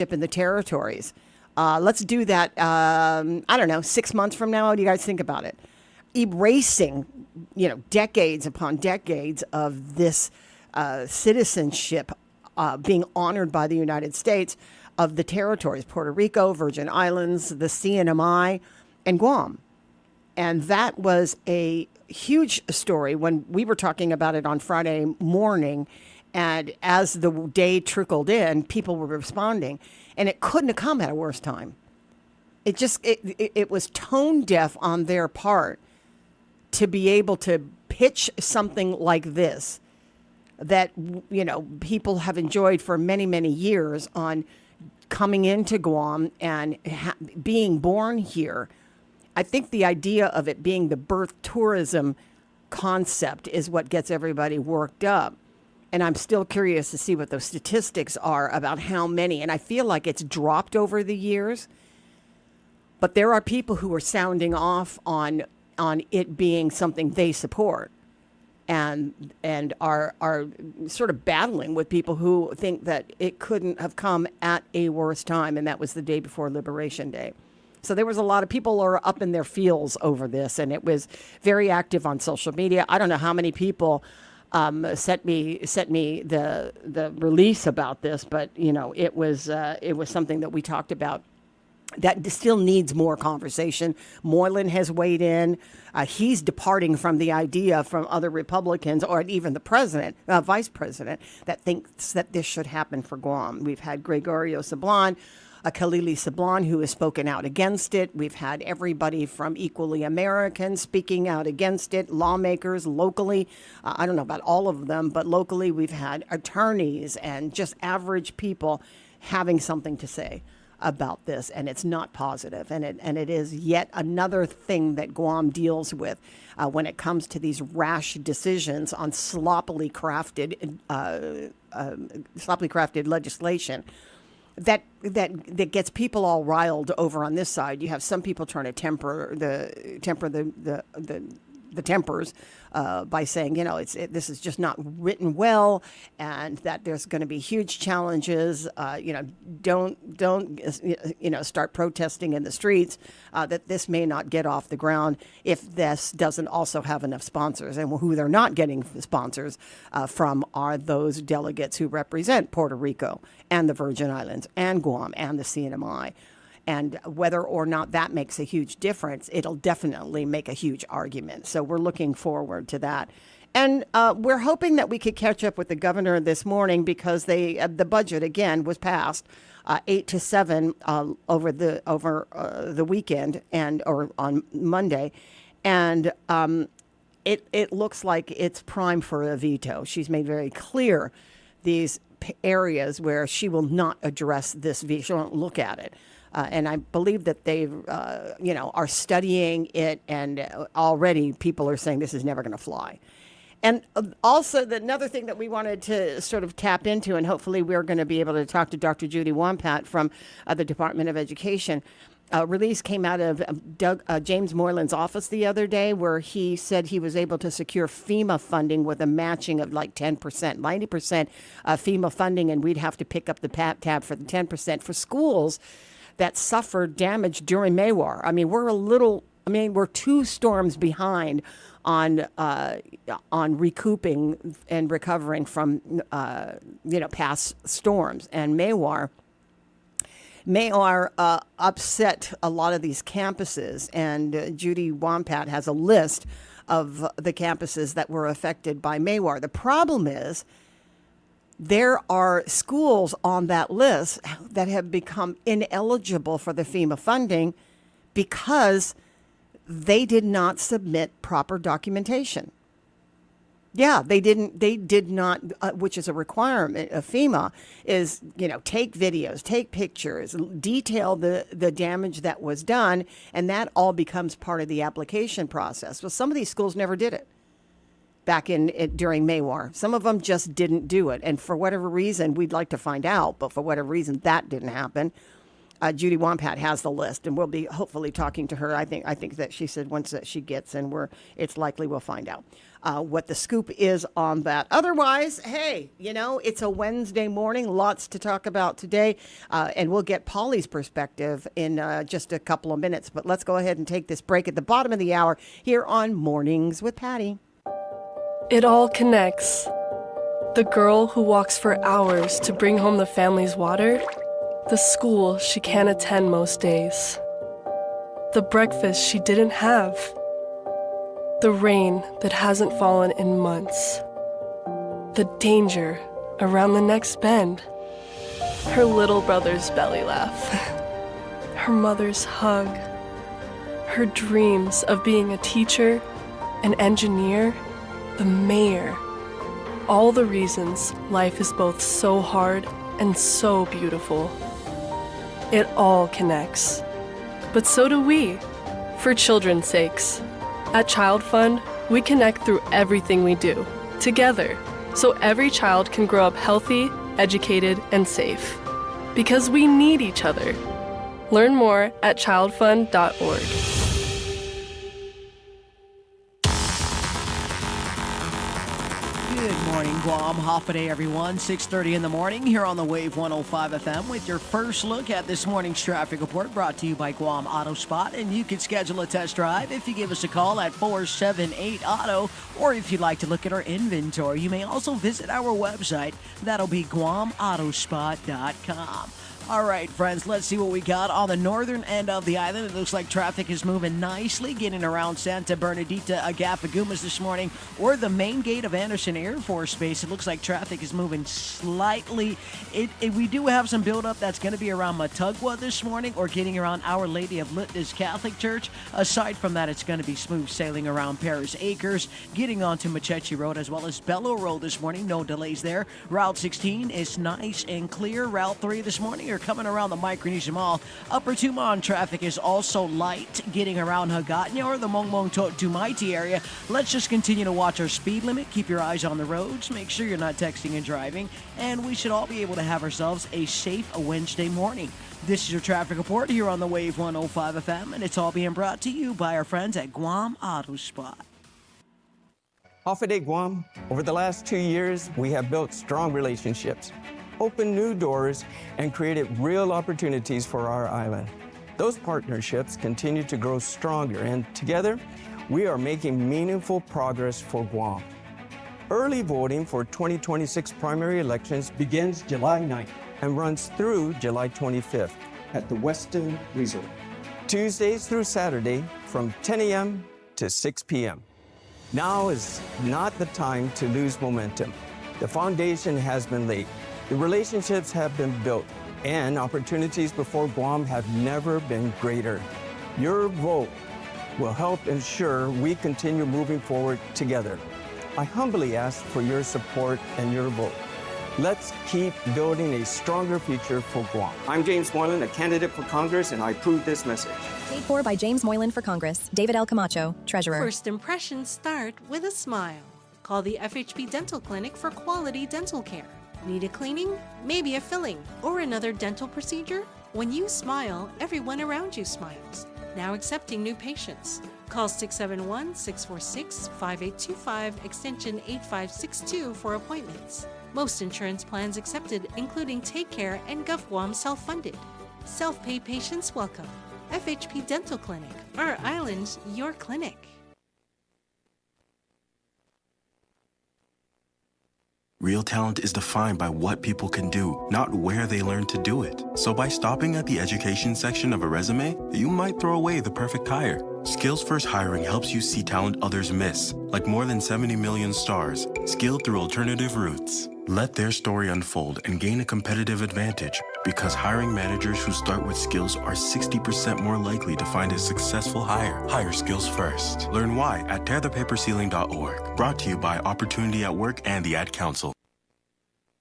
in the territories. Let's do that, I don't know, 6 months from now. What do you guys think about it? Erasing, decades upon decades of this citizenship being honored by the United States of the territories, Puerto Rico, Virgin Islands, the CNMI, and Guam. And that was a huge story when we were talking about it on Friday morning. And as the day trickled in, people were responding. And it couldn't have come at a worse time. It was tone deaf on their part to be able to pitch something like this that, people have enjoyed for many, many years on coming into Guam and being born here. I think the idea of it being the birth tourism concept is what gets everybody worked up. And I'm still curious to see what those statistics are about how many. And I feel like it's dropped over the years. But there are people who are sounding off on it being something they support, and are sort of battling with people who think that it couldn't have come at a worse time, and that was the day before Liberation Day. So there was a lot of people are up in their feels over this, and it was very active on social media. I don't know how many people sent me the release about this, but it was something that we talked about that still needs more conversation. Moylan has weighed in. He's departing from the idea from other Republicans or even the president, vice president, that thinks that this should happen for Guam. We've had Gregorio Sablan, Khalili Sablan, who has spoken out against it. We've had everybody from Equally American speaking out against it, lawmakers locally. I don't know about all of them, but locally we've had attorneys and just average people having something to say about this, and it's not positive. And it is yet another thing that Guam deals with when it comes to these rash decisions on sloppily crafted legislation that gets people all riled over on this side. You have some people trying to temper the tempers by saying, this is just not written well, and that there's going to be huge challenges. Don't start protesting in the streets. That this may not get off the ground if this doesn't also have enough sponsors. And who they're not getting sponsors from are those delegates who represent Puerto Rico and the Virgin Islands and Guam and the CNMI. And whether or not that makes a huge difference, it'll definitely make a huge argument. So we're looking forward to that. And we're hoping that we could catch up with the governor this morning because the budget, again, was passed 8-7 over the weekend or on Monday. And it looks like it's prime for a veto. She's made very clear these areas where she will not address this veto. She won't look at it. And I believe that they, are studying it, and already people are saying this is never going to fly. And also, another ththing that we wanted to sort of tap into, and hopefully we're going to be able to talk to Dr. Judy Wampat from the Department of Education. A release came out of James Moylan's office the other day where he said he was able to secure FEMA funding with a matching of like 10%, 90% FEMA funding, and we'd have to pick up the tab for the 10% for schools that suffered damage during Maywar. I mean, we're 2 storms behind on recouping and recovering from, past storms. And Maywar upset a lot of these campuses. And Judy Wampat has a list of the campuses that were affected by Maywar. The problem is, there are schools on that list that have become ineligible for the FEMA funding because they did not submit proper documentation. Yeah, they did not, which is a requirement of FEMA, is, take videos, take pictures, detail the damage that was done, and that all becomes part of the application process. Well, some of these schools never did it back during Maywar. Some of them just didn't do it. And for whatever reason, we'd like to find out, but for whatever reason, that didn't happen. Judy Wampat has the list, and we'll be hopefully talking to her. I think that she said once that she gets, and it's likely we'll find out what the scoop is on that. Otherwise, hey, it's a Wednesday morning, lots to talk about today, and we'll get Polly's perspective in just a couple of minutes. But let's go ahead and take this break at the bottom of the hour here on Mornings with Patti. It all connects. The girl who walks for hours to bring home the family's water, the school she can't attend most days, the breakfast she didn't have, the rain that hasn't fallen in months, the danger around the next bend, her little brother's belly laugh, her mother's hug, her dreams of being a teacher, an engineer, the mayor. All the reasons life is both so hard and so beautiful. It all connects. But so do we, for children's sakes. At Child Fund, we connect through everything we do, together, so every child can grow up healthy, educated, and safe. Because we need each other. Learn more at childfund.org. Good morning, Guam. Half a day, everyone. 6:30 in the morning here on the Wave 105 FM with your first look at this morning's traffic report brought to you by Guam Auto Spot. And you can schedule a test drive if you give us a call at 478-AUTO, or if you'd like to look at our inventory, you may also visit our website. That'll be guamautospot.com. All right, friends, let's see what we got on the northern end of the island. It looks like traffic is moving nicely, getting around Santa Bernadita, Agapagumas this morning, or the main gate of Anderson Air Force Base. It looks like traffic is moving slightly. We do have some buildup that's going to be around Matugwa this morning, or getting around Our Lady of Litness Catholic Church. Aside from that, it's going to be smooth sailing around Paris Acres, getting onto Machechi Road as well as Bellow Road this morning. No delays there. Route 16 is nice and clear. Route 3 this morning, you're coming around the Micronesia Mall. Upper Tumon traffic is also light, getting around Hagatnya or the Mongmong Tumaiti area. Let's just continue to watch our speed limit. Keep your eyes on the roads. Make sure you're not texting and driving. And we should all be able to have ourselves a safe Wednesday morning. This is your traffic report here on the Wave 105 FM, and it's all being brought to you by our friends at Guam Auto Spot. Half a Day Guam, over the last 2 years, we have built strong relationships, opened new doors, and created real opportunities for our island. Those partnerships continue to grow stronger, and together, we are making meaningful progress for Guam. Early voting for 2026 primary elections begins July 9th and runs through July 25th at the Westin Resort. Tuesdays through Saturday from 10 a.m. to 6 p.m. Now is not the time to lose momentum. The foundation has been laid. The relationships have been built, and opportunities before Guam have never been greater. Your vote will help ensure we continue moving forward together. I humbly ask for your support and your vote. Let's keep building a stronger future for Guam. I'm James Moylan, a candidate for Congress, and I approve this message. Paid for by James Moylan for Congress. David L. Camacho, Treasurer. First impressions start with a smile. Call the FHP Dental Clinic for quality dental care. Need a cleaning? Maybe a filling? Or another dental procedure? When you smile, everyone around you smiles. Now accepting new patients. Call 671-646-5825, extension 8562 for appointments. Most insurance plans accepted, including Take Care and GovGuam self-funded. Self-pay patients welcome. FHP Dental Clinic. Our island, your clinic. Real talent is defined by what people can do, not where they learn to do it. So by stopping at the education section of a resume, you might throw away the perfect hire. Skills First Hiring helps you see talent others miss, like more than 70 million stars, skilled through alternative routes. Let their story unfold and gain a competitive advantage, because hiring managers who start with skills are 60% more likely to find a successful hire. Hire skills first. Learn why at tearthepaperceiling.org. Brought to you by Opportunity at Work and the Ad Council.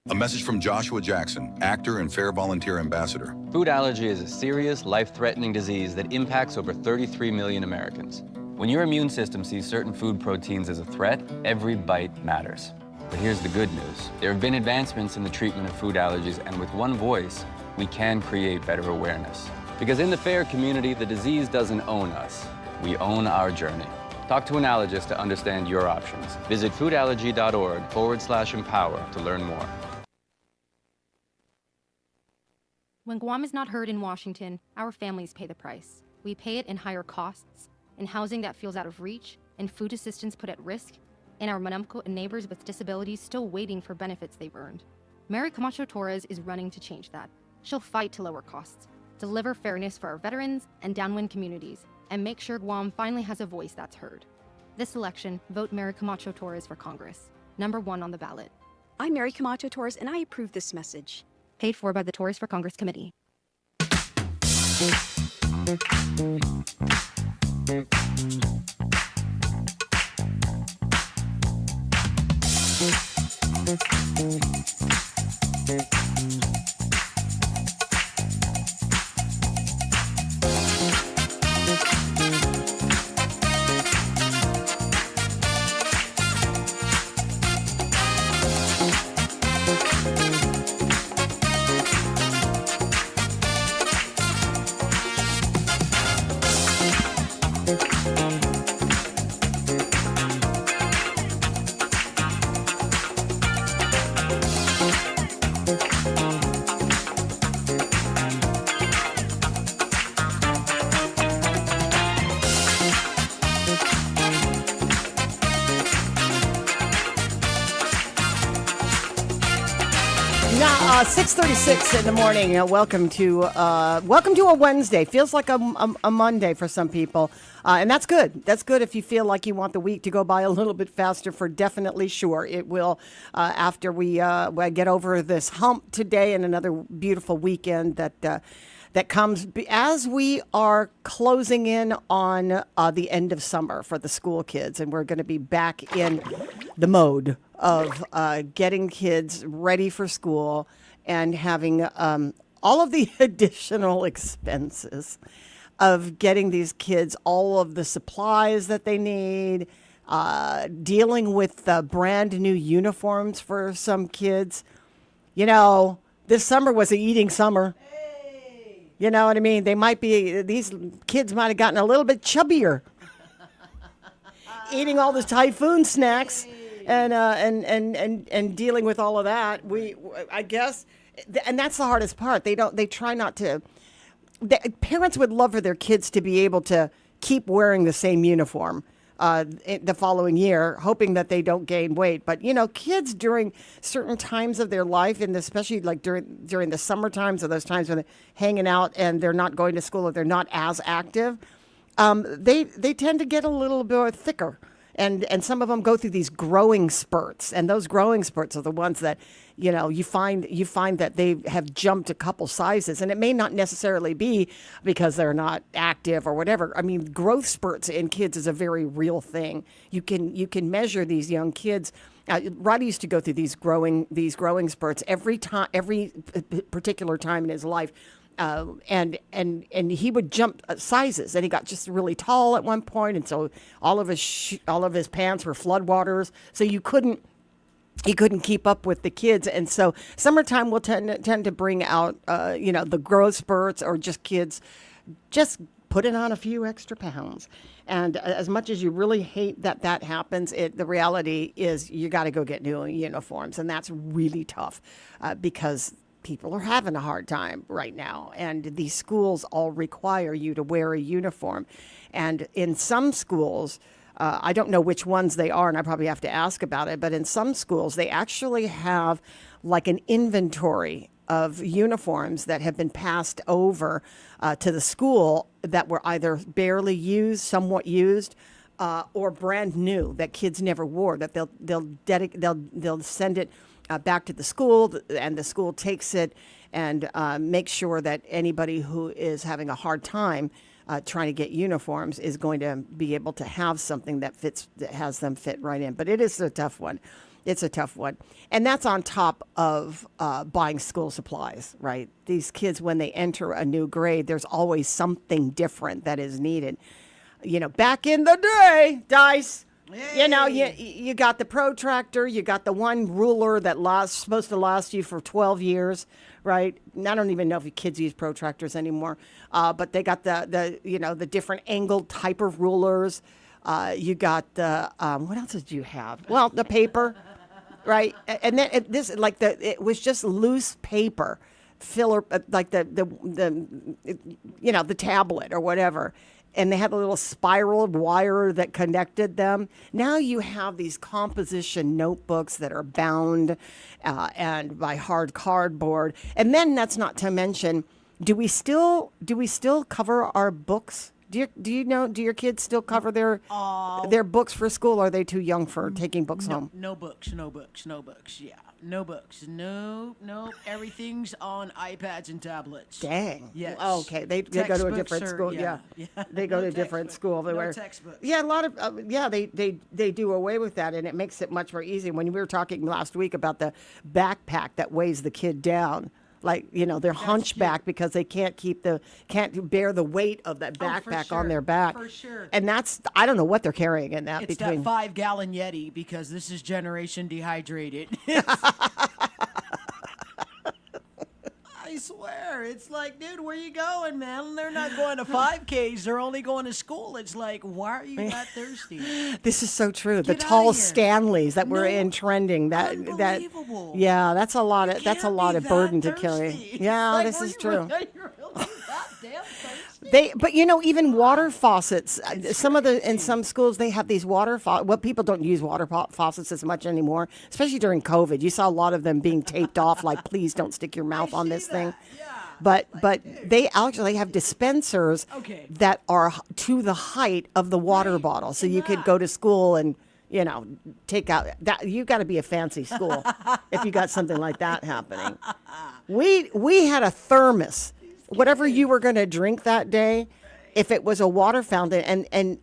A message from Joshua Jackson, actor and Fair Volunteer Ambassador. Food allergy is a serious, life-threatening disease that impacts over 33 million Americans. When your immune system sees certain food proteins as a threat, every bite matters. But here's the good news. There have been advancements in the treatment of food allergies, and with one voice, we can create better awareness. Because in the fair community, the disease doesn't own us. We own our journey. Talk to an allergist to understand your options. Visit foodallergy.org/empower to learn more. When Guam is not heard in Washington, our families pay the price. We pay it in higher costs, in housing that feels out of reach, in food assistance put at risk, in our Manamco and neighbors with disabilities still waiting for benefits they've earned. Mary Camacho Torres is running to change that. She'll fight to lower costs, deliver fairness for our veterans and downwind communities, and make sure Guam finally has a voice that's heard. This election, vote Mary Camacho Torres for Congress, #1 on the ballot. I'm Mary Camacho Torres, and I approve this message. Paid for by the Torres for Congress Committee. Now, 6:36 in the morning. Welcome to a Wednesday. Feels like a Monday for some people, and that's good. That's good if you feel like you want the week to go by a little bit faster. For definitely sure, it will after we get over this hump today and another beautiful weekend that comes as we are closing in on the end of summer for the school kids, and we're going to be back in the mode of getting kids ready for school and having all of the additional expenses of getting these kids all of the supplies that they need, dealing with brand new uniforms for some kids. You know, this summer was an eating summer. You know what I mean? These kids might have gotten a little bit chubbier eating all the typhoon snacks and dealing with all of that. I guess, and that's the hardest part. They try not to. Parents would love for their kids to be able to keep wearing the same uniform the following year, hoping that they don't gain weight. But, you know, kids during certain times of their life, and especially like during the summer times or those times when they're hanging out and they're not going to school or they're not as active, they tend to get a little bit thicker. And some of them go through these growing spurts, and those growing spurts are the ones that, you know, you find that they have jumped a couple sizes, and it may not necessarily be because they're not active or whatever. I mean, growth spurts in kids is a very real thing. You can measure these young kids. Roddy used to go through these growing spurts every particular time in his life. And he would jump sizes, and he got just really tall at one point, and so all of his pants were floodwaters, so he couldn't keep up with the kids. And so summertime will tend to bring out the growth spurts, or just kids just putting on a few extra pounds. And as much as you really hate that happens, the reality is you got to go get new uniforms, and that's really tough because people are having a hard time right now, and these schools all require you to wear a uniform. And in some schools, I don't know which ones they are, and I probably have to ask about it, but in some schools, they actually have like an inventory of uniforms that have been passed over to the school that were either barely used, somewhat used, or brand new that kids never wore, that they'll send it back to the school, and the school takes it and makes sure that anybody who is having a hard time trying to get uniforms is going to be able to have something that has them fit right in. But it is a tough one. It's a tough one. And that's on top of buying school supplies, right? These kids, when they enter a new grade, there's always something different that is needed. You know, back in the day, Dice, You know, you got the protractor, you got the one ruler that supposed to last you for 12 years, right? I don't even know if kids use protractors anymore, but they got the different angled type of rulers. You got the what else did you have? Well, the paper, right? And then it was just loose paper filler, like the tablet or whatever. And they had a little spiral wire that connected them. Now you have these composition notebooks that are bound and by hard cardboard. And then that's not to mention, do we still cover our books? Do your kids still cover their books for school? Or are they too young for taking books home? No books. Yeah, no books. Nope. Everything's on iPads and tablets. Dang. Yes. Oh, okay. They go to a different school. Yeah. They go to a different school. No textbooks. Yeah, a lot of they do away with that, and it makes it much more easy. When we were talking last week about the backpack that weighs the kid down. Like, they're hunchback because they can't bear the weight of that backpack on their back. For sure. And I don't know what they're carrying in that. It's that 5-gallon Yeti because this is generation dehydrated. I swear, it's like, dude, where you going, man? They're not going to 5Ks. They're only going to school. It's like, why are you that thirsty? This is so true. The Get tall outta here. Stanleys that were in trending. Unbelievable. Yeah, that's a lot of Can't be burden that to carry. thirsty. Yeah, Like, this are is you true. Really that damn thirsty? But even water faucets. In some schools they have these water faucets. Well, people don't use water faucets as much anymore, especially during COVID. You saw a lot of them being taped off, like, please don't stick your mouth on this thing. Yeah. But they actually have dispensers that are to the height of the water bottle, so you could go to school and take out that. You got to be a fancy school if you got something like that happening. We had a thermos. Whatever you were going to drink that day, if it was a water fountain, and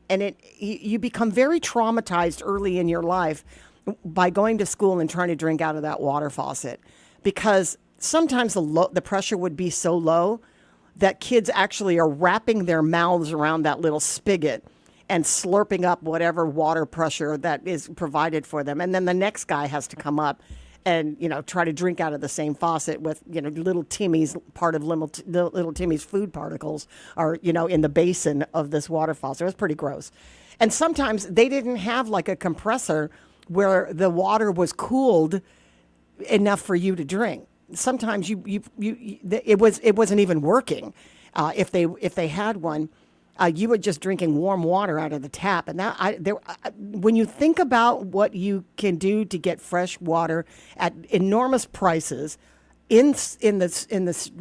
you become very traumatized early in your life by going to school and trying to drink out of that water faucet, because sometimes the pressure would be so low that kids actually are wrapping their mouths around that little spigot and slurping up whatever water pressure that is provided for them. And then the next guy has to come up and, try to drink out of the same faucet with, little Timmy's, part of little Timmy's food particles are, in the basin of this water faucet. It was pretty gross. And sometimes they didn't have like a compressor where the water was cooled enough for you to drink. Sometimes it wasn't even working. If they had one, you were just drinking warm water out of the tap. And when you think about what you can do to get fresh water at enormous prices in this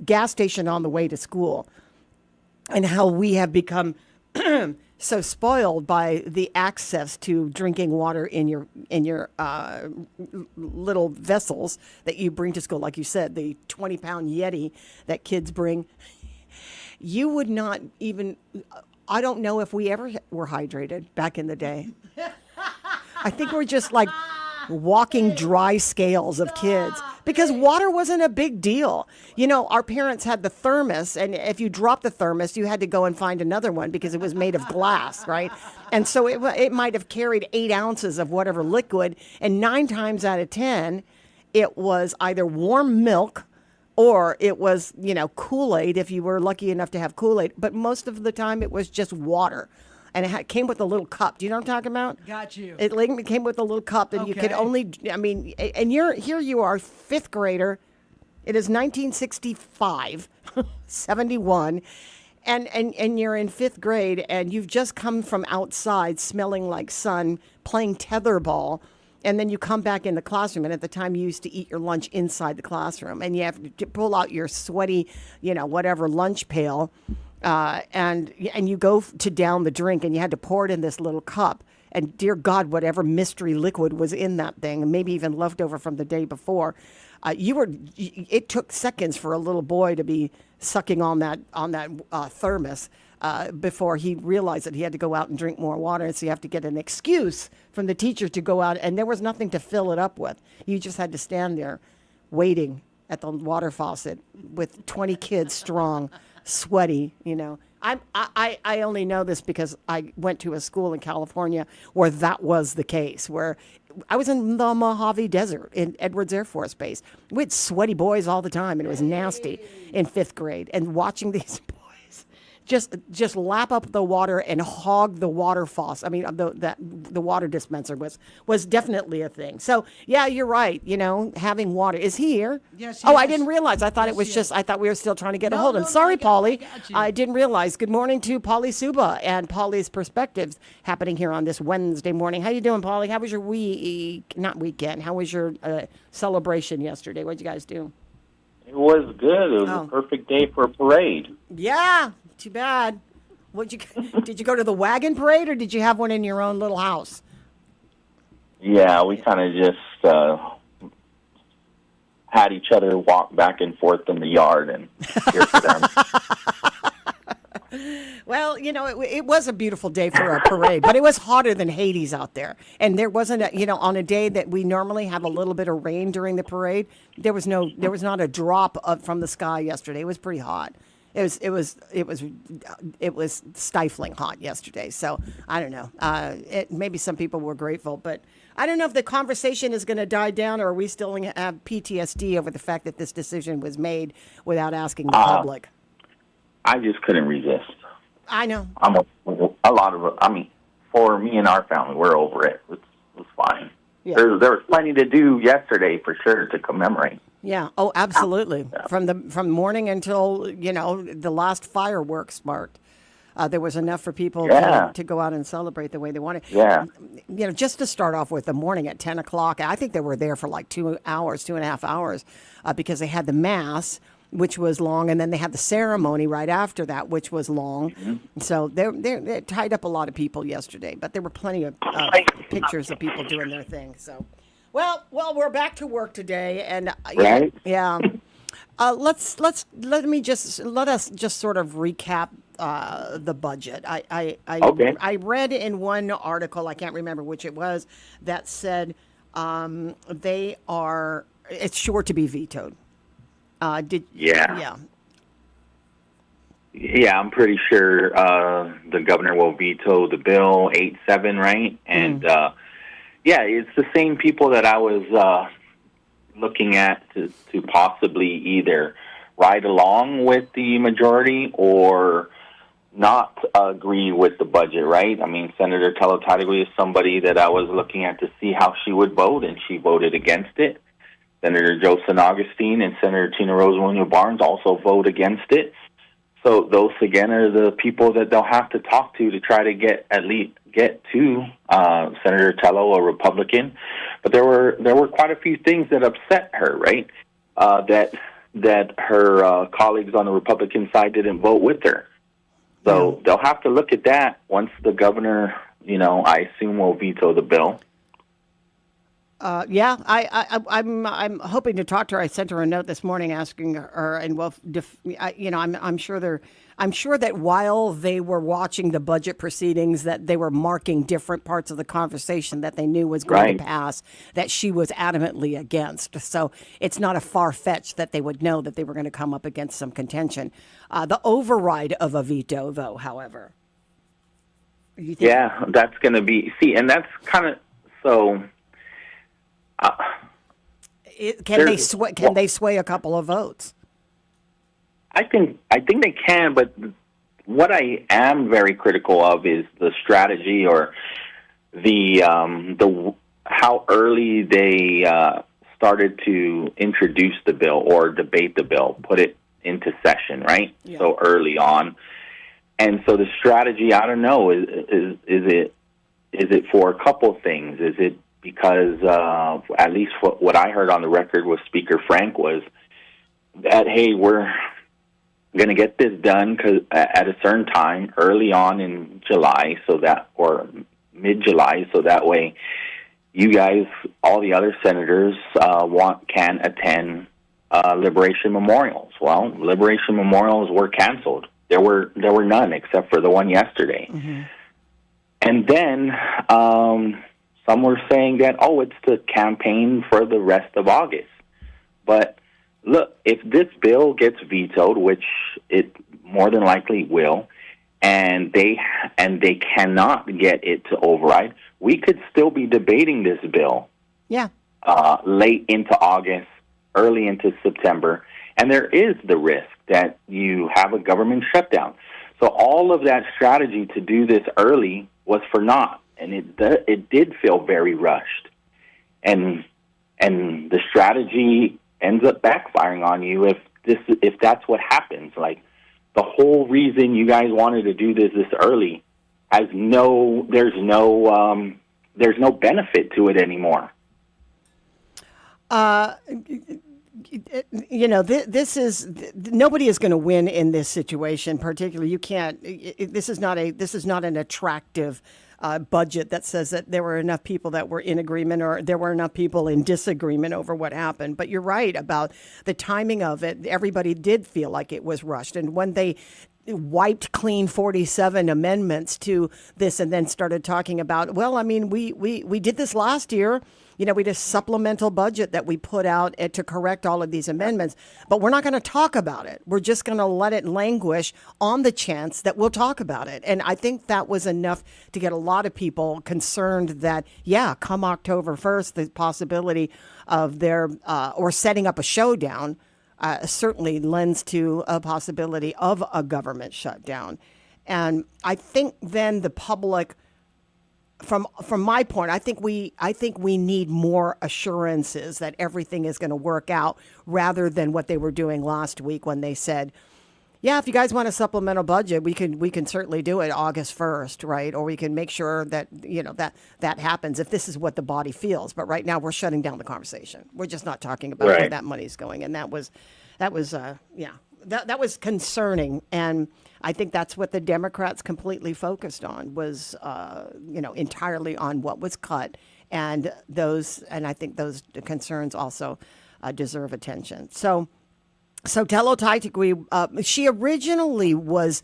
gas station on the way to school, and how we have become so spoiled by the access to drinking water in your little vessels that you bring to school, like you said, the 20-pound Yeti that kids bring. You would not even. I don't know if we ever were hydrated back in the day. I think we're just like walking dry scales of kids because water wasn't a big deal. Our parents had the thermos, and if you dropped the thermos, you had to go and find another one because it was made of glass, right? And so it might have carried 8 ounces of whatever liquid, and 9 times out of 10, it was either warm milk or it was, Kool-Aid if you were lucky enough to have Kool-Aid. But most of the time it was just water. And it came with a little cup. Do you know what I'm talking about? Got you. It came with a little cup, and you could only, and here you are, 5th grader. It is 1965, 71. And you're in 5th grade, and you've just come from outside smelling like sun, playing tetherball. And then you come back in the classroom, and at the time you used to eat your lunch inside the classroom, and you have to pull out your sweaty, whatever lunch pail, and you go to down the drink, and you had to pour it in this little cup. And dear God, whatever mystery liquid was in that thing, and maybe even left over from the day before, it took seconds for a little boy to be sucking on that thermos. Before he realized that he had to go out and drink more water. And so you have to get an excuse from the teacher to go out, and there was nothing to fill it up with. You just had to stand there waiting at the water faucet with 20 kids strong, sweaty, I only know this because I went to a school in California where that was the case, where I was in the Mojave Desert in Edwards Air Force Base. We had sweaty boys all the time, and it was nasty in 5th grade. And watching these boys just lap up the water and hog the water faucet. I mean, the water dispenser was definitely a thing. So yeah, you're right. You know, having water. Is he here? Yes. Oh, I didn't realize. I thought it was just. I thought we were still trying to get a hold of him. Sorry, Paulie. I didn't realize. Good morning to Paulie Suba and Paulie's Perspectives happening here on this Wednesday morning. How you doing, Paulie? How was your not weekend? How was your celebration yesterday? What'd you guys do? It was good. It was a perfect day for a parade. Yeah. Too bad. Did you go to the wagon parade, or did you have one in your own little house? Yeah, we kind of just had each other walk back and forth in the yard and cheer for them. Well, you know, it was a beautiful day for a parade, but it was hotter than Hades out there. And there wasn't on a day that we normally have a little bit of rain during the parade, there was not a drop from the sky yesterday. It was pretty hot. It was stifling hot yesterday. So I don't know. Maybe some people were grateful, but I don't know if the conversation is going to die down, or are we still going to have PTSD over the fact that this decision was made without asking the public. I just couldn't resist. I know. For me and our family, we're over it. It was fine. Yeah. There was plenty to do yesterday for sure to commemorate. Yeah. Oh, absolutely. Yeah. From morning until the last fireworks marked, there was enough for people to go out and celebrate the way they wanted. Yeah. Just to start off with, the morning at 10 o'clock, I think they were there for like 2.5 hours, because they had the mass, which was long, and then they had the ceremony right after that, which was long. Mm-hmm. So they tied up a lot of people yesterday, but there were plenty of pictures of people doing their thing. So. Well, we're back to work today, and right? Yeah. Let us just sort of recap the budget. I read in one article, I can't remember which it was, that said it's sure to be vetoed. Yeah, I'm pretty sure the governor will veto the bill 8-7, right? And yeah, it's the same people that I was looking at to possibly either ride along with the majority or not agree with the budget, right? I mean, Senator Talatadegui is somebody that I was looking at to see how she would vote, and she voted against it. Senator Joe San Augustine and Senator Tina Rose Williams Barnes also vote against it. So those, again, are the people that they'll have to talk to try to get to Senator Tello, a Republican. But there were quite a few things that upset her, right? That her colleagues on the Republican side didn't vote with her. So they'll have to look at that once the governor, I assume, will veto the bill. Yeah, I'm hoping to talk to her. I sent her a note this morning asking her, and I'm sure that while they were watching the budget proceedings, that they were marking different parts of the conversation that they knew was going to pass, that she was adamantly against. So it's not a far-fetched that they would know that they were going to come up against some contention. The override of a veto, though, however. Yeah, that's going to be, and that's kind of, so... Can they sway a couple of votes? I think they can, but what I am very critical of is the strategy or the how early they started to introduce the bill or debate the bill, put it into session, right? Yeah. So early on, and so the strategy, I don't know, is it for a couple of things? Is it because at least what I heard on the record with Speaker Frank was that, hey, we're going to get this done at a certain time early on in July, or mid-July, so that way you guys, all the other senators, can attend Liberation Memorials. Well, Liberation Memorials were canceled. There were none except for the one yesterday. Mm-hmm. And then some were saying that, it's the campaign for the rest of August. But look, if this bill gets vetoed, which it more than likely will, and they cannot get it to override, we could still be debating this bill. Yeah. Late into August, early into September, and there is the risk that you have a government shutdown. So all of that strategy to do this early was for naught, and it did feel very rushed, and the strategy ends up backfiring on you if that's what happens. Like, the whole reason you guys wanted to do this early there's no benefit to it anymore. This is nobody is going to win in this situation. Particularly, you can't. This is not an attractive budget that says that there were enough people that were in agreement or there were enough people in disagreement over what happened. But you're right about the timing of it. Everybody did feel like it was rushed, and when they wiped clean 47 amendments to this and then started talking about, well, I mean, we did this last year. We did a supplemental budget that we put out to correct all of these amendments, but we're not going to talk about it. We're just going to let it languish on the chance that we'll talk about it. And I think that was enough to get a lot of people concerned that, come October 1st, the possibility of their or setting up a showdown certainly lends to a possibility of a government shutdown. And I think then the public, from my point, I think we need more assurances that everything is going to work out, rather than what they were doing last week when they said, if you guys want a supplemental budget, we can certainly do it August 1st, right? Or we can make sure that that happens if this is what the body feels. But right now we're shutting down the conversation. We're just not talking about where that money's going, and that was concerning. And I think that's what the Democrats completely focused on was, entirely on what was cut, and I think those concerns also deserve attention. So Telo Taitigui, she originally was,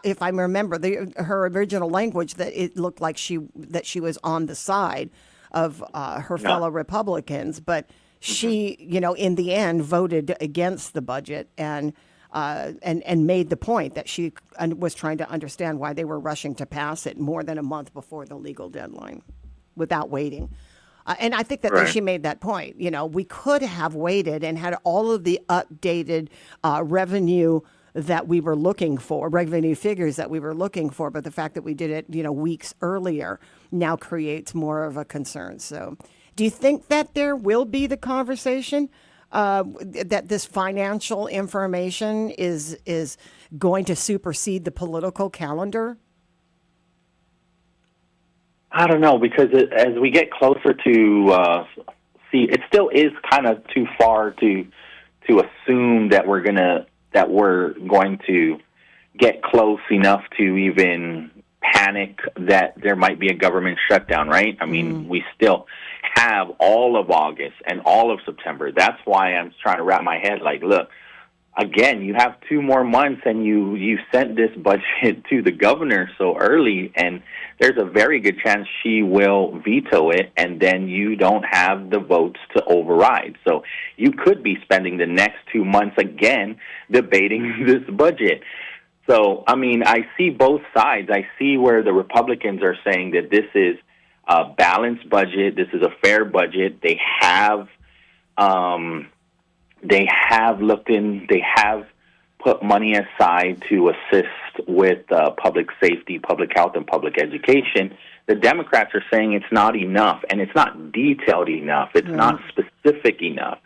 if I remember her original language, that it looked like she was on the side of her fellow Republicans, but she, in the end, voted against the budget and made the point that she was trying to understand why they were rushing to pass it more than a month before the legal deadline without waiting. And I think that she made that point. We could have waited and had all of the updated revenue that we were looking for, revenue figures that we were looking for. But the fact that we did it, weeks earlier now creates more of a concern. So do you think that there will be the conversation that this financial information is going to supersede the political calendar? I don't know, because as we get closer to it still is kind of too far to assume that we're going to get close enough to even panic that there might be a government shutdown, right? I mean, we still have all of August and all of September. That's why I'm trying to wrap my head like, look, again, you have 2 more months, and you sent this budget to the governor so early, and there's a very good chance she will veto it, and then you don't have the votes to override. So you could be spending the next 2 months again debating this budget. So, I mean, I see both sides. I see where the Republicans are saying that this is a balanced budget, this is a fair budget. They have put money aside to assist with public safety, public health, and public education. The Democrats are saying it's not enough, and it's not detailed enough. It's not specific enough.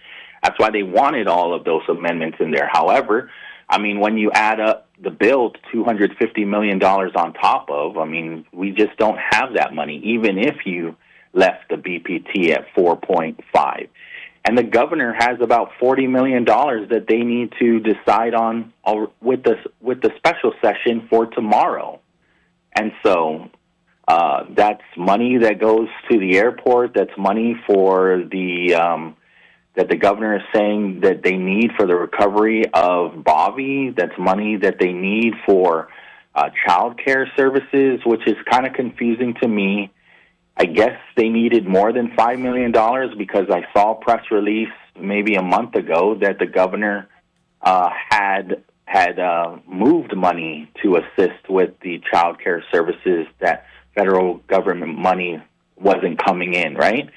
That's why they wanted all of those amendments in there. However, I mean, when you add up the bill to $250 million on top of, I mean, we just don't have that money, even if you left the BPT at 4.5. And the governor has about $40 million that they need to decide on with the special session for tomorrow. And so that's money that goes to the airport. That's money for that the governor is saying that they need for the recovery of Bobby. That's money that they need for child care services, which is kind of confusing to me. I guess they needed more than $5 million because I saw a press release maybe a month ago that the governor had had moved money to assist with the child care services that federal government money wasn't coming in, right?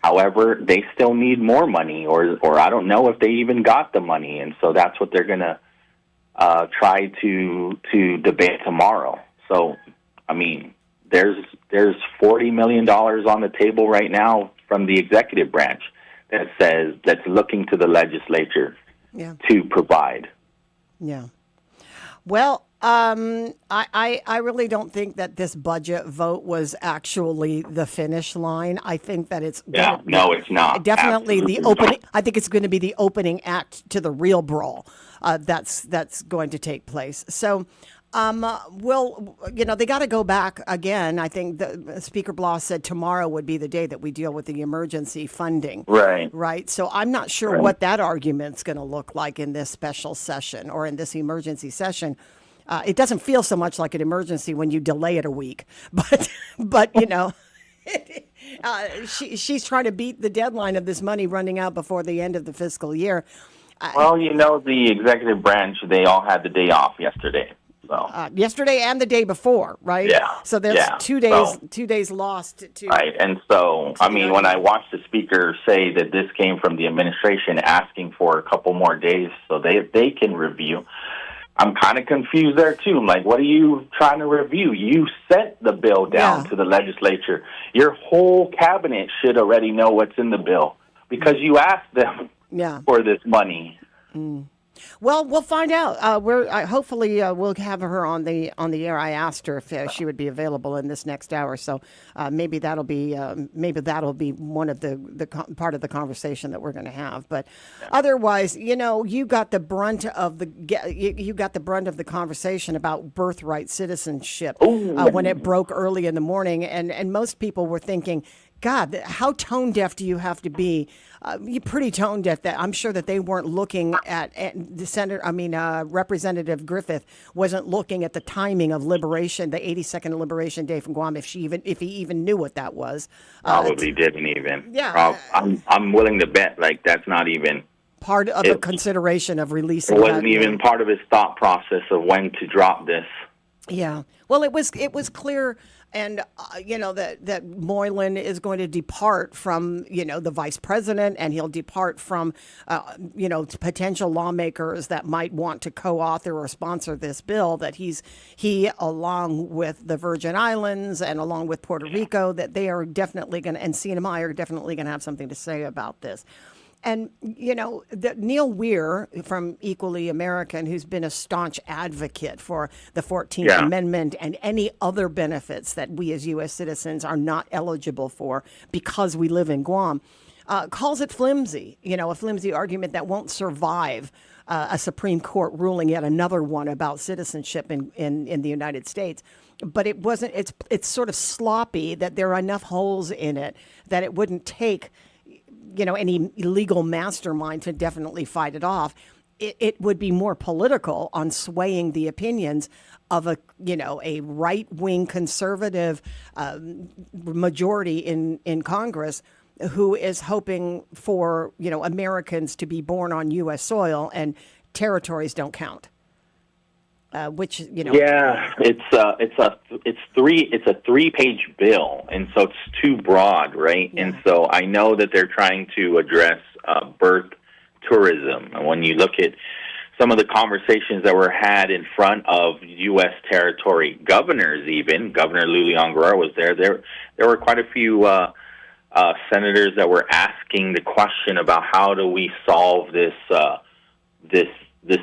However, they still need more money, or I don't know if they even got the money, and so that's what they're going to try to debate tomorrow. So, I mean, there's $40 million on the table right now from the executive branch that's looking to the legislature to provide. Yeah. Well, I really don't think that this budget vote was actually the finish line. I think that it's no, it's not. Definitely Absolutely the opening. not. I think it's going to be the opening act to the real brawl that's going to take place. So. They got to go back again. I think the Speaker Bloss said tomorrow would be the day that we deal with the emergency funding. Right. So I'm not sure what that argument's going to look like in this special session or in this emergency session. It doesn't feel so much like an emergency when you delay it a week, but she's trying to beat the deadline of this money running out before the end of the fiscal year. Well, the executive branch, they all had the day off yesterday. So. Yesterday and the day before, right? Yeah. So there's 2 days, 2 days lost. Right, and so when I watched the speaker say that this came from the administration asking for a couple more days so they can review, I'm kind of confused there too. I'm like, what are you trying to review? You sent the bill down to the legislature. Your whole cabinet should already know what's in the bill because you asked them for this money. Well, we'll find out. Hopefully we'll have her on the air. I asked her if she would be available in this next hour, so maybe that'll be one of the part of the conversation that we're going to have. But otherwise, you got the brunt of the conversation about birthright citizenship when it broke early in the morning, and most people were thinking, God, how tone deaf do you have to be? You're pretty tone deaf. That I'm sure that they weren't looking at the Representative Griffith wasn't looking at the timing of liberation, the 82nd Liberation Day from Guam. If he even knew what that was, probably didn't even. Yeah, I'm willing to bet that's not even part of the consideration of releasing. It wasn't even part of his thought process of when to drop this. Yeah. Well, it was clear. And, that Moylan is going to depart from, the vice president, and he'll depart from, potential lawmakers that might want to co-author or sponsor this bill, that he, along with the Virgin Islands and along with Puerto Rico, that they are definitely going to, and CNMI are definitely going to have something to say about this. And, Neil Weir from Equally American, who's been a staunch advocate for the 14th Amendment and any other benefits that we as U.S. citizens are not eligible for because we live in Guam, calls it flimsy, a flimsy argument that won't survive a Supreme Court ruling, yet another one about citizenship in the United States. But it wasn't, it's sort of sloppy, that there are enough holes in it that it wouldn't take any illegal mastermind to definitely fight it off. It would be more political on swaying the opinions of a right-wing conservative majority in Congress who is hoping for, Americans to be born on U.S. soil and territories don't count. It's a 3-page bill, and so it's too broad, right? And so I know that they're trying to address birth tourism, and when you look at some of the conversations that were had in front of U.S. territory governors, even Governor Lulian Guerrero was there were quite a few senators that were asking the question about how do we solve this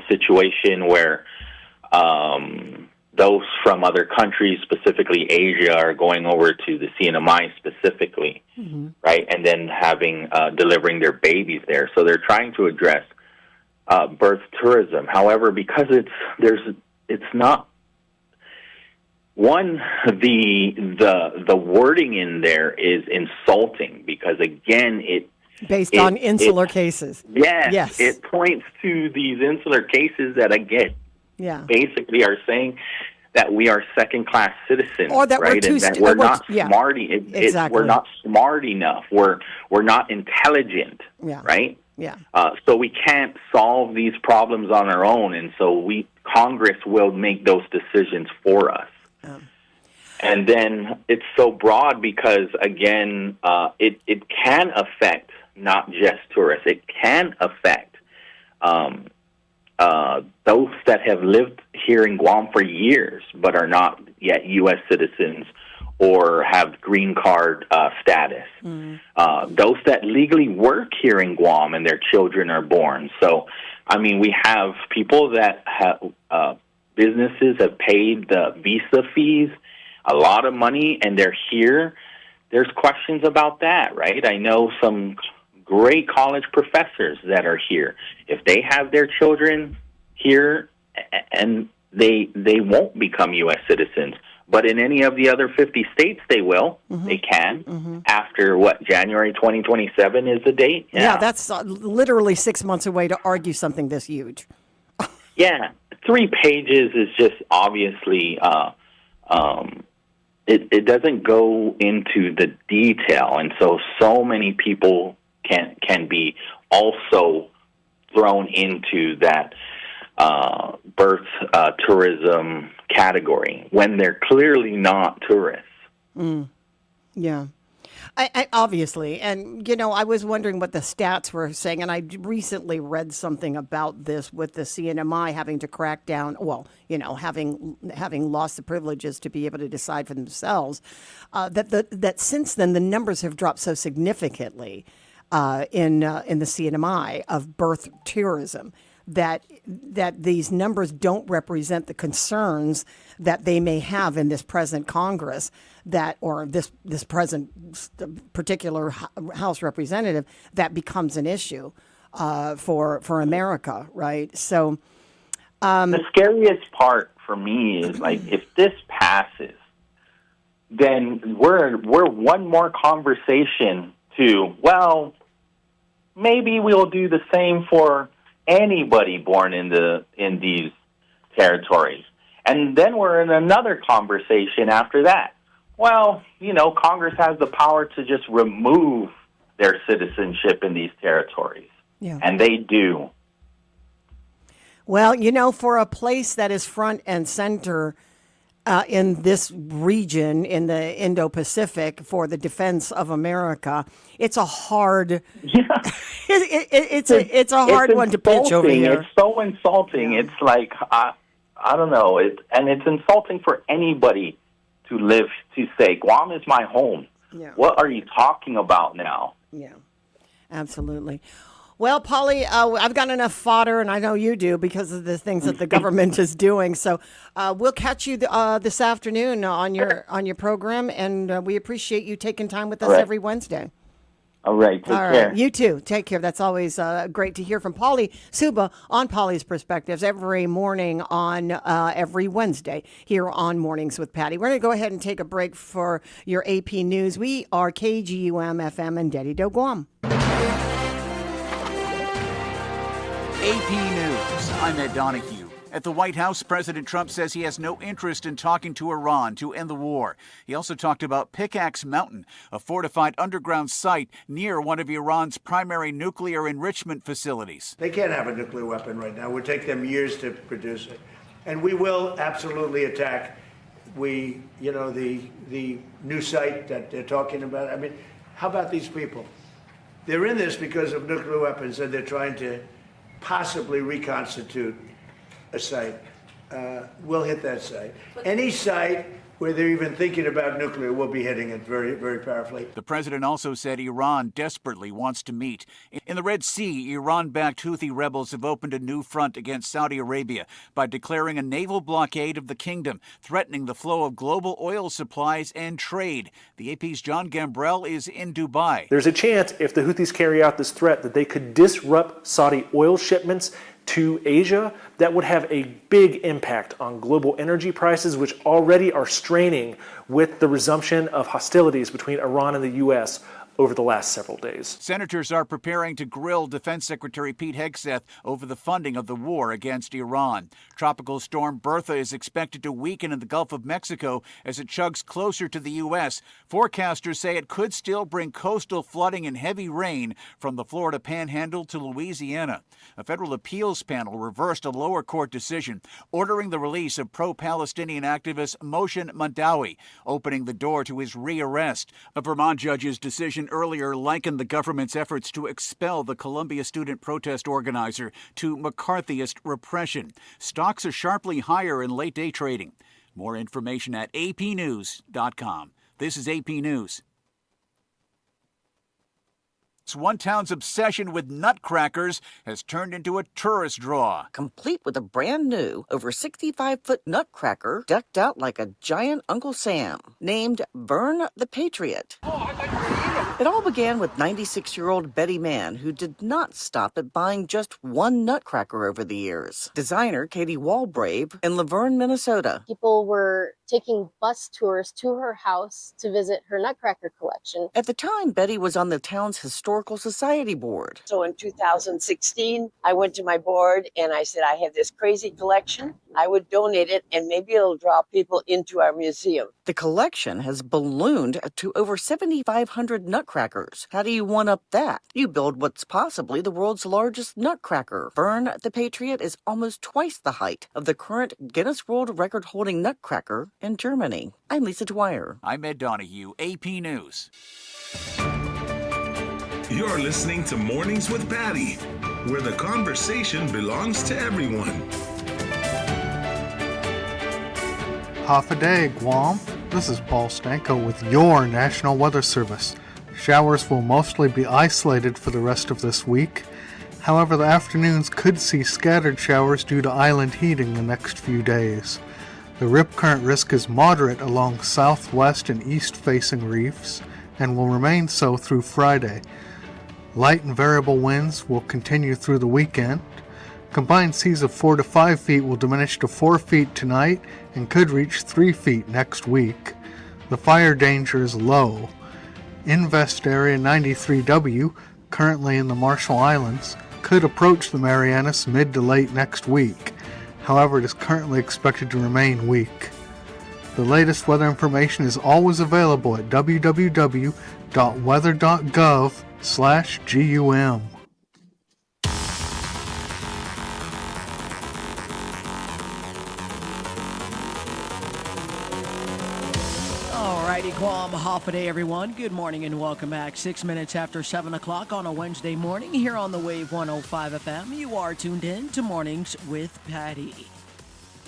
situation where those from other countries, specifically Asia, are going over to the CNMI specifically, right? And then delivering their babies there. So they're trying to address birth tourism. However, because it's not one, the wording in there is insulting because again based on insular cases. Yes, it points to these insular cases that again. Yeah. Basically are saying that we are second-class citizens, or that right? We're not smart. Exactly. We're not smart enough. We're not intelligent, right? Yeah. So we can't solve these problems on our own, and so Congress will make those decisions for us. And then it's so broad because, again, it can affect not just tourists. It can affect those that have lived here in Guam for years but are not yet U.S. citizens or have green card status. Those that legally work here in Guam and their children are born. So, I mean, we have people that have businesses have paid the visa fees, a lot of money, and they're here. There's questions about that, right? I know some great college professors that are here. If they have their children here, and they won't become U.S. citizens, but in any of the other 50 states, they will. They can. After, January 2027 is the date? Yeah, that's literally 6 months away to argue something this huge. Yeah, 3 pages is just obviously, it doesn't go into the detail, and so many people can be also thrown into that birth tourism category when they're clearly not tourists. Yeah. I obviously, and I was wondering what the stats were saying, and I recently read something about this with the CNMI having to crack down. Well, having lost the privileges to be able to decide for themselves, that since then the numbers have dropped so significantly in the CNMI of birth tourism that these numbers don't represent the concerns that they may have in this present Congress or this present particular House representative that becomes an issue for America, right? So the scariest part for me is if this passes, then we're one more conversation to maybe we'll do the same for anybody born in these territories. And then we're in another conversation after that. Well, Congress has the power to just remove their citizenship in these territories. Yeah. And they do. Well, for a place that is front and center in this region, in the Indo-Pacific, for the defense of America, it's a hard. Yeah. it's a hard one to pitch over here. It's so insulting. Yeah. It's like I don't know. It's insulting for anybody to say Guam is my home. Yeah. What are you talking about now? Yeah, absolutely. Well, Polly, I've got enough fodder, and I know you do because of the things that the government is doing. So we'll catch you this afternoon on your program, and we appreciate you taking time with us every Wednesday. All right, take care. You too. Take care. That's always great to hear from Polly Suba on Polly's Perspectives every morning on every Wednesday here on Mornings with Patti. We're going to go ahead and take a break for your AP News. We are KGUM FM and Daddy Do Guam. AP News, I'm Ed Donahue. At the White House, President Trump says he has no interest in talking to Iran to end the war. He also talked about Pickaxe Mountain, a fortified underground site near one of Iran's primary nuclear enrichment facilities. They can't have a nuclear weapon right now. It would take them years to produce it. And we will absolutely attack the new site that they're talking about. I mean, how about these people? They're in this because of nuclear weapons, and they're trying to possibly reconstitute a site. We'll hit that site. Any site where they're even thinking about nuclear, we'll be hitting it very, very powerfully. The president also said Iran desperately wants to meet. In the Red Sea, Iran-backed Houthi rebels have opened a new front against Saudi Arabia by declaring a naval blockade of the kingdom, threatening the flow of global oil supplies and trade. The AP's John Gambrell is in Dubai. There's a chance, if the Houthis carry out this threat, that they could disrupt Saudi oil shipments to Asia. That would have a big impact on global energy prices, which already are straining with the resumption of hostilities between Iran and the U.S. over the last several days. Senators are preparing to grill Defense Secretary Pete Hegseth over the funding of the war against Iran. Tropical storm Bertha is expected to weaken in the Gulf of Mexico as it chugs closer to the U.S. Forecasters say it could still bring coastal flooding and heavy rain from the Florida Panhandle to Louisiana. A federal appeals panel reversed a lower court decision ordering the release of pro-Palestinian activist Moshe Mandawi, opening the door to his rearrest. A Vermont judge's decision earlier likened the government's efforts to expel the Columbia student protest organizer to McCarthyist repression. Stocks are sharply higher in late-day trading. More information at apnews.com. This is AP News. One town's obsession with nutcrackers has turned into a tourist draw. Complete with a brand new, over 65-foot nutcracker decked out like a giant Uncle Sam, named Burn the Patriot. It all began with 96-year-old Betty Mann, who did not stop at buying just one nutcracker over the years. Designer Katie Walbrave in Laverne, Minnesota. People were taking bus tours to her house to visit her nutcracker collection. At the time, Betty was on the town's Historical Society board. So in 2016, I went to my board and I said, I have this crazy collection. I would donate it and maybe it'll draw people into our museum. The collection has ballooned to over 7,500 nutcrackers. How do you one-up that? You build what's possibly the world's largest nutcracker. Burn the Patriot is almost twice the height of the current Guinness World Record-holding nutcracker in Germany. I'm Lisa Dwyer. I'm Ed Donahue, AP News. You're listening to Mornings with Patti, where the conversation belongs to everyone. Half a day, Guam. This is Paul Stanko with your National Weather Service. Showers will mostly be isolated for the rest of this week. However, the afternoons could see scattered showers due to island heating the next few days. The rip current risk is moderate along southwest and east-facing reefs and will remain so through Friday. Light and variable winds will continue through the weekend. Combined seas of 4 to 5 feet will diminish to 4 feet tonight and could reach 3 feet next week. The fire danger is low. Invest Area 93W, currently in the Marshall Islands, could approach the Marianas mid to late next week. However, it is currently expected to remain weak. The latest weather information is always available at www.weather.gov/GUM. Alrighty, Guam, half a day, everyone. Good morning and welcome back. 6 minutes after 7 o'clock on a Wednesday morning here on the Wave 105 FM. You are tuned in to Mornings with Patti.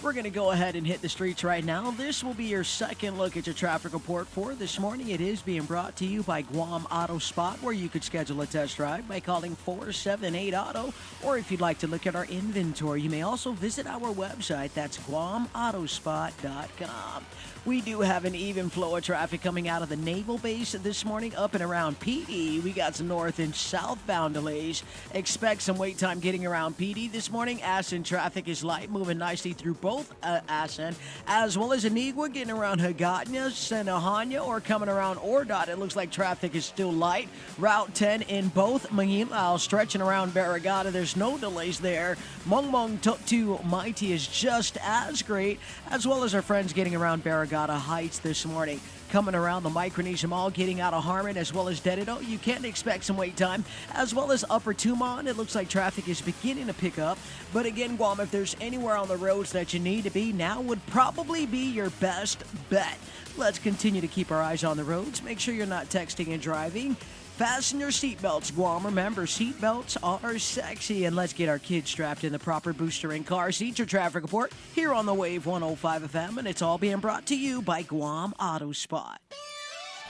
We're going to go ahead and hit the streets right now. This will be your second look at your traffic report for this morning. It is being brought to you by Guam Auto Spot, where you could schedule a test drive by calling 478-AUTO. Or if you'd like to look at our inventory, you may also visit our website. That's GuamAutospot.com. We do have an even flow of traffic coming out of the Naval Base this morning up and around PD. We got some north and southbound delays. Expect some wait time getting around PD this morning. Ascent traffic is light, moving nicely through both Ascent as well as Anigua, getting around Hagåtña, Senahanya, or coming around Ordot. It looks like traffic is still light. Route 10 in both Manilao, stretching around Barragata. There's no delays there. Mongmong to Mighty is just as great, as well as our friends getting around Barragata Heights this morning. Coming around the Micronesia Mall, getting out of Harmon as well as Dedido, you can expect some wait time, as well as Upper Tumon. It looks like traffic is beginning to pick up. But again, Guam, if there's anywhere on the roads that you need to be, now would probably be your best bet. Let's continue to keep our eyes on the roads. Make sure you're not texting and driving. Fasten your seatbelts, Guam. Remember, seatbelts are sexy. And let's get our kids strapped in the proper booster and car seats. Your traffic report here on the Wave 105 FM. And it's all being brought to you by Guam Auto Spot.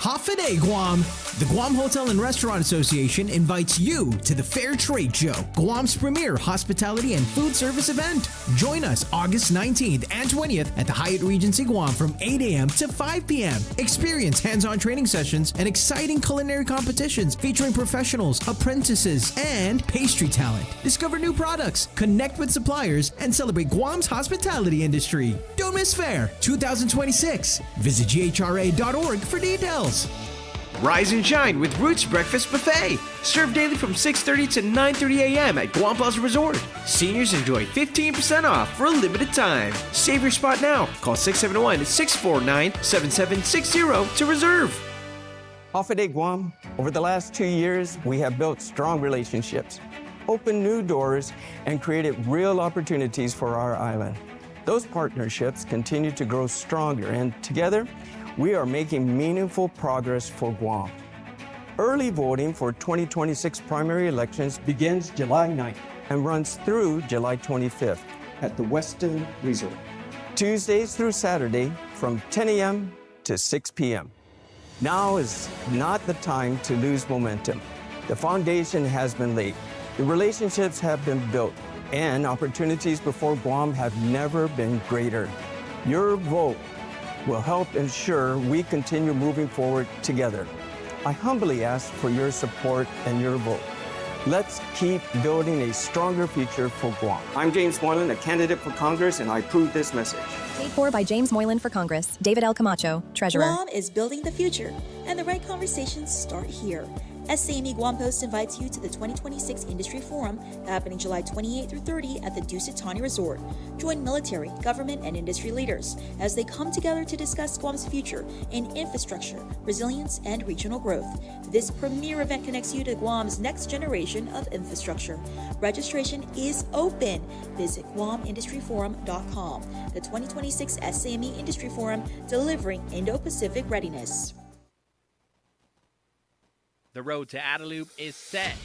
Half a day, Guam. The Guam Hotel and Restaurant Association invites you to the Fair Trade Show, Guam's premier hospitality and food service event. Join us August 19th and 20th at the Hyatt Regency Guam from 8 a.m. to 5 p.m. Experience hands-on training sessions and exciting culinary competitions featuring professionals, apprentices, and pastry talent. Discover new products, connect with suppliers, and celebrate Guam's hospitality industry. Don't miss Fair 2026. Visit GHRA.org for details. Rise and shine with Roots Breakfast Buffet. Served daily from 6:30 to 9:30 a.m. at Guam Plaza Resort. Seniors enjoy 15% off for a limited time. Save your spot now. Call 671-649-7760 to reserve. Hafa Adai Guam, over the last 2 years, we have built strong relationships, opened new doors, and created real opportunities for our island. Those partnerships continue to grow stronger, and together, we are making meaningful progress for Guam. Early voting for 2026 primary elections begins July 9th and runs through July 25th at the Westin Resort. Tuesdays through Saturday from 10 a.m. to 6 p.m. Now is not the time to lose momentum. The foundation has been laid, the relationships have been built, and opportunities before Guam have never been greater. Your vote will help ensure we continue moving forward together. I humbly ask for your support and your vote. Let's keep building a stronger future for Guam. I'm James Moylan, a candidate for Congress, and I approve this message. Paid for by James Moylan for Congress. David L. Camacho, Treasurer. Guam is building the future, and the right conversations start here. SAME Guam Post invites you to the 2026 Industry Forum happening July 28 through 30 at the Dusitani Resort. Join military, government, and industry leaders as they come together to discuss Guam's future in infrastructure, resilience, and regional growth. This premier event connects you to Guam's next generation of infrastructure. Registration is open. Visit GuamIndustryForum.com. The 2026 SAME Industry Forum, delivering Indo-Pacific readiness. The road to Adelup is set.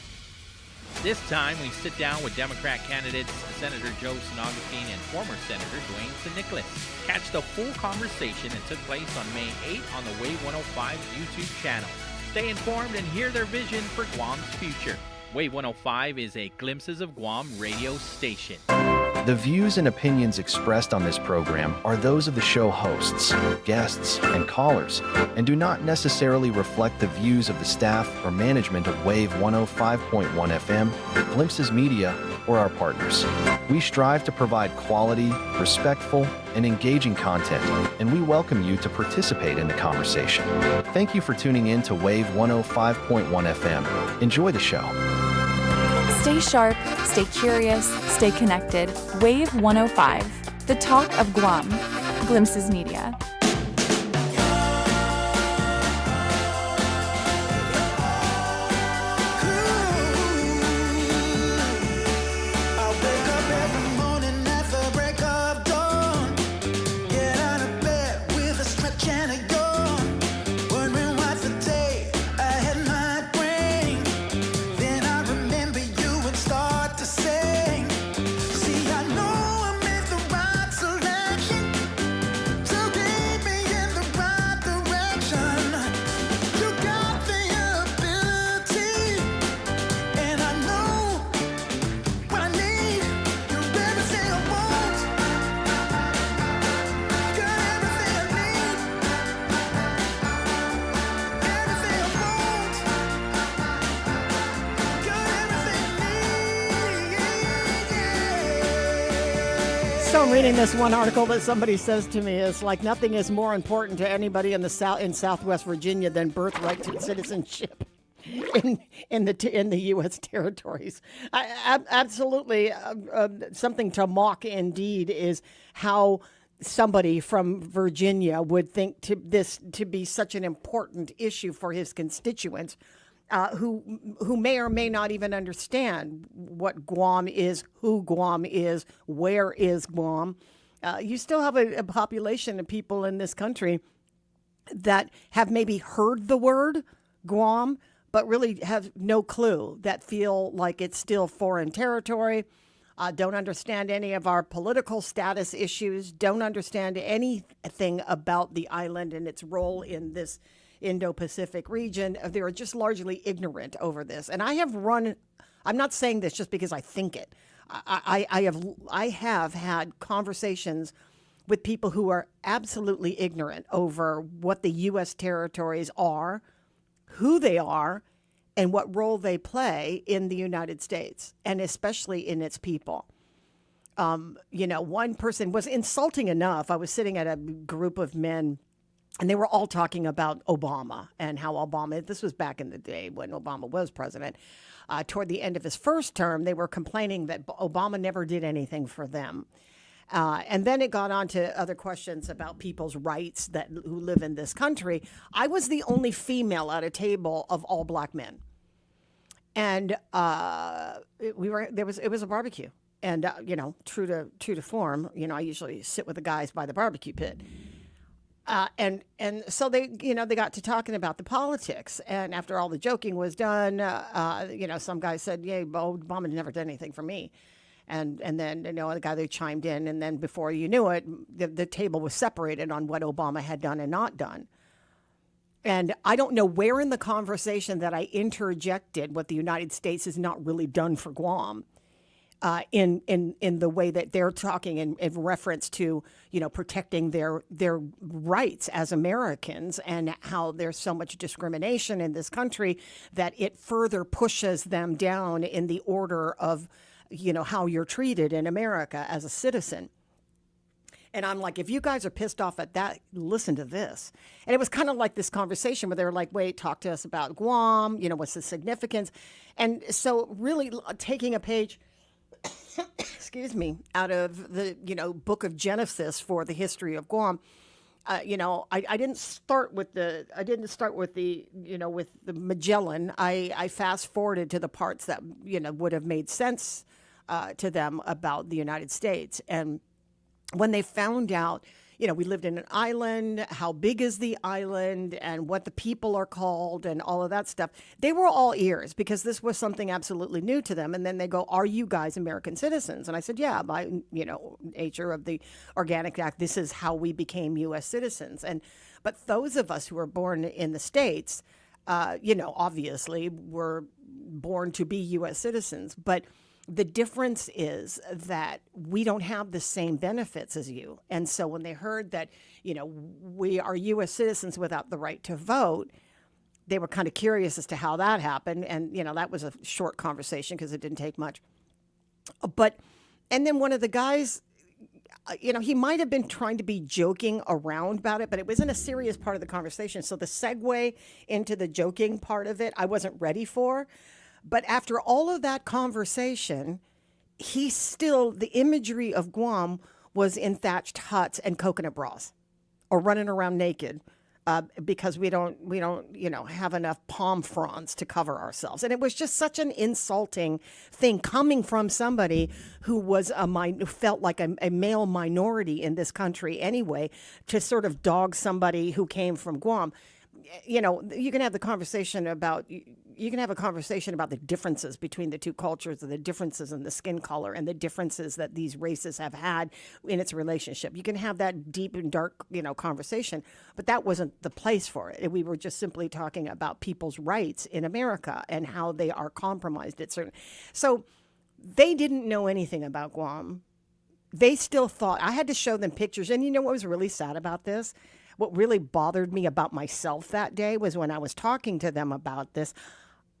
This time, we sit down with Democrat candidates Senator Joe San Agustin and former Senator Dwayne San Nicolas. Catch the full conversation that took place on May 8 on the Wave 105 YouTube channel. Stay informed and hear their vision for Guam's future. Wave 105 is a Glimpses of Guam radio station. The views and opinions expressed on this program are those of the show hosts, guests, and callers, and do not necessarily reflect the views of the staff or management of Wave 105.1 FM, Glimpses Media, or our partners. We strive to provide quality, respectful, and engaging content, and we welcome you to participate in the conversation. Thank you for tuning in to Wave 105.1 FM. Enjoy the show. Stay sharp, stay curious, stay connected. Wave 105, the talk of Guam. Glimpses Media. I'm reading this one article that somebody says to me is like nothing is more important to anybody in the Southwest Virginia than birthright to citizenship in the U.S. territories. Absolutely, something to mock indeed is how somebody from Virginia would think this to be such an important issue for his constituents. Who may or may not even understand what Guam is, who Guam is, where is Guam. You still have a population of people in this country that have maybe heard the word Guam, but really have no clue, that feel like it's still foreign territory, don't understand any of our political status issues, don't understand anything about the island and its role in this Indo-Pacific region. They're just largely ignorant over this. And I'm not saying this just because I think it. I have had conversations with people who are absolutely ignorant over what the U.S. territories are, who they are, and what role they play in the United States, and especially in its people. One person was insulting enough. I was sitting at a group of men And they were all talking about Obama and how Obama, this was back in the day when Obama was president, toward the end of his first term, they were complaining that Obama never did anything for them. And then it got on to other questions about people's rights who live in this country. I was the only female at a table of all black men. And it was a barbecue. And, true to form, I usually sit with the guys by the barbecue pit. And so they got to talking about the politics. And after all the joking was done, some guy said, yeah, Obama never did anything for me. And then, the guy they chimed in. And then before you knew it, the table was separated on what Obama had done and not done. And I don't know where in the conversation that I interjected what the United States has not really done for Guam. In the way that they're talking in reference to, protecting their rights as Americans, and how there's so much discrimination in this country that it further pushes them down in the order of, how you're treated in America as a citizen. And I'm like, if you guys are pissed off at that, listen to this. And it was kind of like this conversation where they were like, wait, talk to us about Guam, what's the significance? And so really taking a page excuse me, out of the, book of Genesis for the history of Guam. I didn't start with the with the Magellan. I fast forwarded to the parts that, would have made sense to them about the United States. And when they found out, we lived in an island, how big is the island, and what the people are called, and all of that stuff. They were all ears because this was something absolutely new to them. And then they go, are you guys American citizens? And I said, yeah, by, nature of the Organic Act, this is how we became U.S. citizens. But those of us who were born in the States, obviously were born to be U.S. citizens. But the difference is that we don't have the same benefits as you. And so when they heard that, we are U.S. citizens without the right to vote, they were kind of curious as to how that happened. And, that was a short conversation because it didn't take much. And then one of the guys, he might have been trying to be joking around about it, but it wasn't a serious part of the conversation. So the segue into the joking part of it, I wasn't ready for. But after all of that conversation, the imagery of Guam was in thatched huts and coconut bras, or running around naked, because we don't have enough palm fronds to cover ourselves. And it was just such an insulting thing coming from somebody who was who felt like a male minority in this country anyway, to sort of dog somebody who came from Guam. You can have the conversation about the differences between the two cultures, and the differences in the skin color, and the differences that these races have had in its relationship. You can have that deep and dark, conversation, but that wasn't the place for it. We were just simply talking about people's rights in America and how they are compromised at certain. So they didn't know anything about Guam. They still thought I had to show them pictures. And what was really sad about this? What really bothered me about myself that day was when I was talking to them about this,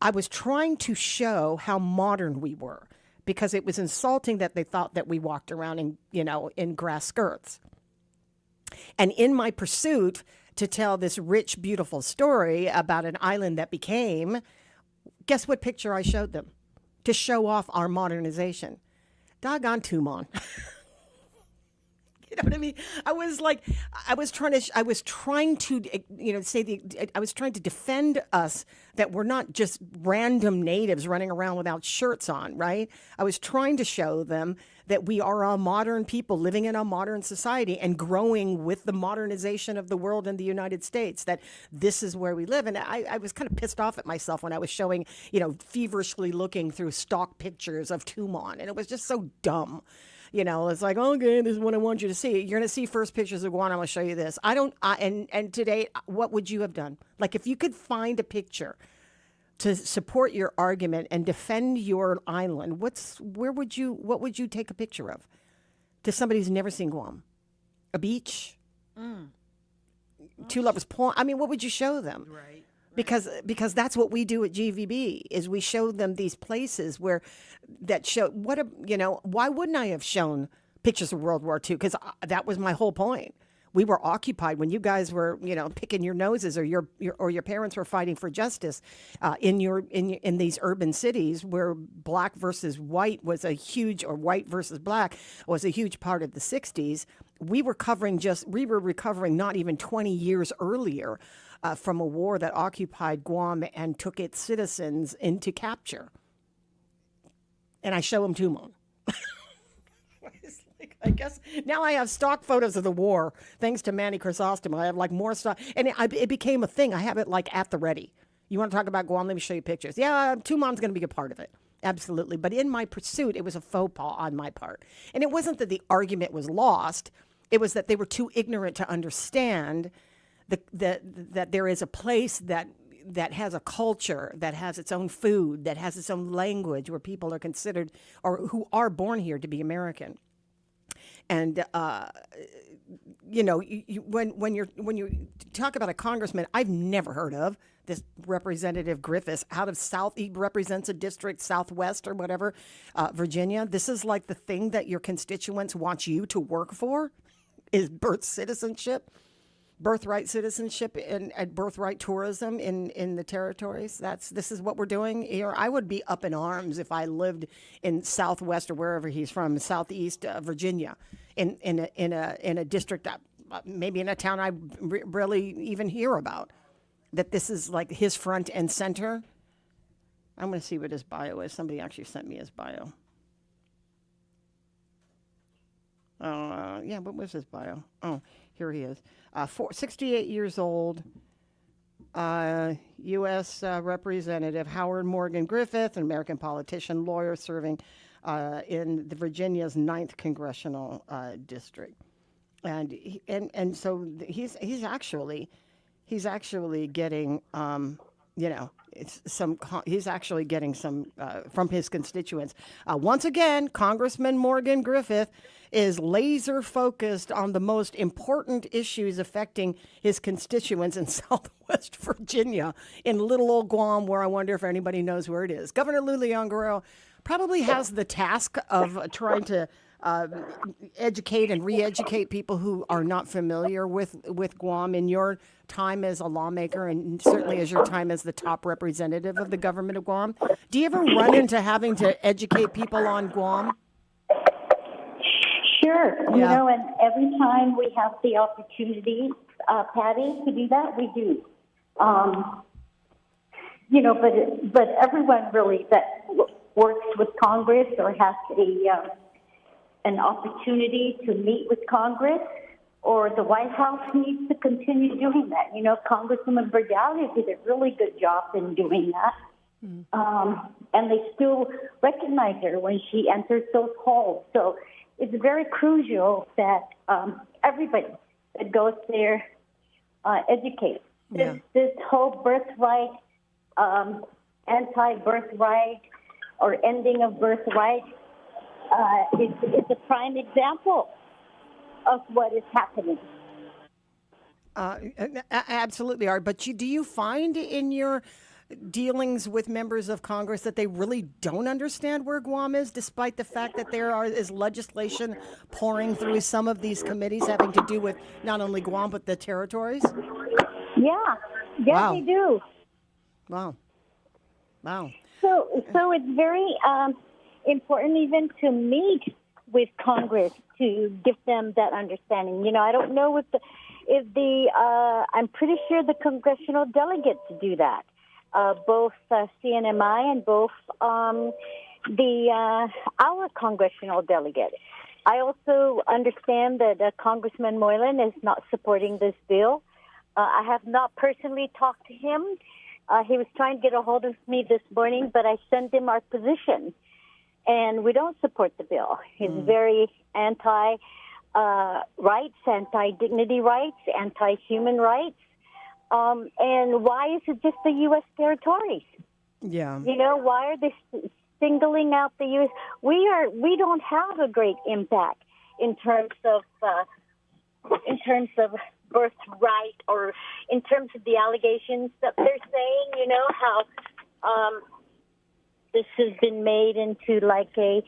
I was trying to show how modern we were, because it was insulting that they thought that we walked around in grass skirts. And in my pursuit to tell this rich, beautiful story about an island that became, guess what picture I showed them to show off our modernization? Doggone Tumon. You know what I mean? I was trying to defend us, that we're not just random natives running around without shirts on, right? I was trying to show them that we are a modern people living in a modern society and growing with the modernization of the world and the United States, that this is where we live. And I was kind of pissed off at myself when I was showing, feverishly looking through stock pictures of Tumon. And it was just so dumb. It's like, okay, this is what I want you to see. You're going to see first pictures of Guam. I'm going to show you this. And today, what would you have done? Like, if you could find a picture to support your argument and defend your island, what would you take a picture of? To somebody who's never seen Guam? A beach? Two Lovers Point? I mean, what would you show them? Right. Because that's what we do at GVB, is we show them these places that show why wouldn't I have shown pictures of World War II? Because that was my whole point, We were occupied when you guys were, picking your noses, or your parents were fighting for justice in these urban cities where black versus white was a huge, or white versus black was a huge part of the 60s. We were recovering not even 20 years earlier from a war that occupied Guam and took its citizens into capture. And I show them Tumon. I guess now I have stock photos of the war, thanks to Manny Chrysostom. I have like more stock, and it became a thing. I have it like at the ready. You want to talk about Guam? Let me show you pictures. Yeah, Tumon's going to be a part of it. Absolutely. But in my pursuit, it was a faux pas on my part. And it wasn't that the argument was lost. It was that they were too ignorant to understand that there is a place that has a culture, that has its own food, that has its own language, where people are considered, or who are born here, to be American. And when you talk about a congressman, I've never heard of this Representative Griffiths out of South. He represents a district, Southwest or whatever, Virginia. This is like the thing that your constituents want you to work for, is birthright citizenship and birthright tourism in the territories. This is what we're doing here. I would be up in arms if I lived in Southwest, or wherever he's from, Southeast Virginia, in a district, maybe in a town I really even hear about. That this is like his front and center. I'm going to see what his bio is. Somebody actually sent me his bio. What was his bio? Oh, here he is. 68 years old, U.S. Representative Howard Morgan Griffith, an American politician, lawyer serving in the Virginia's 9th congressional district, and so he's actually getting he's actually getting some from his constituents. Once again, Congressman Morgan Griffith is laser focused on the most important issues affecting his constituents in Southwest Virginia, in little old Guam, where I wonder if anybody knows where it is. Governor Lou Leon Guerrero probably has the task of trying to educate and re-educate people who are not familiar with Guam. In your time as a lawmaker, and certainly as your time as the top representative of the government of Guam, do you ever run into having to educate people on Guam? Sure. Yeah. And every time we have the opportunity, Patty, to do that, we do. But everyone really that works with Congress or has an opportunity to meet with Congress or the White House needs to continue doing that. Congresswoman Berdalia did a really good job in doing that. And they still recognize her when she enters those halls. So it's very crucial that everybody that goes there educates. Yeah. This whole birthright, anti-birthright, or ending of birthright, it's a prime example of what is happening. Absolutely are. But do you find in your dealings with members of Congress that they really don't understand where Guam is, despite the fact that there is legislation pouring through some of these committees having to do with not only Guam but the territories? Yeah, wow. They do. Wow. So it's very important even to meet with Congress to give them that understanding. I don't know if the I'm pretty sure the congressional delegates do that. Both CNMI and both our congressional delegate. I also understand that Congressman Moylan is not supporting this bill. I have not personally talked to him. He was trying to get a hold of me this morning, but I sent him our position. And we don't support the bill. He's very anti-rights, anti-dignity rights, anti-human rights. And why is it just the U.S. territories? Yeah. Why are they singling out the U.S.? We don't have a great impact in terms of birthright, or in terms of the allegations that they're saying. How this has been made into like a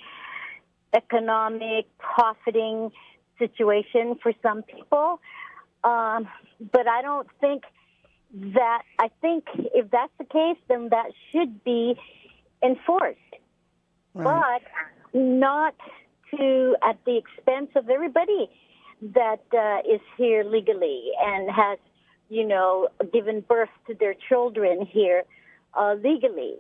economic profiting situation for some people. But I don't think that, I think if that's the case, then that should be enforced. Right. But not at the expense of everybody that is here legally and has, given birth to their children here legally.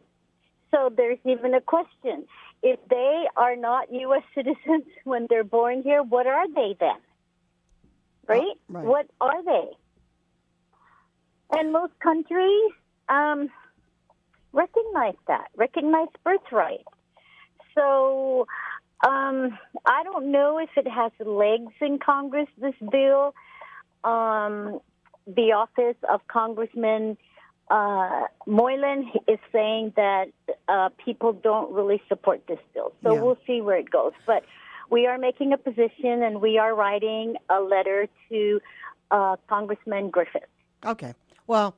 So there's even a question. If they are not U.S. citizens when they're born here, what are they then? Right? Right. What are they? And most countries recognize birthright. So I don't know if it has legs in Congress, this bill. The office of Congressman Moylan is saying that people don't really support this bill. So we'll see where it goes. But we are making a position, and we are writing a letter to Congressman Griffith. Okay. Well,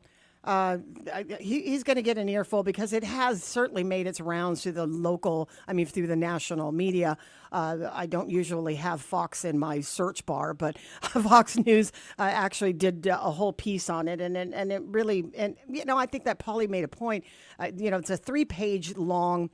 he's going to get an earful because it has certainly made its rounds through through the national media. I don't usually have Fox in my search bar, but Fox News actually did a whole piece on it. And it really, I think that Polly made a point. It's a 3-page long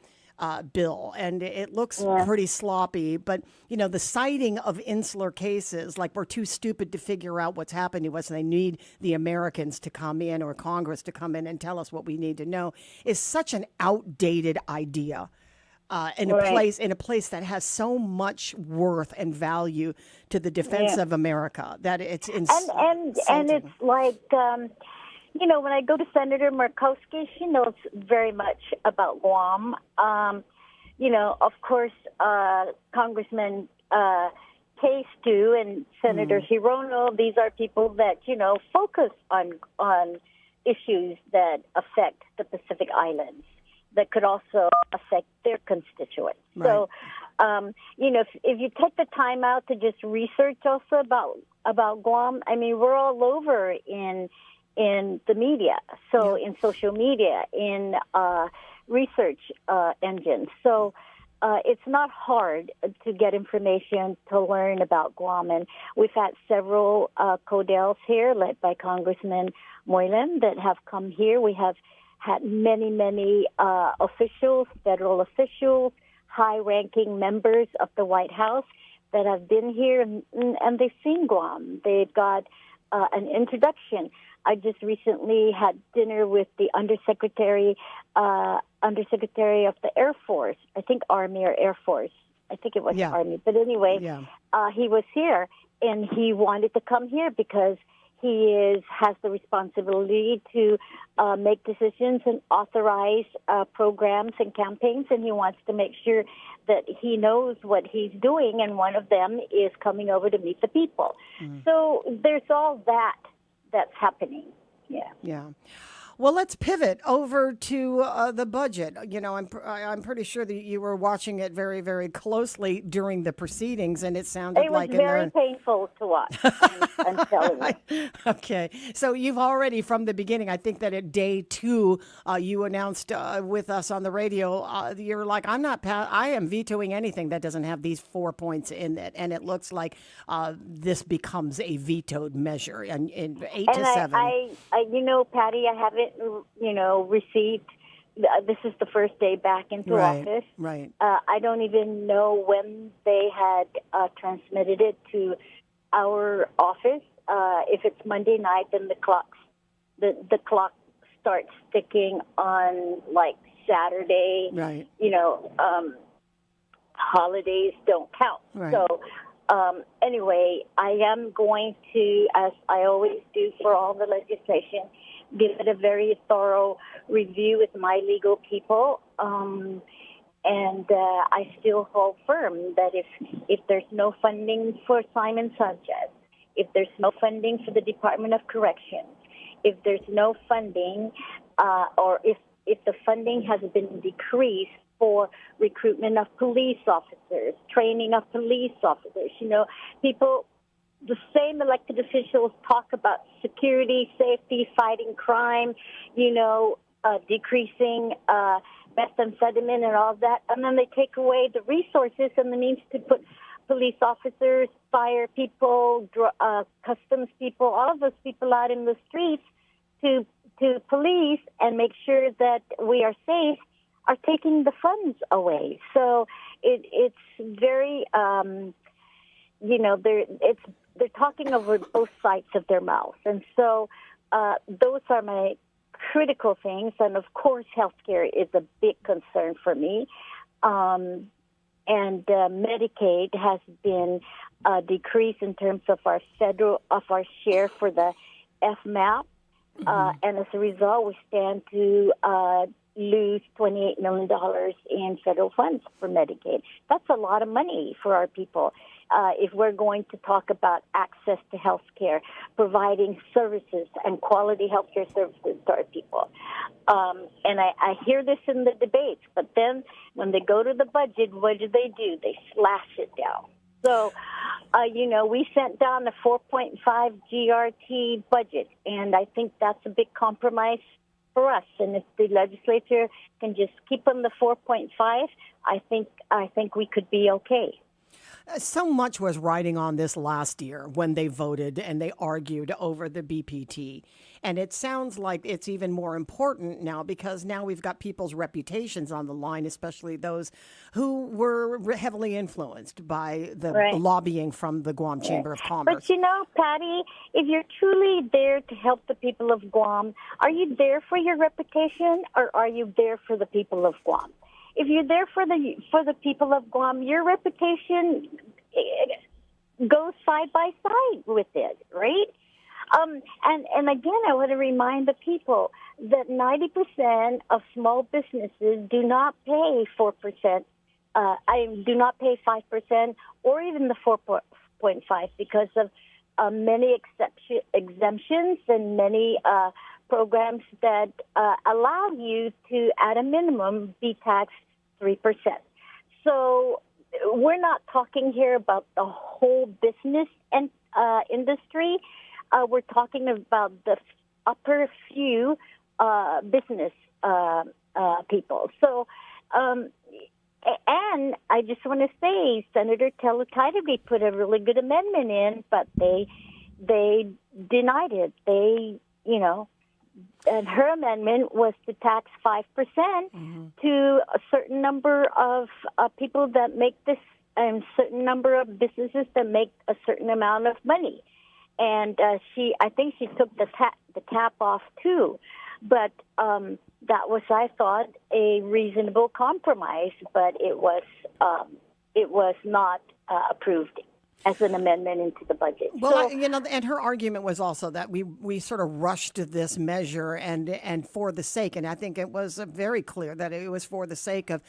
bill, and it looks pretty sloppy. But, the citing of insular cases, like we're too stupid to figure out what's happened to us and they need the Americans to come in or Congress to come in and tell us what we need to know, is such an outdated idea. In a place that has so much worth and value to the defense of America that it's and it's like when I go to Senator Murkowski, she knows very much about Guam. Of course, Congressman Case too, and Senator Hirono. These are people that focus on issues that affect the Pacific Islands, that could also affect their constituents. Right. So, if you take the time out to just research also about Guam, I mean, we're all over in the media, so in social media, in research engines. So it's not hard to get information to learn about Guam. And we've had several CODELs here led by Congressman Moylan that have come here. We have had many officials, federal officials, high-ranking members of the White House that have been here, and they've seen Guam. They've got an introduction. I just recently had dinner with the Undersecretary of the Air Force. I think Army or Air Force. I think it was Army. But anyway, he was here, and he wanted to come here because he has the responsibility to make decisions and authorize programs and campaigns, and he wants to make sure that he knows what he's doing, and one of them is coming over to meet the people. So there's all that's happening. Yeah. Well, let's pivot over to the budget. I'm pretty sure that you were watching it very, very closely during the proceedings, and it sounded like it was very painful to watch. I'm telling you. Okay, so you've already from the beginning. I think that at day 2, you announced with us on the radio. You're like, I am vetoing anything that doesn't have these 4 points in it, and it looks like this becomes a vetoed measure, and in 8 to 7. I Patty, I haven't received. This is the first day back into office. Right. I don't even know when they had transmitted it to our office. If it's Monday night, then the clock starts ticking on like Saturday. Right. Holidays don't count. Right. So anyway, I am going to, as I always do for all the legislation, give it a very thorough review with my legal people. And I still hold firm that if there's no funding for Simon Sanchez, if there's no funding for the Department of Corrections, if there's no funding, or if the funding has been decreased for recruitment of police officers, training of police officers, people, the same elected officials talk about security, safety, fighting crime, decreasing methamphetamine and all that, and then they take away the resources and the means to put police officers, fire people, customs people, all of those people out in the streets to police and make sure that we are safe are taking the funds away. So it's very, they're talking over both sides of their mouth. And so those are my critical things. And of course, healthcare is a big concern for me. And Medicaid has been decreased in terms of our share for the FMAP. And as a result, we stand to lose $28 million in federal funds for Medicaid. That's a lot of money for our people. If we're going to talk about access to health care, providing services and quality health care services to our people. And I hear this in the debates, but then when they go to the budget, what do? They slash it down. So, we sent down a 4.5 GRT budget, and I think that's a big compromise for us. And if the legislature can just keep on the 4.5, I think we could be okay. So much was riding on this last year when they voted and they argued over the BPT. And it sounds like it's even more important now because now we've got people's reputations on the line, especially those who were heavily influenced by the lobbying from the Guam Chamber of Commerce. But Patti, if you're truly there to help the people of Guam, are you there for your reputation or are you there for the people of Guam? If you're there for the people of Guam, your reputation goes side by side with it, right? And again, I want to remind the people that 90% of small businesses do not pay 4%. Do not pay 5% or even the 4.5 because of many exemptions and many programs that allow you to, at a minimum, be taxed 3%. So we're not talking here about the whole business and industry. We're talking about the upper few business people. So, and I just want to say, Senator Telekaidabe put a really good amendment in, but they denied it. And her amendment was to tax 5% to a certain number of people that make this, and certain number of businesses that make a certain amount of money. And I think she took the cap off too. But that was, I thought, a reasonable compromise. But it was not approved as an amendment into the budget. Well, and her argument was also that we sort of rushed this measure and for the sake, and I think it was very clear that it was for the sake of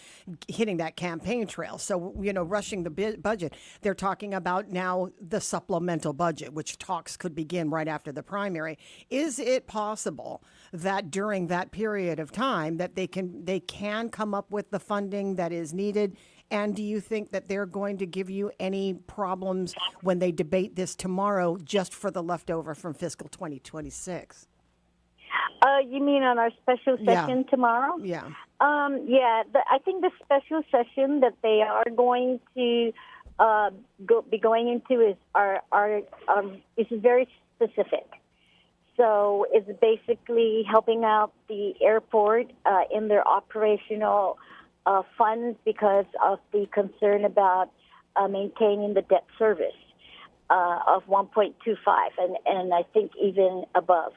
hitting that campaign trail. So, rushing the budget. They're talking about now the supplemental budget, which talks could begin right after the primary. Is it possible that during that period of time that they can come up with the funding that is needed? And do you think that they're going to give you any problems when they debate this tomorrow just for the leftover from fiscal 2026? You mean on our special session tomorrow? Yeah. I think the special session that they are going to be going into is very specific. So it's basically helping out the airport in their operational funds because of the concern about maintaining the debt service of 1.25 and I think even above.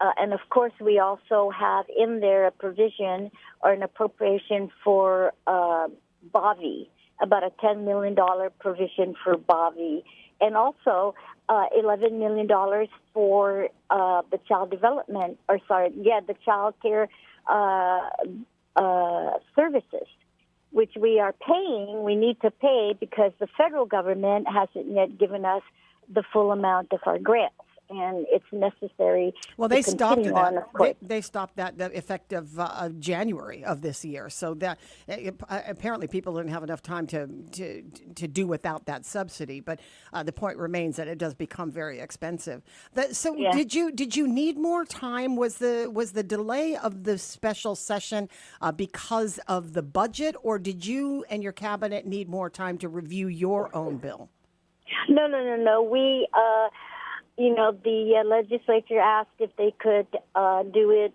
And of course, we also have in there a provision or an appropriation for BAVI, about a $10 million provision for BAVI, and also $11 million for the child development, the child care services, which we are paying. We need to pay because the federal government hasn't yet given us the full amount of our grants. and it's necessary. Well, they to stopped continue that. on, of course. They stopped that effective January of this year. So that apparently people didn't have enough time to do without that subsidy. But the point remains that it does become very expensive. So Yeah. did you need more time? Was the delay of the special session because of the budget, or did you and your cabinet need more time to review your own bill? No. We, the legislature asked if they could do it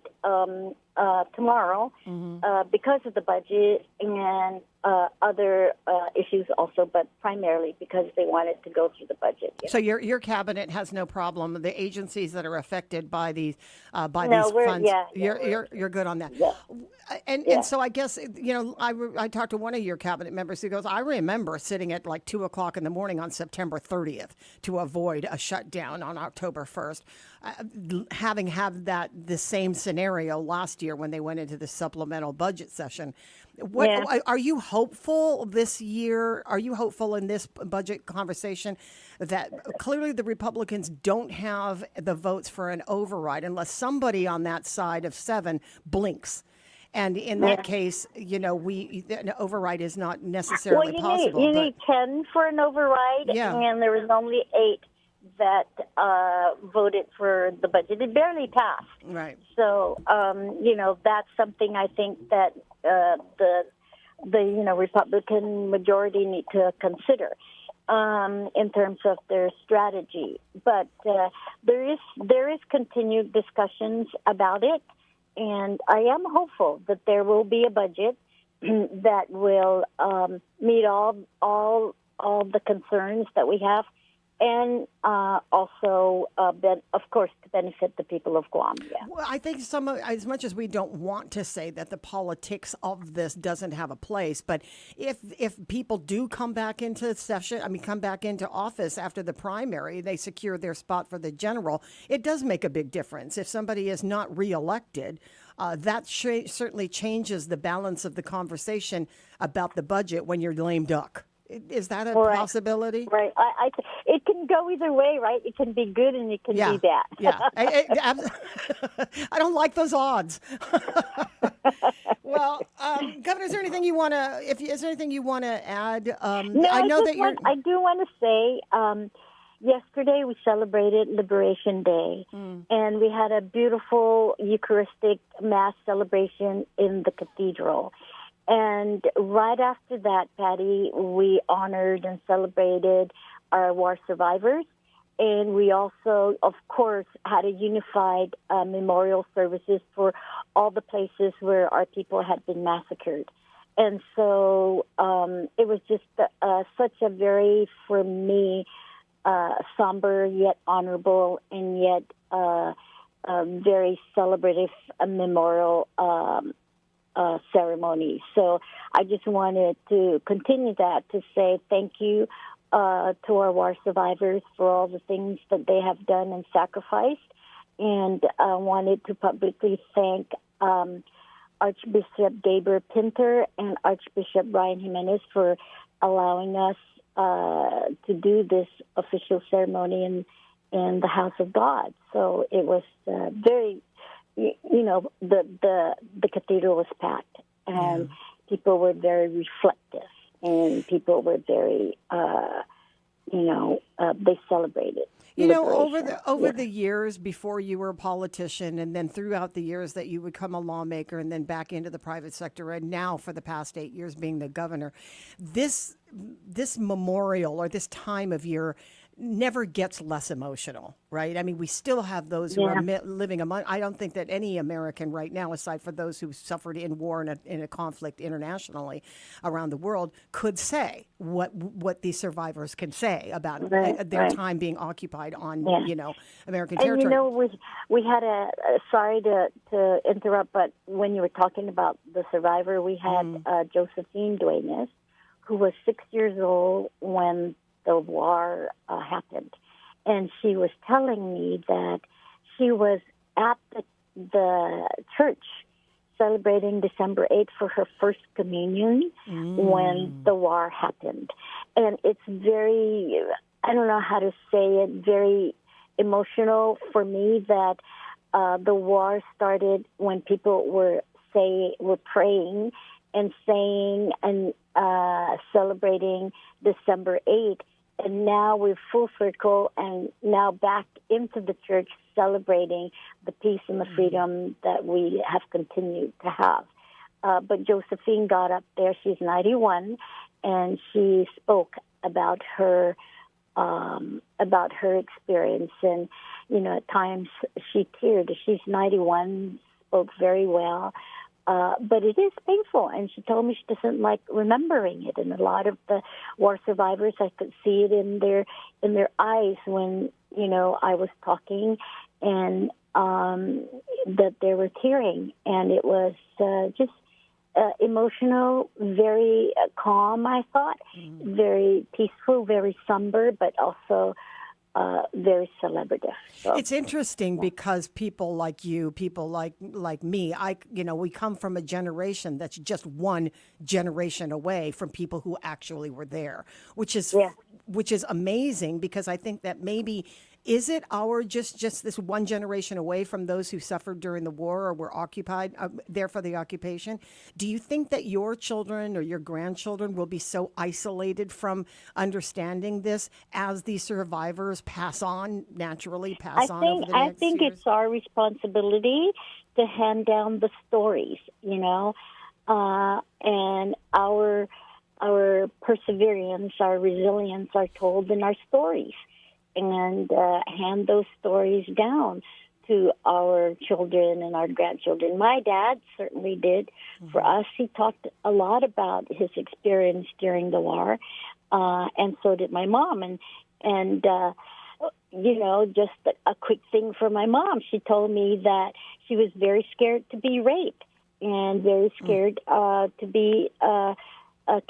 tomorrow because of the budget and other issues also, but primarily because they wanted to go through the budget. So your cabinet has no problem. The agencies that are affected by these No, these funds, you're good on that. Yeah. And so I guess I talked to one of your cabinet members who goes, I remember sitting at like 2:00 in the morning on September 30th to avoid a shutdown on October 1st, having had the same scenario last year when they went into the supplemental budget session. Are you hopeful this year? Are you hopeful in this budget conversation that clearly the Republicans don't have the votes for an override unless somebody on that side of 7 blinks? And in that case, an override is not necessarily possible. You need 10 for an override, and there was only 8 that voted for the budget. It barely passed. Right. So, that's something I think that the Republican majority need to consider in terms of their strategy. But there is continued discussions about it, and I am hopeful that there will be a budget that will meet all the concerns that we have, and also, of course, to benefit the people of Guam. Yeah. Well, I think as much as we don't want to say that the politics of this doesn't have a place, but if people do come back into come back into office after the primary, they secure their spot for the general, it does make a big difference. If somebody is not reelected, that certainly changes the balance of the conversation about the budget when you're lame duck. Is that a possibility? Right. It can go either way, right? It can be good and it can be bad. Yeah. I don't like those odds. Well, Governor, is there anything you want to add? No, I do want to say, yesterday we celebrated Liberation Day, and we had a beautiful Eucharistic Mass celebration in the cathedral. And right after that, Patti, we honored and celebrated our war survivors. And we also, of course, had a unified memorial services for all the places where our people had been massacred. And so it was just such a very, for me, somber yet honorable and yet very celebrative memorial ceremony. So I just wanted to continue that to say thank you to our war survivors for all the things that they have done and sacrificed. And I wanted to publicly thank Archbishop Gabriel Pinter and Archbishop Brian Jimenez for allowing us to do this official ceremony in the House of God. So it was very, the cathedral was packed, and people were very reflective, and people were very, they celebrated. Over the years before you were a politician, and then throughout the years that you would become a lawmaker and then back into the private sector, and now for the past 8 years being the governor, this memorial or this time of year never gets less emotional, right? I mean, we still have those who are living among. I don't think that any American right now, aside from those who suffered in war and in a conflict internationally around the world, could say what these survivors can say about their time being occupied on American territory. And we had sorry to interrupt, but when you were talking about the survivor, we had Josephine Duenas, who was 6 years old when the war happened. And she was telling me that she was at the church celebrating December 8th for her first communion when the war happened. And it's very, I don't know how to say it, very emotional for me that the war started when people were praying and saying and celebrating December 8th, and now we're full circle and now back into the church celebrating the peace and the freedom that we have continued to have. But Josephine got up there. She's 91, and she spoke about her experience. And at times she teared. She's 91, spoke very well, but it is painful. And she told me she doesn't like remembering it. And a lot of the war survivors, I could see it in their eyes when I was talking, and that they were tearing, and it was just emotional, very calm, I thought, very peaceful, very somber, but also very celebrative. So, it's interesting because people like you, people like me, we come from a generation that's just one generation away from people who actually were there, which is amazing, because I think that maybe is it our just this one generation away from those who suffered during the war or were occupied there for the occupation? Do you think that your children or your grandchildren will be so isolated from understanding this as the survivors pass on naturally? I think it's our responsibility to hand down the stories, and our perseverance, our resilience are told in our stories. And hand those stories down to our children and our grandchildren. My dad certainly did. For us, he talked a lot about his experience during the war, and so did my mom. And just a quick thing for my mom. She told me that she was very scared to be raped and very scared to be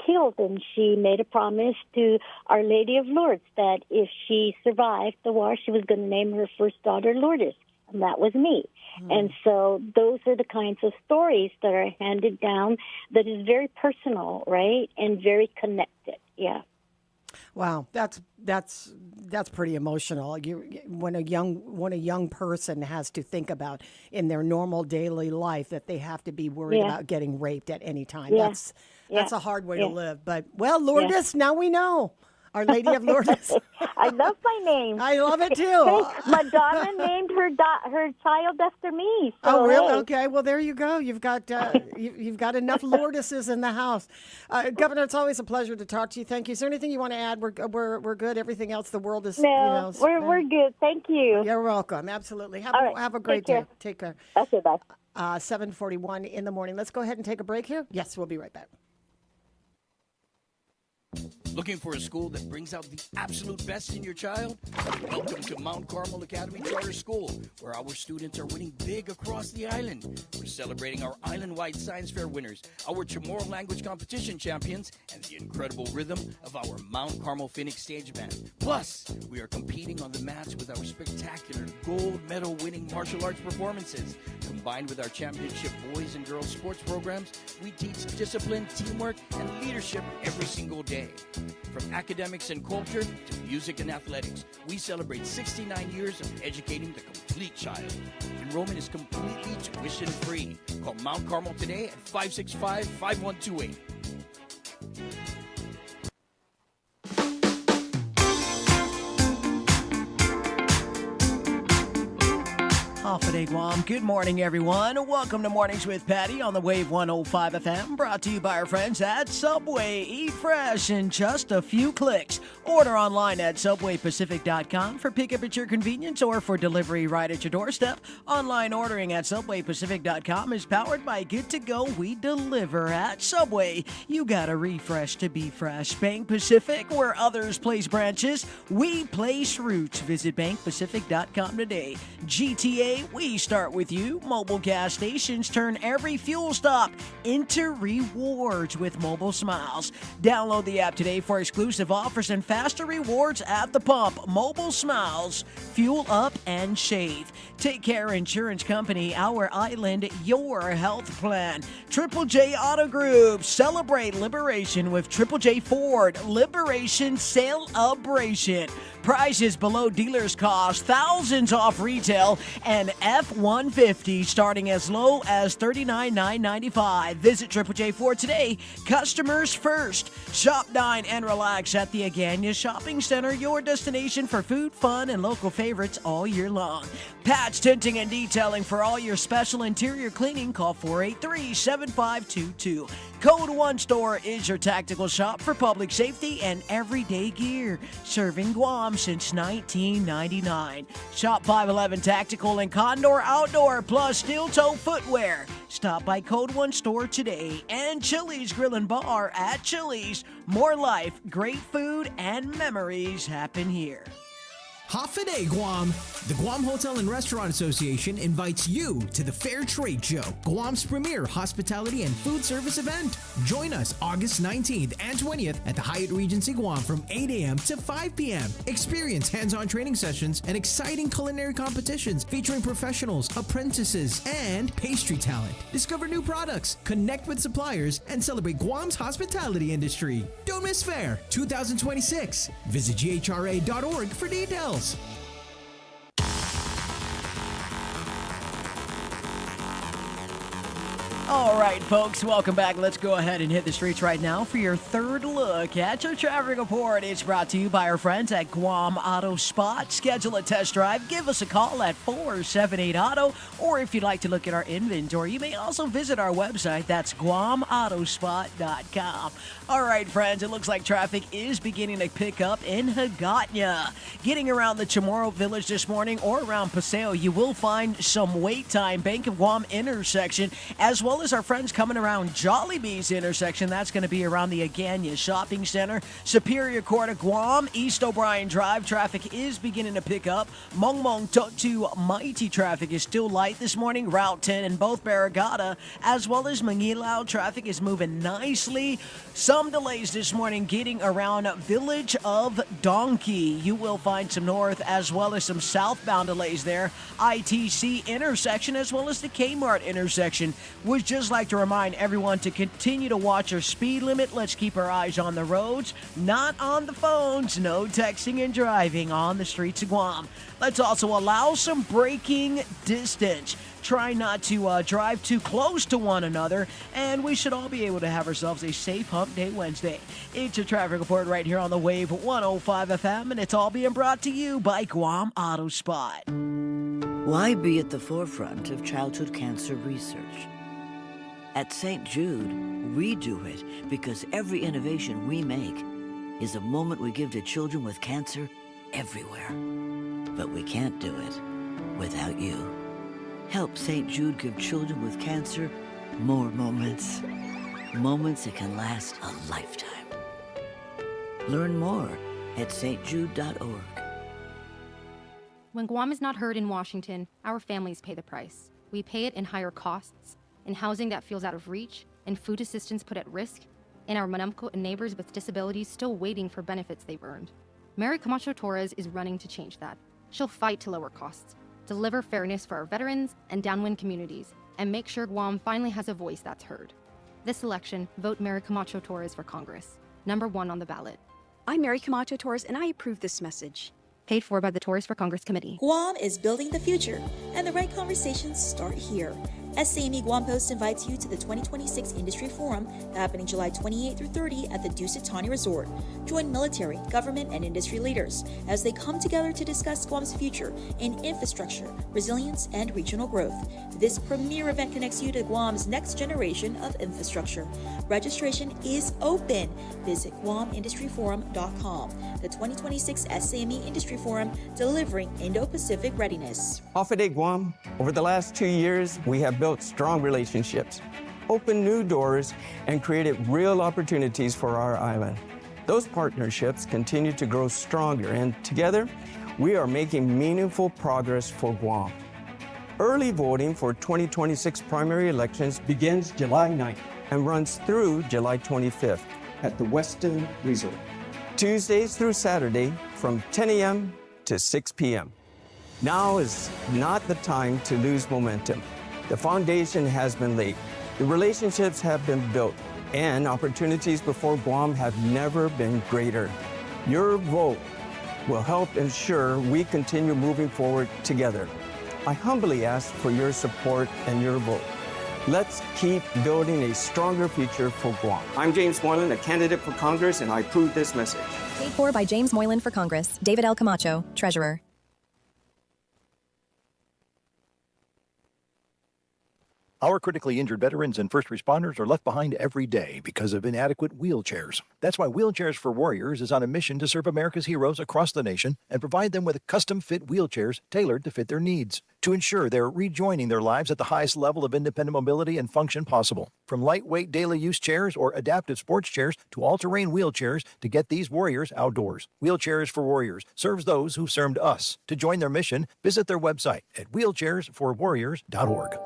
killed, and she made a promise to Our Lady of Lourdes that if she survived the war, she was going to name her first daughter Lourdes, and that was me. And so those are the kinds of stories that are handed down that is very personal, right, and very connected. Yeah. Wow, that's pretty emotional. When a young person has to think about in their normal daily life that they have to be worried about getting raped at any time. That's a hard way to live. But Lourdes, now we know. Our Lady of Lourdes. I love my name. I love it too. Hey, Madonna named her child after me. So, oh, really? hey. Okay. Well, there you go. You've got you've got enough Lourdeses in the house. Governor, it's always a pleasure to talk to you. Thank you. Is there anything you want to add? We're good. Everything else, the world is we're good. Thank you. You're welcome. Absolutely. Have a great day. Take care. Okay, bye. 7:41 in the morning. Let's go ahead and take a break here. Yes, we'll be right back. Looking for a school that brings out the absolute best in your child? Welcome to Mount Carmel Academy Charter School, where our students are winning big across the island. We're celebrating our island-wide science fair winners, our Chamorro language competition champions, and the incredible rhythm of our Mount Carmel Phoenix stage band. Plus, we are competing on the mats with our spectacular gold medal-winning martial arts performances. Combined with our championship boys and girls sports programs, we teach discipline, teamwork, and leadership every single day. From academics and culture to music and athletics, we celebrate 69 years of educating the complete child. Enrollment is completely tuition-free. Call Mount Carmel today at 565-5128. Hafide Guam. Good morning, everyone. Welcome to Mornings with Patti on the Wave 105 FM, brought to you by our friends at Subway. Eat fresh in just a few clicks. Order online at subwaypacific.com for pickup at your convenience or for delivery right at your doorstep. Online ordering at subwaypacific.com is powered by Good to Go. We deliver at Subway. You gotta refresh to be fresh. Bank Pacific, where others place branches, we place roots. Visit bankpacific.com today. GTA, we start with you. Mobile gas stations turn every fuel stop into rewards with Mobile Smiles. Download the app today for exclusive offers and faster rewards at the pump. Mobile Smiles. Fuel up and save. Take Care Insurance Company, our island, your health plan. Triple J Auto Group. Celebrate liberation with Triple J Ford. Liberation Celebration. Prices below dealer's cost, thousands off retail, and F-150 starting as low as $39,995. Visit Triple J Ford today. Customers first. Shop, dine, and relax at the Agania Shopping Center, your destination for food, fun, and local favorites all year long. Patch Tinting and Detailing for all your special interior cleaning. Call 483-7522. Code One Store is your tactical shop for public safety and everyday gear. Serving Guam since 1999. Shop 511 Tactical and Condor Outdoor plus steel toe footwear. Stop by Code One Store today. And Chili's Grill and Bar at Chili's. More life, great food, and memories happen here. Hafaday, Guam! The Guam Hotel and Restaurant Association invites you to the Fair Trade Show, Guam's premier hospitality and food service event. Join us August 19th and 20th at the Hyatt Regency Guam from 8 a.m. to 5 p.m. Experience hands-on training sessions and exciting culinary competitions featuring professionals, apprentices, and pastry talent. Discover new products, connect with suppliers, and celebrate Guam's hospitality industry. Don't miss Fair 2026. Visit ghra.org for details. All right, folks, welcome back. Let's go ahead and hit the streets right now for your third look at your traffic report. It's brought to you by our friends at Guam Auto Spot. Schedule a test drive. Give us a call at 478-AUTO. Or if you'd like to look at our inventory, you may also visit our website. That's GuamAutospot.com. All right, friends, it looks like traffic is beginning to pick up in Hagåtña. Getting around the Chamorro Village this morning or around Paseo, you will find some wait time. Bank of Guam intersection, as well as our friends coming around Jollibee's intersection. That's going to be around the Agania Shopping Center. Superior Court of Guam, East O'Brien Drive. Traffic is beginning to pick up. Mongmong to Mighty traffic is still light this morning. Route 10 in both Barragata as well as Manilao. Traffic is moving nicely. Some delays this morning getting around Village of Donkey. You will find some north as well as some southbound delays there. ITC intersection as well as the Kmart intersection. Would just like to remind everyone to continue to watch our speed limit. Let's keep our eyes on the roads, not on the phones. No texting and driving on the streets of Guam. Let's also allow some braking distance. Try not to drive too close to one another, and we should all be able to have ourselves a safe Hump Day Wednesday. It's a traffic report right here on the Wave 105 FM, and it's all being brought to you by Guam Auto Spot. Why be at the forefront of childhood cancer research? At St. Jude, we do it because every innovation we make is a moment we give to children with cancer everywhere. But we can't do it without you. Help St. Jude give children with cancer more moments. Moments that can last a lifetime. Learn more at stjude.org. When Guam is not heard in Washington, our families pay the price. We pay it in higher costs, in housing that feels out of reach, in food assistance put at risk, and our Manamco and neighbors with disabilities still waiting for benefits they've earned. Mary Camacho Torres is running to change that. She'll fight to lower costs, deliver fairness for our veterans and downwind communities, and make sure Guam finally has a voice that's heard. This election, vote Mary Camacho Torres for Congress, #1 on the ballot. I'm Mary Camacho Torres, and I approve this message. Paid for by the Torres for Congress Committee. Guam is building the future, and the right conversations start here. SAME Guam Post invites you to the 2026 Industry Forum happening July 28 through 30 at the Dusit Tani Resort. Join military, government, and industry leaders as they come together to discuss Guam's future in infrastructure, resilience, and regional growth. This premier event connects you to Guam's next generation of infrastructure. Registration is open. Visit GuamIndustryForum.com. The 2026 SAME Industry Forum, delivering Indo-Pacific readiness. Hafaday, Guam. Over the last 2 years, we have built strong relationships, opened new doors, and created real opportunities for our island. Those partnerships continue to grow stronger, and together, we are making meaningful progress for Guam. Early voting for 2026 primary elections begins July 9th and runs through July 25th at the Westin Resort. Tuesdays through Saturday from 10 a.m. to 6 p.m. Now is not the time to lose momentum. The foundation has been laid, the relationships have been built, and opportunities before Guam have never been greater. Your vote will help ensure we continue moving forward together. I humbly ask for your support and your vote. Let's keep building a stronger future for Guam. I'm James Moylan, a candidate for Congress, and I approve this message. Paid for by James Moylan for Congress. David L. Camacho, Treasurer. Our critically injured veterans and first responders are left behind every day because of inadequate wheelchairs. That's why Wheelchairs for Warriors is on a mission to serve America's heroes across the nation and provide them with custom-fit wheelchairs tailored to fit their needs to ensure they're rejoining their lives at the highest level of independent mobility and function possible. From lightweight daily use chairs or adaptive sports chairs to all-terrain wheelchairs to get these warriors outdoors. Wheelchairs for Warriors serves those who've served us. To join their mission, visit their website at wheelchairsforwarriors.org.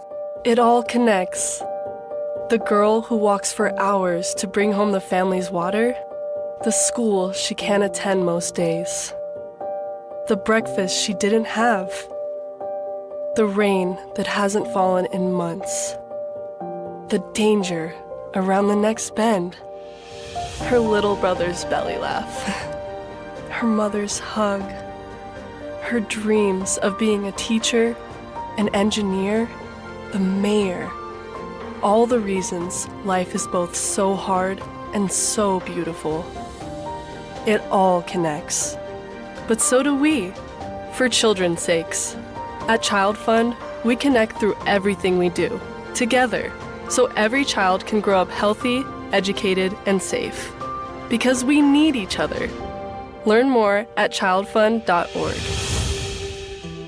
It all connects. The girl who walks for hours to bring home the family's water, the school she can't attend most days, the breakfast she didn't have, the rain that hasn't fallen in months, the danger around the next bend, her little brother's belly laugh, her mother's hug, her dreams of being a teacher, an engineer, the mayor. All the reasons life is both so hard and so beautiful. It all connects. But so do we, for children's sakes. At Child Fund, we connect through everything we do, together, so every child can grow up healthy, educated, and safe. Because we need each other. Learn more at childfund.org.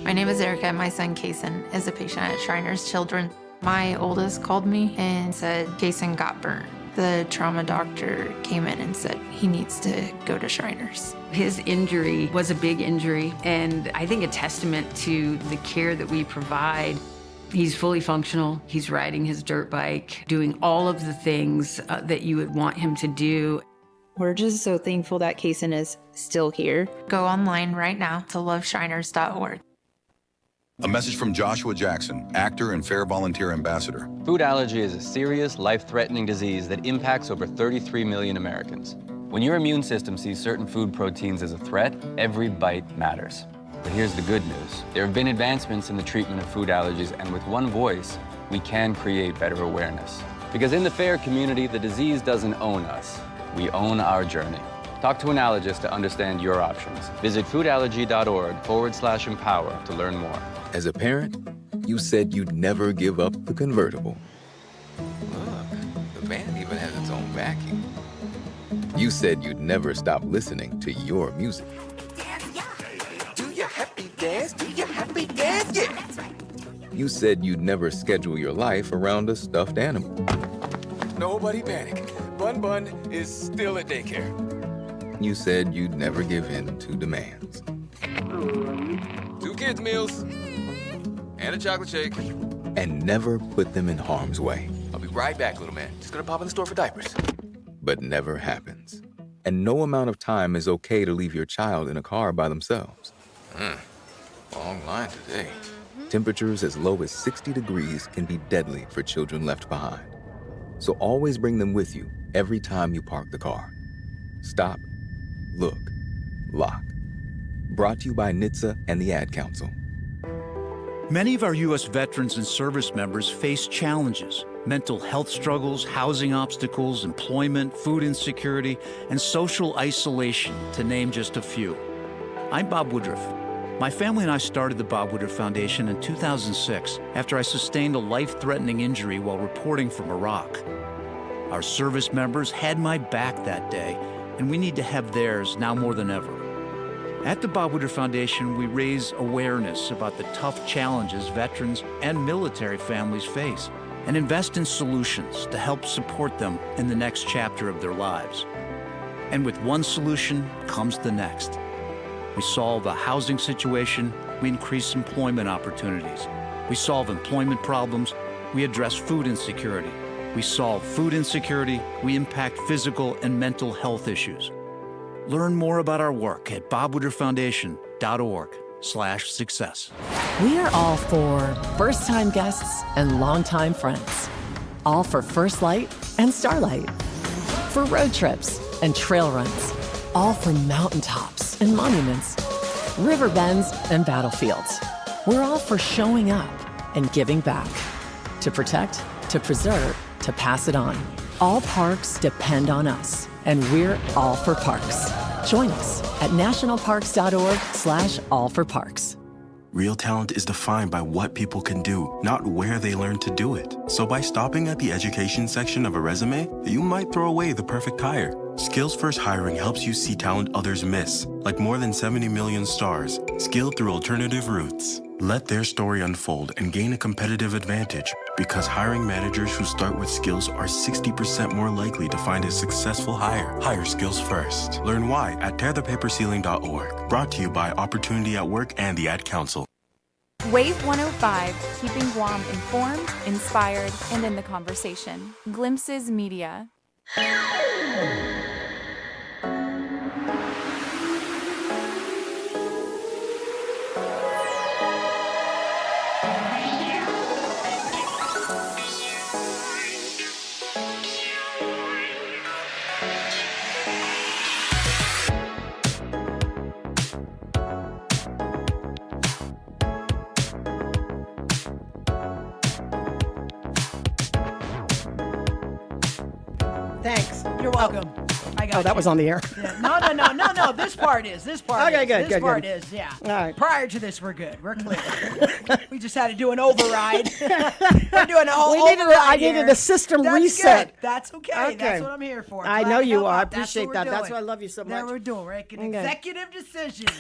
My name is Erica, and my son, Kason, is a patient at Shriners Children. My oldest called me and said Kason got burnt. The trauma doctor came in and said he needs to go to Shriners. His injury was a big injury, and I think a testament to the care that we provide. He's fully functional. He's riding his dirt bike, doing all of the things that you would want him to do. We're just so thankful that Kason is still here. Go online right now to loveshriners.org. A message from Joshua Jackson, actor and Fair Volunteer Ambassador. Food allergy is a serious, life-threatening disease that impacts over 33 million Americans. When your immune system sees certain food proteins as a threat, every bite matters. But here's the good news. There have been advancements in the treatment of food allergies, and with one voice, we can create better awareness. Because in the FAIR community, the disease doesn't own us. We own our journey. Talk to an allergist to understand your options. Visit foodallergy.org/empower to learn more. As a parent, you said you'd never give up the convertible. Look, the band even has its own vacuum. You said you'd never stop listening to your music. Do your happy dance, do your happy dance, yeah! You said you'd never schedule your life around a stuffed animal. Nobody panic. Bun Bun is still at daycare. You said you'd never give in to demands. 2 kids' meals. And a chocolate shake. And never put them in harm's way. I'll be right back, little man. Just gonna pop in the store for diapers. But never happens. And no amount of time is okay to leave your child in a car by themselves. Long line today. Temperatures as low as 60 degrees can be deadly for children left behind. So always bring them with you every time you park the car. Stop, look, lock. Brought to you by NHTSA and the Ad Council. Many of our U.S. veterans and service members face challenges: mental health struggles, housing obstacles, employment, food insecurity, and social isolation, to name just a few. I'm Bob Woodruff. My family and I started the Bob Woodruff Foundation in 2006 after I sustained a life-threatening injury while reporting from Iraq. Our service members had my back that day, and we need to have theirs now more than ever. At the Bob Woodruff Foundation, we raise awareness about the tough challenges veterans and military families face and invest in solutions to help support them in the next chapter of their lives. And with one solution comes the next. We solve a housing situation, we increase employment opportunities. We solve employment problems, we address food insecurity. We solve food insecurity, we impact physical and mental health issues. Learn more about our work at bobwoodrufffoundation.org/success. We are all for first-time guests and longtime friends. All for First Light and Starlight. For road trips and trail runs. All for mountaintops and monuments, river bends and battlefields. We're all for showing up and giving back. To protect, to preserve, to pass it on. All parks depend on us, and we're all for parks. Join us at nationalparks.org/allforparks. Real talent is defined by what people can do, not where they learn to do it. So by stopping at the education section of a resume, you might throw away the perfect hire. Skills First Hiring helps you see talent others miss, like more than 70 million stars, skilled through alternative routes. Let their story unfold and gain a competitive advantage, because hiring managers who start with skills are 60% more likely to find a successful hire. Hire skills first. Learn why at tearthepaperceiling.org. Brought to you by Opportunity at Work and the Ad Council. Wave 105, keeping Guam informed, inspired, and in the conversation. Glimpses Media. Thanks. You're welcome. I got that was on the air. Yeah. No. This part is. This part Okay, is. good, This good, part good. is, yeah. All right. Prior to this, we're good. We're clear. We just had to do an override. We're doing a whole I override needed here. a system That's reset. Good. That's okay. That's what I'm here for. I Glad know to you help are. I out. That's appreciate what that. we're That's doing. why I love you so much. That we're doing. We're making executive decisions.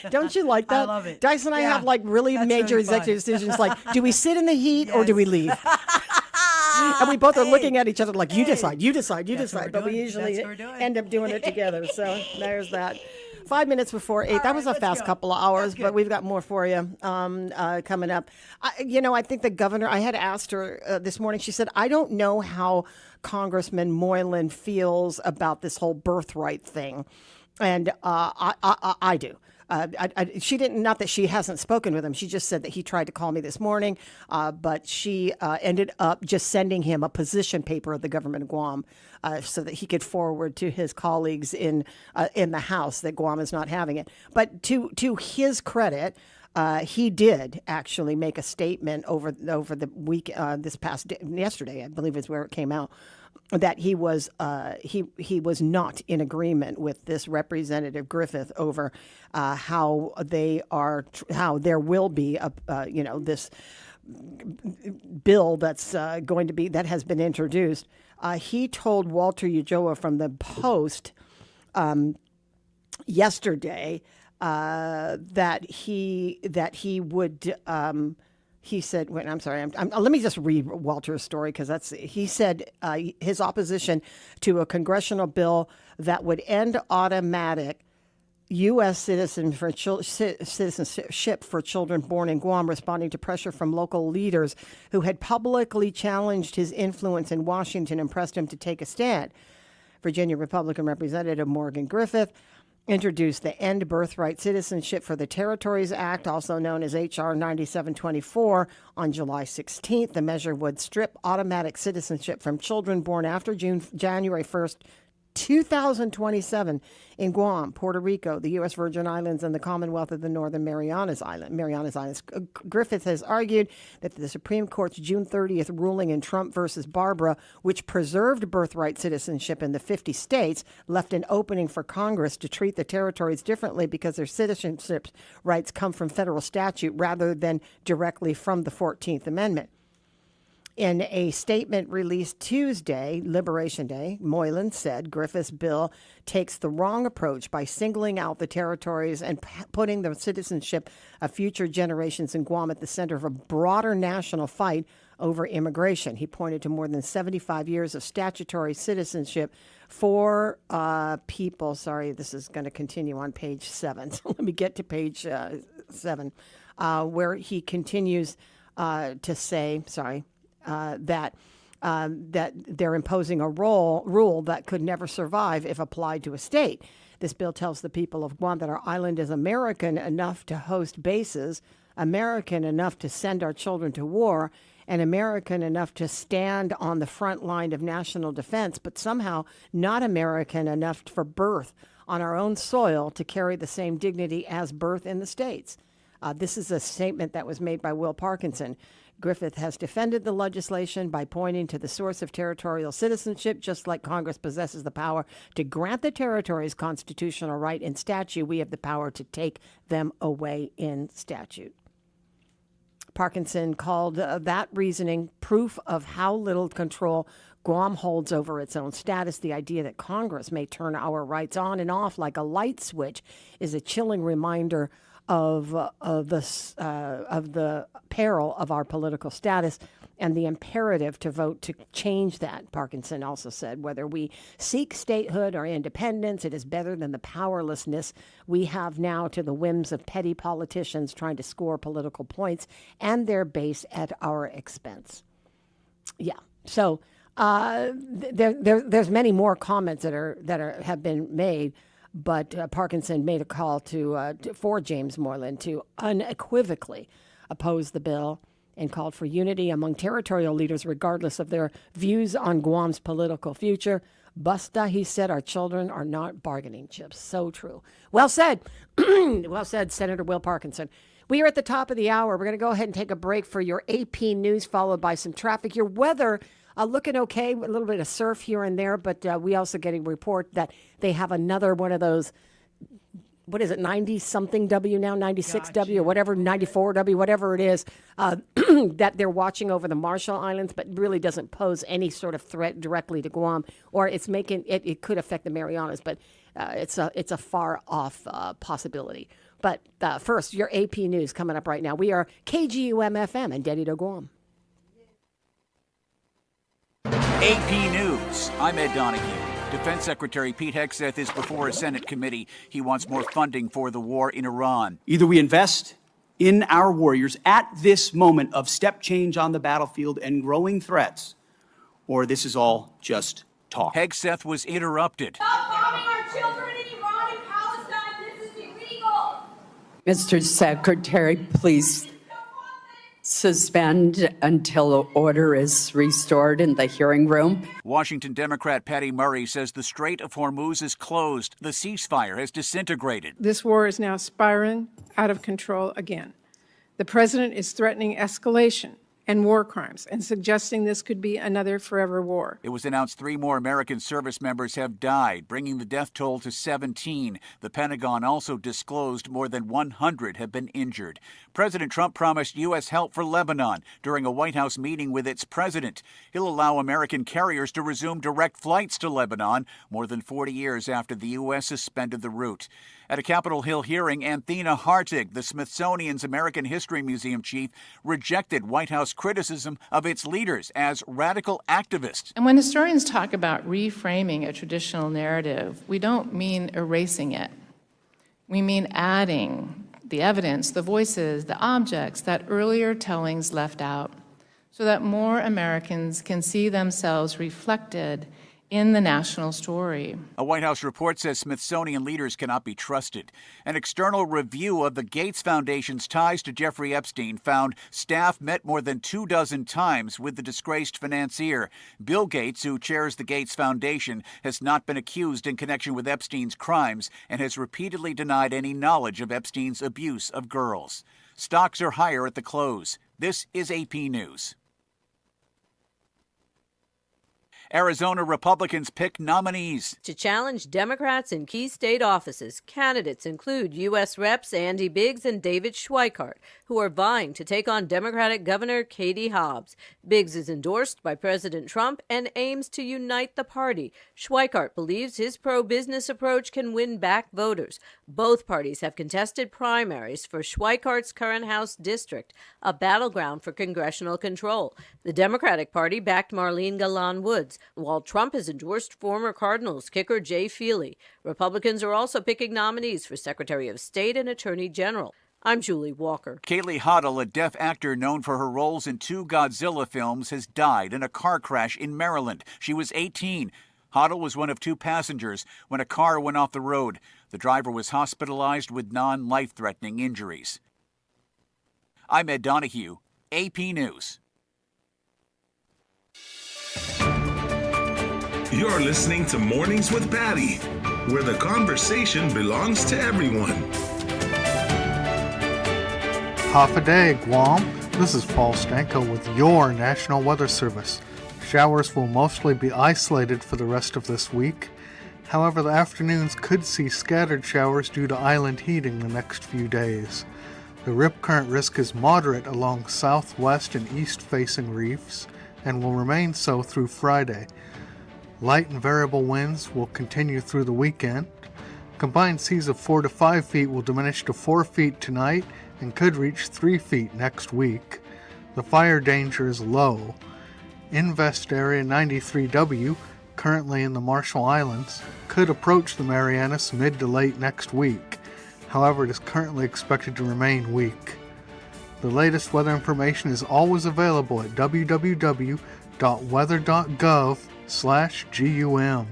Don't you like that? I love it. Dice and I Yeah. have like really That's major really fun. executive decisions like, do we sit in the heat or do we leave? And we both are looking at each other like, you decide. That's what But we're we doing. usually That's what we're doing. end up doing it together. So there's that. 5 minutes before 8. That was a let's fast go. couple of hours, but we've got more for you coming up. I think the governor, I had asked her this morning, she said, I don't know how Congressman Moylan feels about this whole birthright thing. And I do. She didn't, not that she hasn't spoken with him. She just said that he tried to call me this morning, but she ended up just sending him a position paper of the government of Guam so that he could forward to his colleagues in the House that Guam is not having it. But to his credit, he did actually make a statement over the week, yesterday, I believe is where it came out, that he was not in agreement with this Representative Griffith over how there will be this bill that has been introduced. He told Walter Ujoa from the Post yesterday that he would. He said, wait, I'm sorry. Let me just read Walter's story because he said his opposition to a congressional bill that would end automatic U.S. citizenship for children born in Guam, responding to pressure from local leaders who had publicly challenged his influence in Washington and pressed him to take a stand. Virginia Republican Representative Morgan Griffith introduced the End Birthright Citizenship for the Territories Act, also known as H.R. 9724, on July 16th. The measure would strip automatic citizenship from children born after January 1st, 2027 in Guam, Puerto Rico, the U.S. Virgin Islands, and the Commonwealth of the Northern Marianas Islands. Griffith has argued that the Supreme Court's June 30th ruling in Trump versus Barbara, which preserved birthright citizenship in the 50 states, left an opening for Congress to treat the territories differently because their citizenship rights come from federal statute rather than directly from the 14th Amendment. In a statement released Tuesday, Liberation Day, Moylan said Griffith's bill takes the wrong approach by singling out the territories and putting the citizenship of future generations in Guam at the center of a broader national fight over immigration. He pointed to more than 75 years of statutory citizenship for people. Sorry, this is going to continue on page 7. So let me get to page 7, where he continues to say, that they're imposing a rule that could never survive if applied to a state. This bill tells the people of Guam that our island is American enough to host bases, American enough to send our children to war, and American enough to stand on the front line of national defense, but somehow not American enough for birth on our own soil to carry the same dignity as birth in the States. This is a statement that was made by Will Parkinson. Griffith has defended the legislation by pointing to the source of territorial citizenship. Just like Congress possesses the power to grant the territories constitutional right in statute, we have the power to take them away in statute. Parkinson called that reasoning proof of how little control Guam holds over its own status. The idea that Congress may turn our rights on and off like a light switch is a chilling reminder of the peril of our political status and the imperative to vote to change that. Parkinson also said, whether we seek statehood or independence, it is better than the powerlessness we have now to the whims of petty politicians trying to score political points and their base at our expense. Yeah. So there's many more comments that have been made. But Parkinson made a call for James Moylan to unequivocally oppose the bill and called for unity among territorial leaders regardless of their views on Guam's political future. Basta, he said, our children are not bargaining chips. So true. Well said. Well said, Senator Will Parkinson. We are at the top of the hour. We're going to go ahead and take a break for your AP news, followed by some traffic. Your weather looking okay, a little bit of surf here and there, but we also getting a report that they have another one of those, what is it, 90-something W now, 96W or whatever, 94W, whatever it is, that they're watching over the Marshall Islands, but really doesn't pose any sort of threat directly to Guam, or it's making it could affect the Marianas, but it's a far off possibility. But first, your AP news coming up right now. We are KGUM-FM and Dedido Guam. AP News. I'm Ed Donahue. Defense Secretary Pete Hegseth is before a Senate committee. He wants more funding for the war in Iran. Either we invest in our warriors at this moment of step change on the battlefield and growing threats, or this is all just talk. Hegseth was interrupted. Stop bombing our children in Iran and Palestine. This is illegal. Mr. Secretary, please suspend until order is restored in the hearing room. Washington Democrat Patti Murray says the Strait of Hormuz is closed. The ceasefire has disintegrated. This war is now spiraling out of control again. The president is threatening escalation and war crimes and suggesting this could be another forever war. It was announced 3 more American service members have died, bringing the death toll to 17. The Pentagon also disclosed more than 100 have been injured. President Trump promised U.S. help for Lebanon during a White House meeting with its president. He'll allow American carriers to resume direct flights to Lebanon more than 40 years after the U.S. suspended the route. At a Capitol Hill hearing, Anthena Hartig, the Smithsonian's American History Museum chief, rejected White House criticism of its leaders as radical activists. And when historians talk about reframing a traditional narrative, we don't mean erasing it. We mean adding the evidence, the voices, the objects that earlier tellings left out, so that more Americans can see themselves reflected in the national story. A White House report says Smithsonian leaders cannot be trusted. An external review of the Gates Foundation's ties to Jeffrey Epstein found staff met more than 24 times with the disgraced financier. Bill Gates, who chairs the Gates Foundation, has not been accused in connection with Epstein's crimes and has repeatedly denied any knowledge of Epstein's abuse of girls. Stocks are higher at the close. This is AP News. Arizona Republicans pick nominees. To challenge Democrats in key state offices, candidates include U.S. Reps Andy Biggs and David Schweikart, who are vying to take on Democratic Governor Katie Hobbs. Biggs is endorsed by President Trump and aims to unite the party. Schweikart believes his pro-business approach can win back voters. Both parties have contested primaries for Schweikart's current House district, a battleground for congressional control. The Democratic Party backed Marlene Galan Woods, while Trump has endorsed former Cardinals kicker Jay Feely. Republicans are also picking nominees for Secretary of State and Attorney General. I'm Julie Walker. Kaylee Hoddle, a deaf actor known for her roles in 2 Godzilla films, has died in a car crash in Maryland. She was 18. Hoddle was one of 2 passengers when a car went off the road. The driver was hospitalized with non-life-threatening injuries. I'm Ed Donahue, AP News. You're listening to Mornings with Patti. where the conversation belongs to everyone. Half a day, Guam. This is Paul Stanko with your National Weather Service. Showers will mostly be isolated for the rest of this week. However, the afternoons could see scattered showers due to island heating the next few days. The rip current risk is moderate along southwest and east-facing reefs and will remain so through Friday. Light and variable winds will continue through the weekend. Combined seas of 4 to 5 feet will diminish to 4 feet tonight and could reach 3 feet next week. The fire danger is low. Invest Area 93W, currently in the Marshall Islands, could approach the Marianas mid to late next week. However, it is currently expected to remain weak. The latest weather information is always available at www.weather.gov/GUM.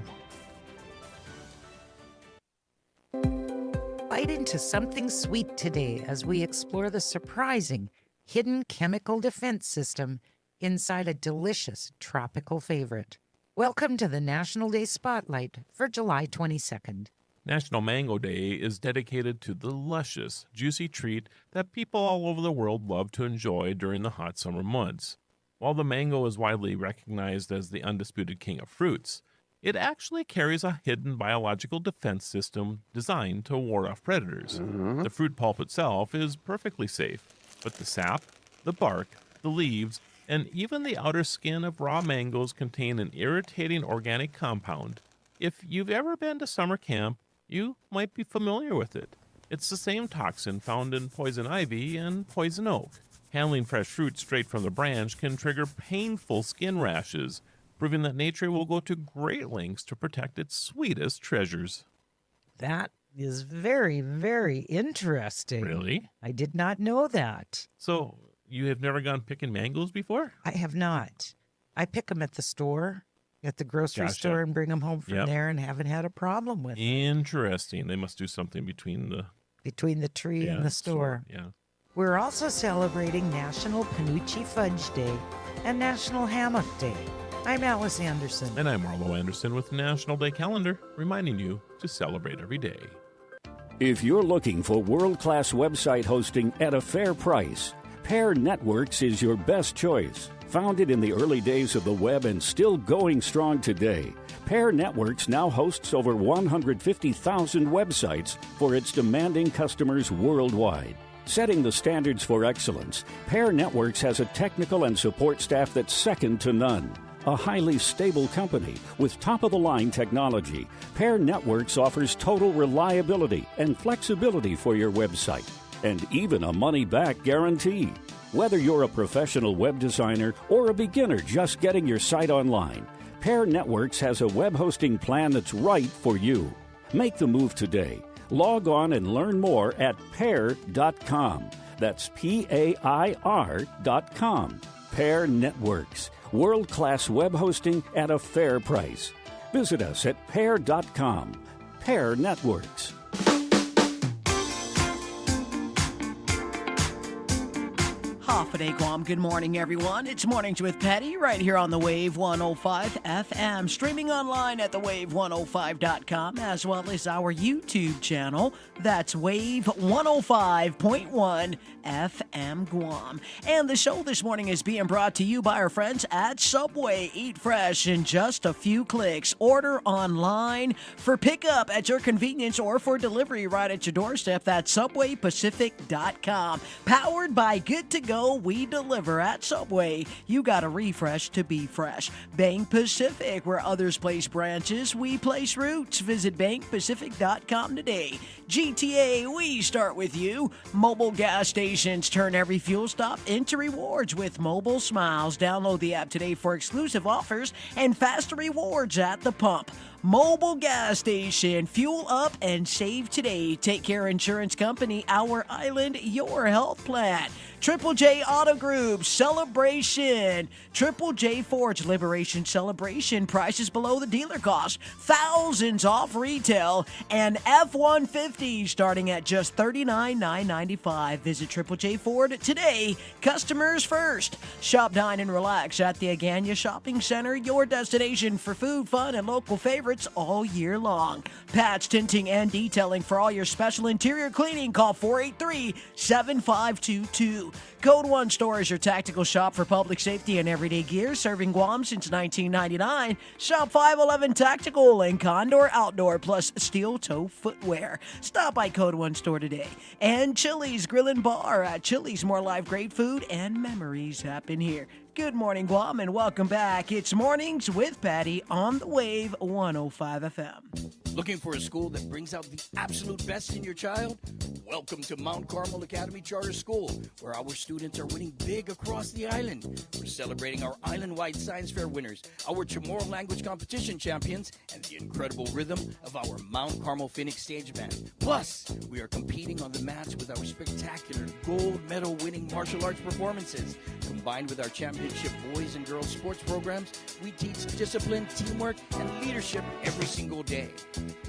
Bite into something sweet today as we explore the surprising hidden chemical defense system inside a delicious tropical favorite. Welcome to the National Day Spotlight for July 22nd. National Mango Day is dedicated to the luscious, juicy treat that people all over the world love to enjoy during the hot summer months. While the mango is widely recognized as the undisputed king of fruits, it actually carries a hidden biological defense system designed to ward off predators. The fruit pulp itself is perfectly safe, but the sap, the bark, the leaves, and even the outer skin of raw mangoes contain an irritating organic compound. If you've ever been to summer camp, you might be familiar with it. It's the same toxin found in poison ivy and poison oak. Handling fresh fruit straight from the branch can trigger painful skin rashes, proving that nature will go to great lengths to protect its sweetest treasures. That is very, very interesting. Really? I did not know that. So, you have never gone picking mangoes before? I have not. I pick them at the store, at the grocery Gotcha. store, and bring them home from Yep. there and haven't had a problem with it. Interesting. They must do something between the Tree and the store. Yeah. We're also celebrating National Panucci Fudge Day and National Hammock Day. I'm Alice Anderson. And I'm Marlo Anderson with National Day Calendar, reminding you to celebrate every day. If you're looking for world-class website hosting at a fair price, Pair Networks is your best choice. Founded in the early days of the web and still going strong today, Pair Networks now hosts over 150,000 websites for its demanding customers worldwide. Setting the standards for excellence, Pair Networks has a technical and support staff that's second to none. A highly stable company with top-of-the-line technology, Pair Networks offers total reliability and flexibility for your website, and even a money-back guarantee. Whether you're a professional web designer or a beginner just getting your site online, Pair Networks has a web hosting plan that's right for you. Make the move today. Log on and learn more at pair.com. That's PAIR.com. Pair Networks. World-class web hosting at a fair price. Visit us at pair.com. Pair Networks. Half a day, Guam. Good morning, everyone. It's Mornings with Patti right here on the Wave 105 FM. Streaming online at thewave105.com as well as our YouTube channel. That's Wave 105.1 FM Guam. And the show this morning is being brought to you by our friends at Subway. Eat fresh in just a few clicks. Order online for pickup at your convenience or for delivery right at your doorstep. That's SubwayPacific.com. Powered by Good to Go. We deliver at Subway. You got to refresh to be fresh. Bank Pacific, where others place branches, we place roots. Visit bankpacific.com today. GTA, we start with you. Mobile gas stations turn every fuel stop into rewards with Mobile Smiles. Download the app today for exclusive offers and faster rewards at the pump. Mobile gas station. Fuel up and save today. Take Care Insurance Company, Our Island, your health plan. Triple J Auto Group Celebration. Triple J Ford's Liberation Celebration. Prices below the dealer cost. Thousands off retail. And F-150 starting at just $39,995. Visit Triple J Ford today. Customers first. Shop, dine, and relax at the Agania Shopping Center. Your destination for food, fun, and local favorites. favorites all year long. Patch Tinting and Detailing for all your special interior cleaning. Call 483-7522. Code One Store is your tactical shop for public safety and everyday gear, serving Guam since 1999. Shop 511 Tactical and Condor Outdoor, plus steel toe footwear. Stop by Code One Store today. And Chili's Grill and Bar. At Chili's, more live great food and memories happen here. Good morning, Guam, and welcome back. It's Mornings with Patti on the Wave 105 FM. Looking for a school that brings out the absolute best in your child? Welcome to Mount Carmel Academy Charter School, where our students are winning big across the island. We're celebrating our island-wide science fair winners, our Chamorro language competition champions, and the incredible rhythm of our Mount Carmel Phoenix stage band. Plus, we are competing on the mats with our spectacular gold medal winning martial arts performances. Combined with our championship boys and girls sports programs, we teach discipline, teamwork, and leadership every single day.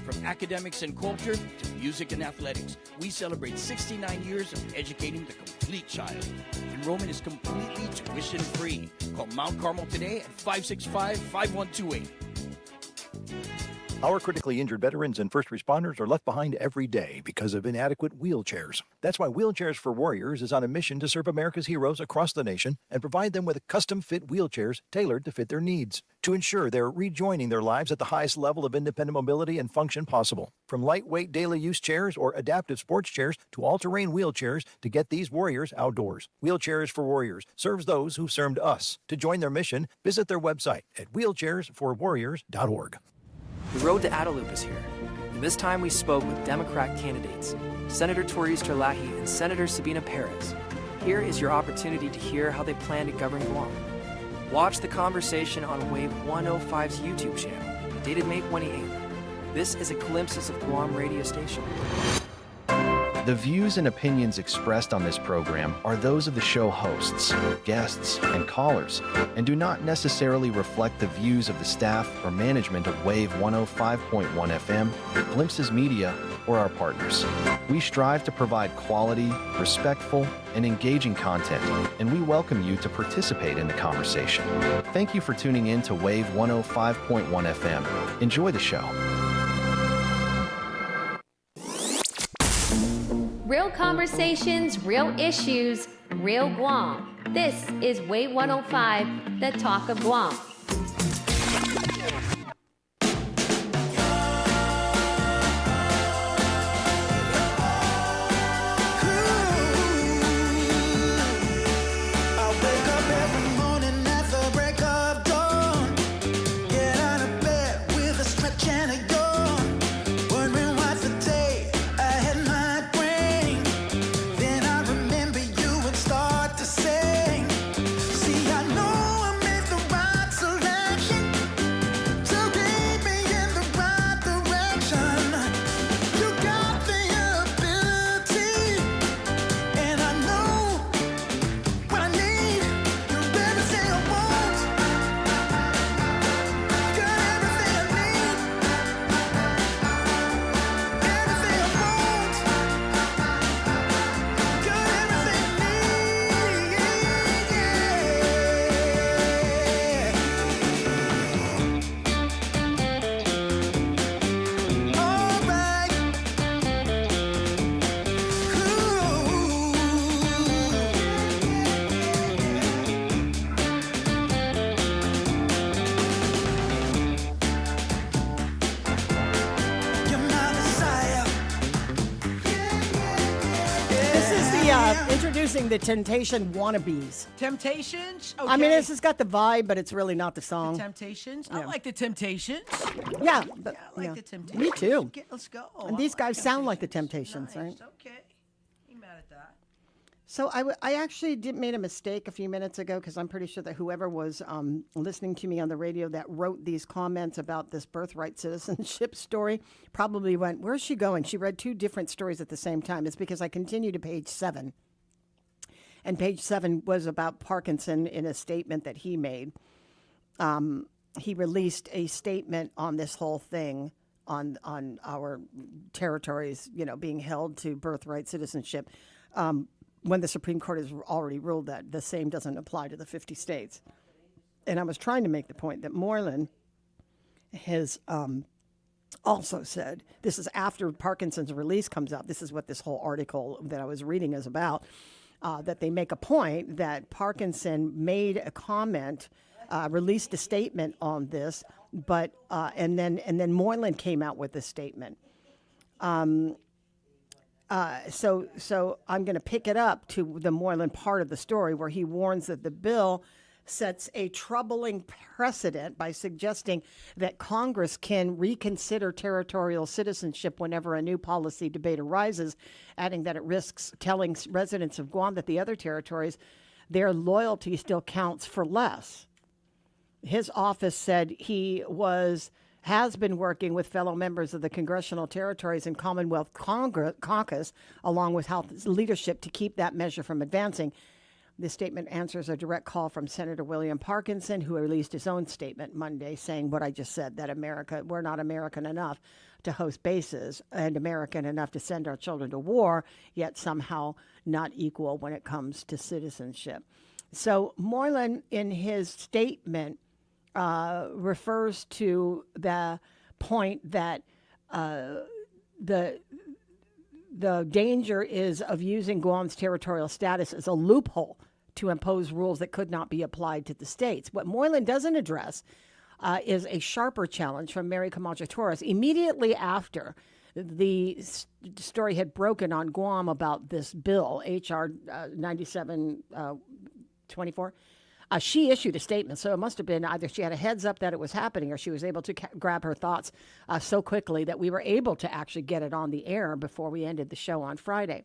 From academics and culture to music and athletics, we celebrate 69 years of educating the complete child. Enrollment is completely tuition-free. Call Mount Carmel today at 565-5128. Our critically injured veterans and first responders are left behind every day because of inadequate wheelchairs. That's why Wheelchairs for Warriors is on a mission to serve America's heroes across the nation and provide them with custom-fit wheelchairs tailored to fit their needs, to ensure they're rejoining their lives at the highest level of independent mobility and function possible. From lightweight daily use chairs or adaptive sports chairs to all-terrain wheelchairs to get these warriors outdoors. Wheelchairs for Warriors serves those who've served us. To join their mission, visit their website at wheelchairsforwarriors.org. The road to Adelup is here, and this time we spoke with Democrat candidates, Senator Toriz Terlahi and Senator Sabina Perez. Here is your opportunity to hear how they plan to govern Guam. Watch the conversation on Wave 105's YouTube channel, dated May 28th. This is a Glimpses of Guam radio station. The views and opinions expressed on this program are those of the show hosts, guests, and callers, and do not necessarily reflect the views of the staff or management of Wave 105.1 FM, Glimpses Media, or our partners. We strive to provide quality, respectful, and engaging content, and we welcome you to participate in the conversation. Thank you for tuning in to Wave 105.1 FM. Enjoy the show. Real conversations, real issues, real Guam. This is Wave 105, the talk of Guam. Introducing the Temptation Wannabes. Temptations? Okay. I mean, this has got the vibe, but it's really not the song. The Temptations? I Yeah. like the Temptations. Yeah, I like the Temptations. Me too. Let's go. And these guys sound like the Temptations, right? Okay. Ain't mad at that. So I actually made a mistake a few minutes ago because I'm pretty sure that whoever was listening to me on the radio that wrote these comments about this birthright citizenship story probably went, where's she going? She read two different stories at the same time. It's because I continue to page 7. And page 7 was about Parkinson in a statement that he made. He released a statement on this whole thing on our territories, being held to birthright citizenship. When the Supreme Court has already ruled that the same doesn't apply to the 50 states. And I was trying to make the point that Moreland has also said, this is after Parkinson's release comes out. This is what this whole article that I was reading is about, that they make a point that Parkinson made a comment, released a statement on this, but and then Moylan came out with a statement. So I'm going to pick it up to the Moylan part of the story where he warns that the bill sets a troubling precedent by suggesting that Congress can reconsider territorial citizenship whenever a new policy debate arises, adding that it risks telling residents of Guam that the other territories, their loyalty still counts for less. His office said he has been working with fellow members of the Congressional Territories and Commonwealth Caucus, along with House leadership, to keep that measure from advancing. This statement answers a direct call from Senator William Parkinson, who released his own statement Monday saying what I just said, that we're not American enough to host bases and American enough to send our children to war, yet somehow not equal when it comes to citizenship. So Moylan, in his statement, refers to the point that the danger is of using Guam's territorial status as a loophole to impose rules that could not be applied to the states. What Moylan doesn't address is a sharper challenge from Mary Camacho Torres. Immediately after the story had broken on Guam about this bill, H.R. 9724, she issued a statement. So it must have been either she had a heads up that it was happening or she was able to grab her thoughts so quickly that we were able to actually get it on the air before we ended the show on Friday.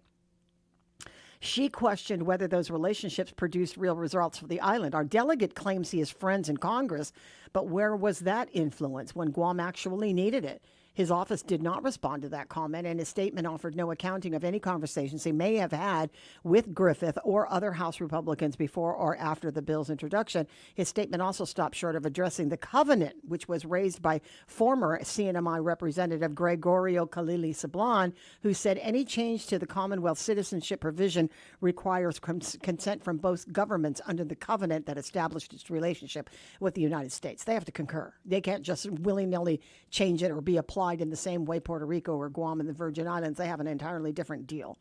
She questioned whether those relationships produced real results for the island. Our delegate claims he has friends in Congress, but where was that influence when Guam actually needed it? His office did not respond to that comment, and his statement offered no accounting of any conversations he may have had with Griffith or other House Republicans before or after the bill's introduction. His statement also stopped short of addressing the covenant, which was raised by former CNMI Representative Gregorio Khalili Sablan, who said any change to the Commonwealth citizenship provision requires consent from both governments under the covenant that established its relationship with the United States. They have to concur. They can't just willy-nilly change it or be applied in the same way Puerto Rico or Guam and the Virgin Islands. They have an entirely different deal.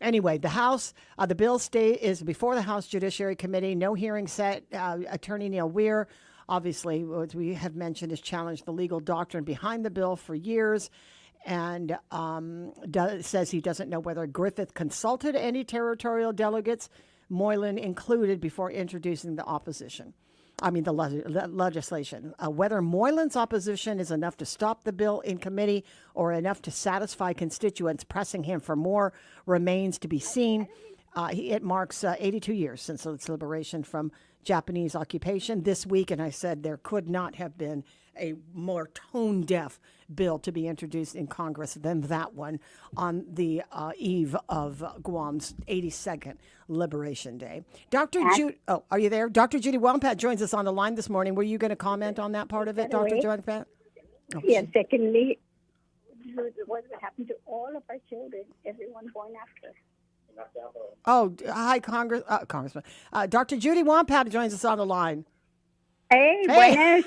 Anyway, the bill is before the House Judiciary Committee. No hearing set. Attorney Neil Weir, obviously, as we have mentioned, has challenged the legal doctrine behind the bill for years and says he doesn't know whether Griffith consulted any territorial delegates, Moylan included, before introducing the legislation. Whether Moylan's opposition is enough to stop the bill in committee or enough to satisfy constituents pressing him for more remains to be seen. It marks 82 years since its liberation from Japanese occupation this week, and I said there could not have been a more tone-deaf bill to be introduced in Congress than that one on the eve of Guam's 82nd Liberation Day. Are you there? Dr. Judy Wampat joins us on the line this morning. Were you going to comment on that part of it, Dr. Wampat? Oh, yes, secondly, what happened to all of our children, everyone born after? Oh, hi, Congressman. Dr. Judy Wampat joins us on the line. Hey, buenas.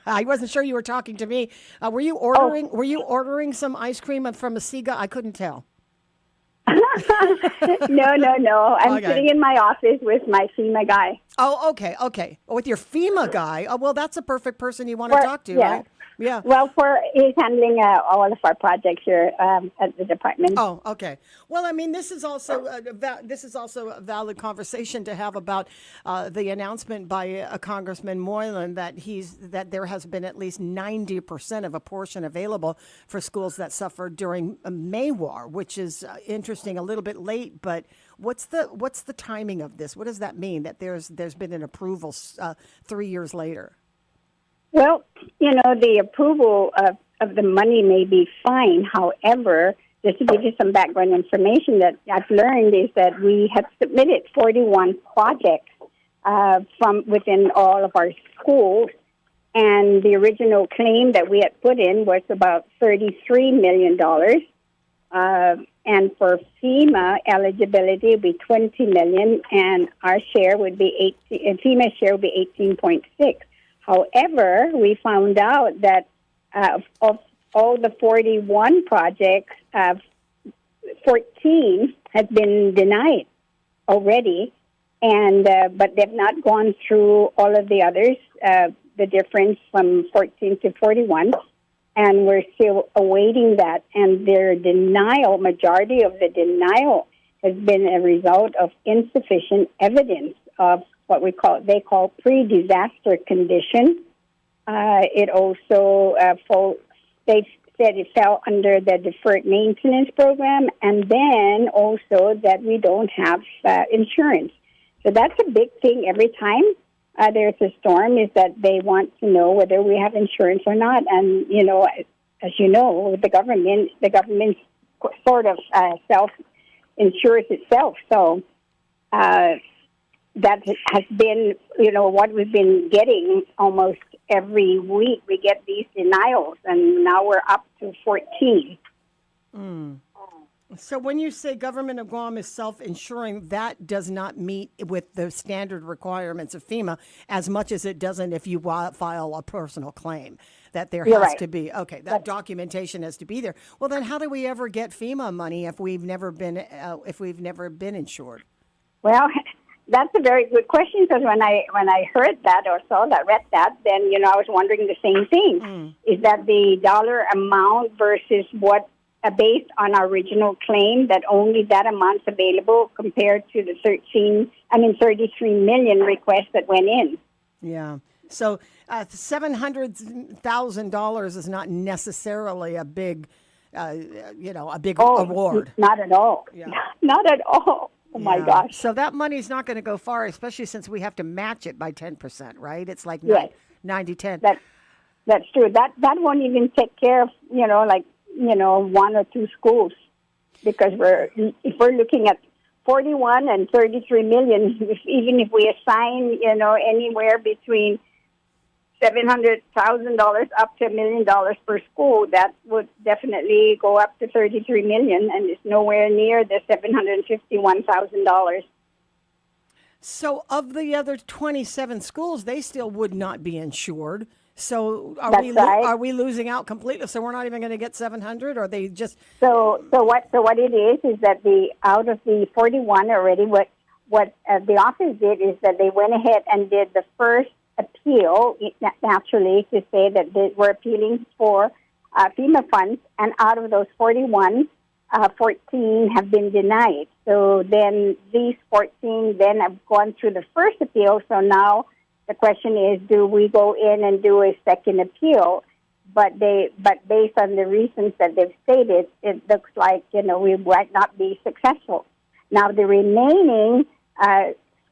I wasn't sure you were talking to me. Were you ordering some ice cream from Asiga? I couldn't tell. No. I'm sitting in my office with my FEMA guy. Oh, okay. With your FEMA guy. Oh, well, that's a perfect person you want to talk to, right? Yeah. Well, he's handling all of our projects here at the department. Oh, okay. Well, I mean, this is also a valid conversation to have about the announcement by Congressman Moylan that there has been at least 90% of a portion available for schools that suffered during Maywar, which is interesting. A little bit late, but what's the timing of this? What does that mean that there's been an approval 3 years later? Well, the approval of the money may be fine. However, just to give you some background information that I've learned is that we have submitted 41 projects from within all of our schools, and the original claim that we had put in was about $33 million. And for FEMA eligibility, it would be $20 million, and our share would be FEMA's share would be 18.6. However, we found out that of all the 41 projects, 14 has been denied already, and but they've not gone through all of the others, the difference from 14 to 41, and we're still awaiting that. And their denial, majority of the denial, has been a result of insufficient evidence of what they call pre-disaster condition. It also they said it fell under the deferred maintenance program, and then also that we don't have insurance. So that's a big thing every time there's a storm, is that they want to know whether we have insurance or not. And, as you know, the government sort of self-insures itself. So that has been, what we've been getting almost every week. We get these denials, and now we're up to 14. So when you say government of Guam is self-insuring, that does not meet with the standard requirements of FEMA as much as it doesn't if you file a personal claim, that there has to be, that documentation has to be there. Well, then how do we ever get FEMA money if we've never been insured? Well, that's a very good question, because when I heard that or read that, then, I was wondering the same thing. Is that the dollar amount versus what, based on our original claim, that only that amount's available compared to the 33 million requests that went in? Yeah. So $700,000 is not necessarily a big, award. Not at all. Yeah. Not at all. Oh, my gosh. So that money's not going to go far, especially since we have to match it by 10%, right? It's like 90-10. That's true. That won't even take care of, one or two schools, because if we're looking at 41 and 33 million, even if we assign, anywhere between $700,000 up to $1 million per school, that would definitely go up to 33 million, and it's nowhere near the $751,000. So of the other 27 schools, they still would not be insured. So are we losing out completely? So we're not even going to get 700, or they just so what it is that out of the 41 already, what the office did is that they went ahead and did the first appeal, naturally, to say that they were appealing for FEMA funds, and out of those 41, 14 have been denied. So then these 14 then have gone through the first appeal. So now the question is, do we go in and do a second appeal? But based on the reasons that they've stated, it looks like, we might not be successful. Now, the remaining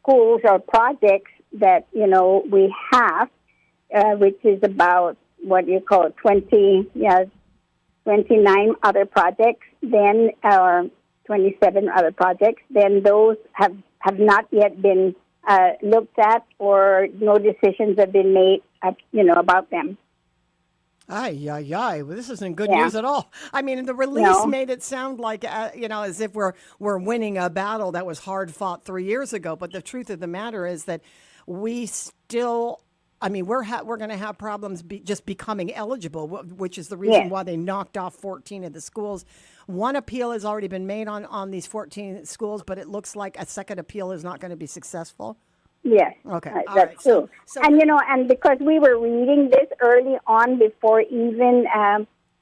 schools or projects that, we have, which is about 29 other projects, then, or 27 other projects, then those have not yet been looked at, or no decisions have been made, about them. Well, this isn't good news at all. I mean, the release made it sound like, as if we're winning a battle that was hard fought 3 years ago. But the truth of the matter is that we still, we're going to have problems just becoming eligible, which is the reason why they knocked off 14 of the schools. One appeal has already been made on these 14 schools, but it looks like a second appeal is not going to be successful. Yes. Okay. That's true. So, and because we were reading this early on before even,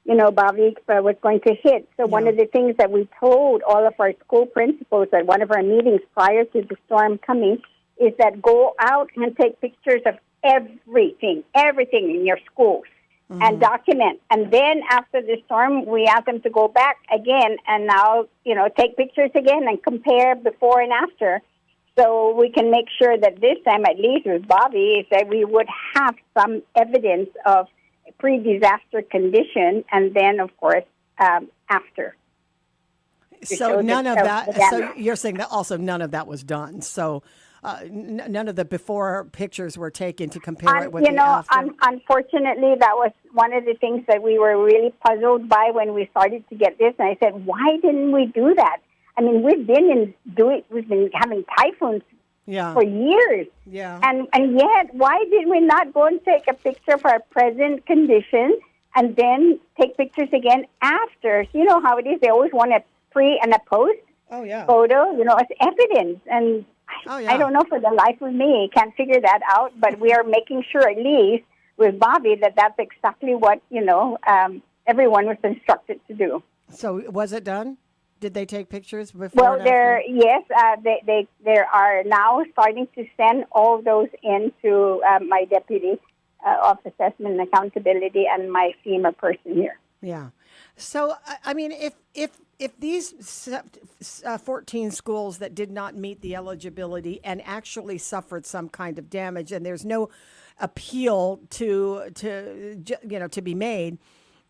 Bobby was going to hit. So one of the things that we told all of our school principals at one of our meetings prior to the storm coming is that go out and take pictures of everything in your schools and document. And then after the storm, we asked them to go back again and now, take pictures again and compare before and after. So we can make sure that this time, at least with Bobby, is that we would have some evidence of pre-disaster condition, and then, of course, after. So none of that. So you're saying that also none of that was done. So none of the before pictures were taken to compare it with the after. Unfortunately, that was one of the things that we were really puzzled by when we started to get this. And I said, why didn't we do that? I mean, we've been having typhoons for years. Yeah. And yet, why did we not go and take a picture of our present condition and then take pictures again after. You know how it is. They always want a pre and a post photo, as evidence. And I don't know for the life of me. Can't figure that out. But we are making sure, at least with Bobby, that that's exactly what, everyone was instructed to do. So was it done? Did they take pictures before? Well, they are now starting to send all those into my deputy of assessment and accountability and my FEMA person here. Yeah. So I mean, if these 14 schools that did not meet the eligibility and actually suffered some kind of damage, and there's no appeal to be made,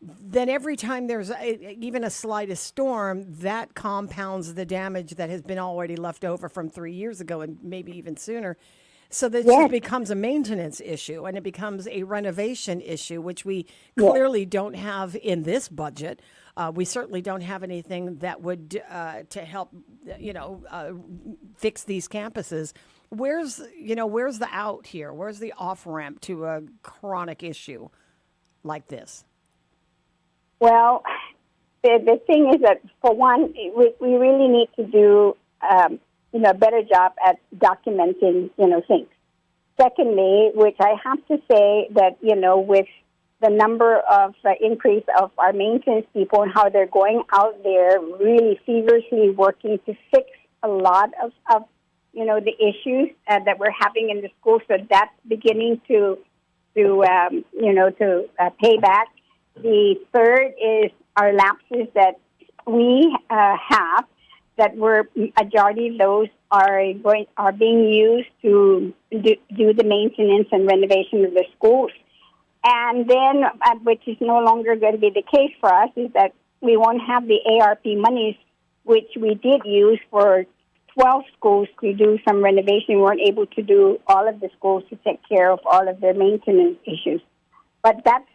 then every time there's even a slightest storm, that compounds the damage that has been already left over from 3 years ago and maybe even sooner. So that just becomes a maintenance issue, and it becomes a renovation issue, which we clearly don't have in this budget. We certainly don't have anything that would to help, fix these campuses. Where's the out here? Where's the off ramp to a chronic issue like this? Well, the thing is that, for one, we really need to do a better job at documenting, things. Secondly, which I have to say that, with the number of increase of our maintenance people and how they're going out there really feverishly working to fix a lot of the issues that we're having in the school. So that's beginning to pay back. The third is our lapses that we have, that majority of those are being used to do the maintenance and renovation of the schools. And then, which is no longer going to be the case for us, is that we won't have the ARP monies, which we did use for 12 schools to do some renovation. We weren't able to do all of the schools to take care of all of their maintenance issues. But that's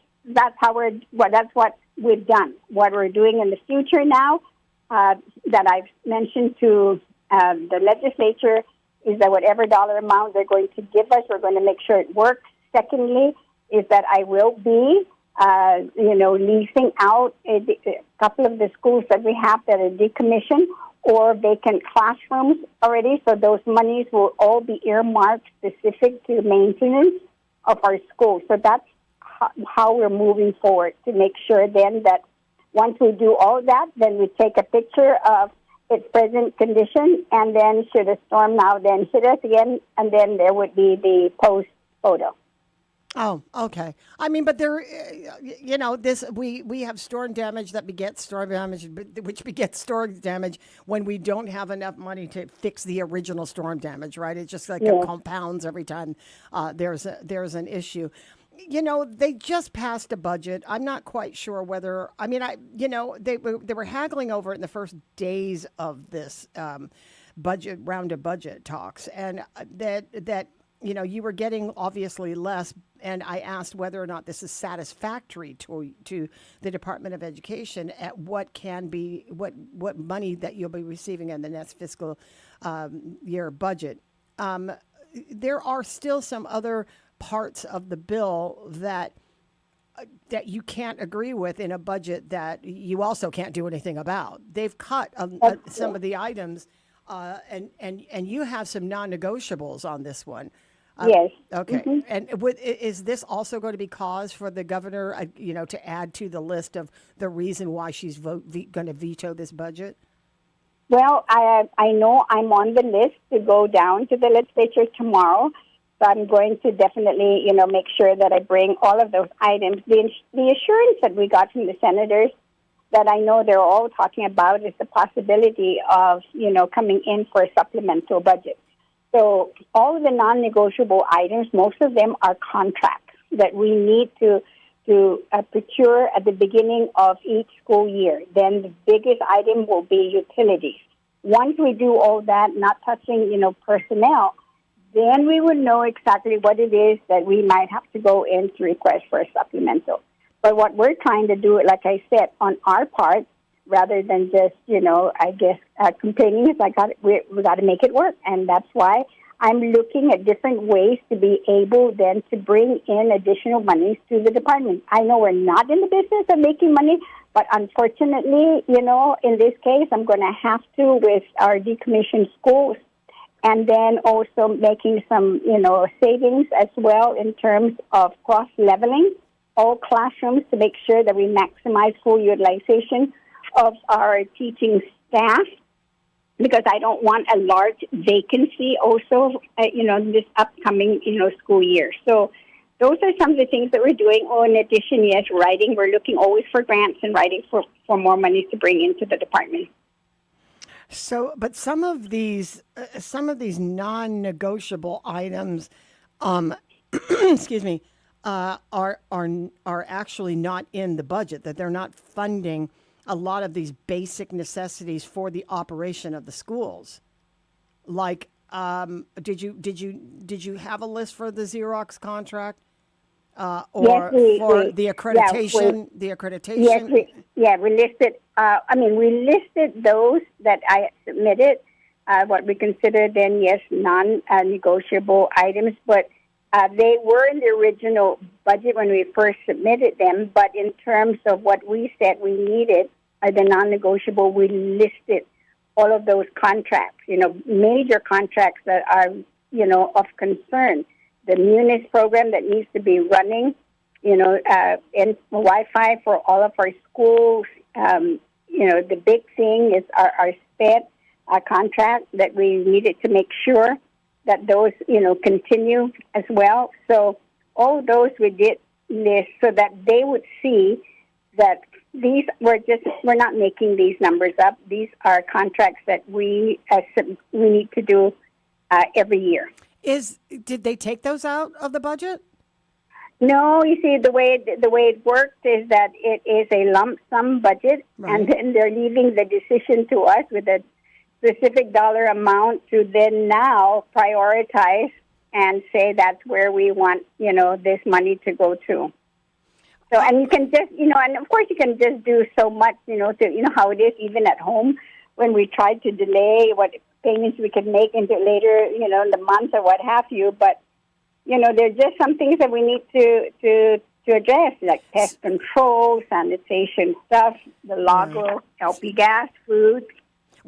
what we've done. What we're doing in the future now, that I've mentioned to the legislature, is that whatever dollar amount they're going to give us, we're going to make sure it works. Secondly, is that I will be, leasing out a couple of the schools that we have that are decommissioned or vacant classrooms already. So those monies will all be earmarked specific to maintenance of our schools. So that's how we're moving forward, to make sure then that once we do all that, then we take a picture of its present condition, and then should a storm now then hit us again, and then there would be the post photo. Oh, okay. I mean, but there, we have storm damage that begets storm damage, which begets storm damage when we don't have enough money to fix the original storm damage, right? It just it compounds every time there's an issue. They just passed a budget. I'm not quite sure whether, they were haggling over it in the first days of this round of budget talks, and that you were getting obviously less. And I asked whether or not this is satisfactory to the Department of Education at what money that you'll be receiving in the next fiscal year budget. There are still some other parts of the bill that you can't agree with in a budget that you also can't do anything about. They've cut some of the items, and you have some non-negotiables on this one. Yes. Okay. Mm-hmm. And is this also going to be cause for the governor, to add to the list of the reason why she's going to veto this budget? Well, I know I'm on the list to go down to the legislature tomorrow. So I'm going to definitely, make sure that I bring all of those items. The assurance that we got from the senators that I know they're all talking about is the possibility of, coming in for a supplemental budget. So all of the non-negotiable items, most of them are contracts that we need to procure at the beginning of each school year. Then the biggest item will be utilities. Once we do all that, not touching, personnel, then we would know exactly what it is that we might have to go in to request for a supplemental. But what we're trying to do, like I said, on our part, rather than just, complaining, is we got to make it work. And that's why I'm looking at different ways to be able then to bring in additional monies to the department. I know we're not in the business of making money, but unfortunately, in this case, I'm going to have to with our decommissioned schools, and then also making some, savings as well in terms of cross-leveling all classrooms to make sure that we maximize full utilization of our teaching staff, because I don't want a large vacancy also, this upcoming, school year. So those are some of the things that we're doing. Oh, in addition, yes, writing. We're looking always for grants and writing for more money to bring into the department. So, but some of these non-negotiable items, excuse me, are actually not in the budget. That they're not funding a lot of these basic necessities for the operation of the schools. Like, did you have a list for the Xerox contract, or yes, for the accreditation? The accreditation. Yes, we listed. We listed those that I submitted. What we consider then, yes, non-negotiable items, but they were in the original budget when we first submitted them. But in terms of what we said we needed, the non-negotiable, we listed all of those contracts, major contracts that are, of concern. The Munis program that needs to be running, and Wi-Fi for all of our schools. The big thing is our SPED contract that we needed to make sure that those, continue as well. So all those we did list so that they would see that we're not making these numbers up. These are contracts that we need to do every year. Did they take those out of the budget? No, you see, the way it works is that it is a lump sum budget, right, and then they're leaving the decision to us with a specific dollar amount to then now prioritize and say that's where we want, this money to go to. So, and you can just, and of course you can just do so much, how it is even at home when we try to delay what payments we could make into later, in the month or what have you. But, there's just some things that we need to address, like pest control, sanitation stuff, the Lago, LP gas, food,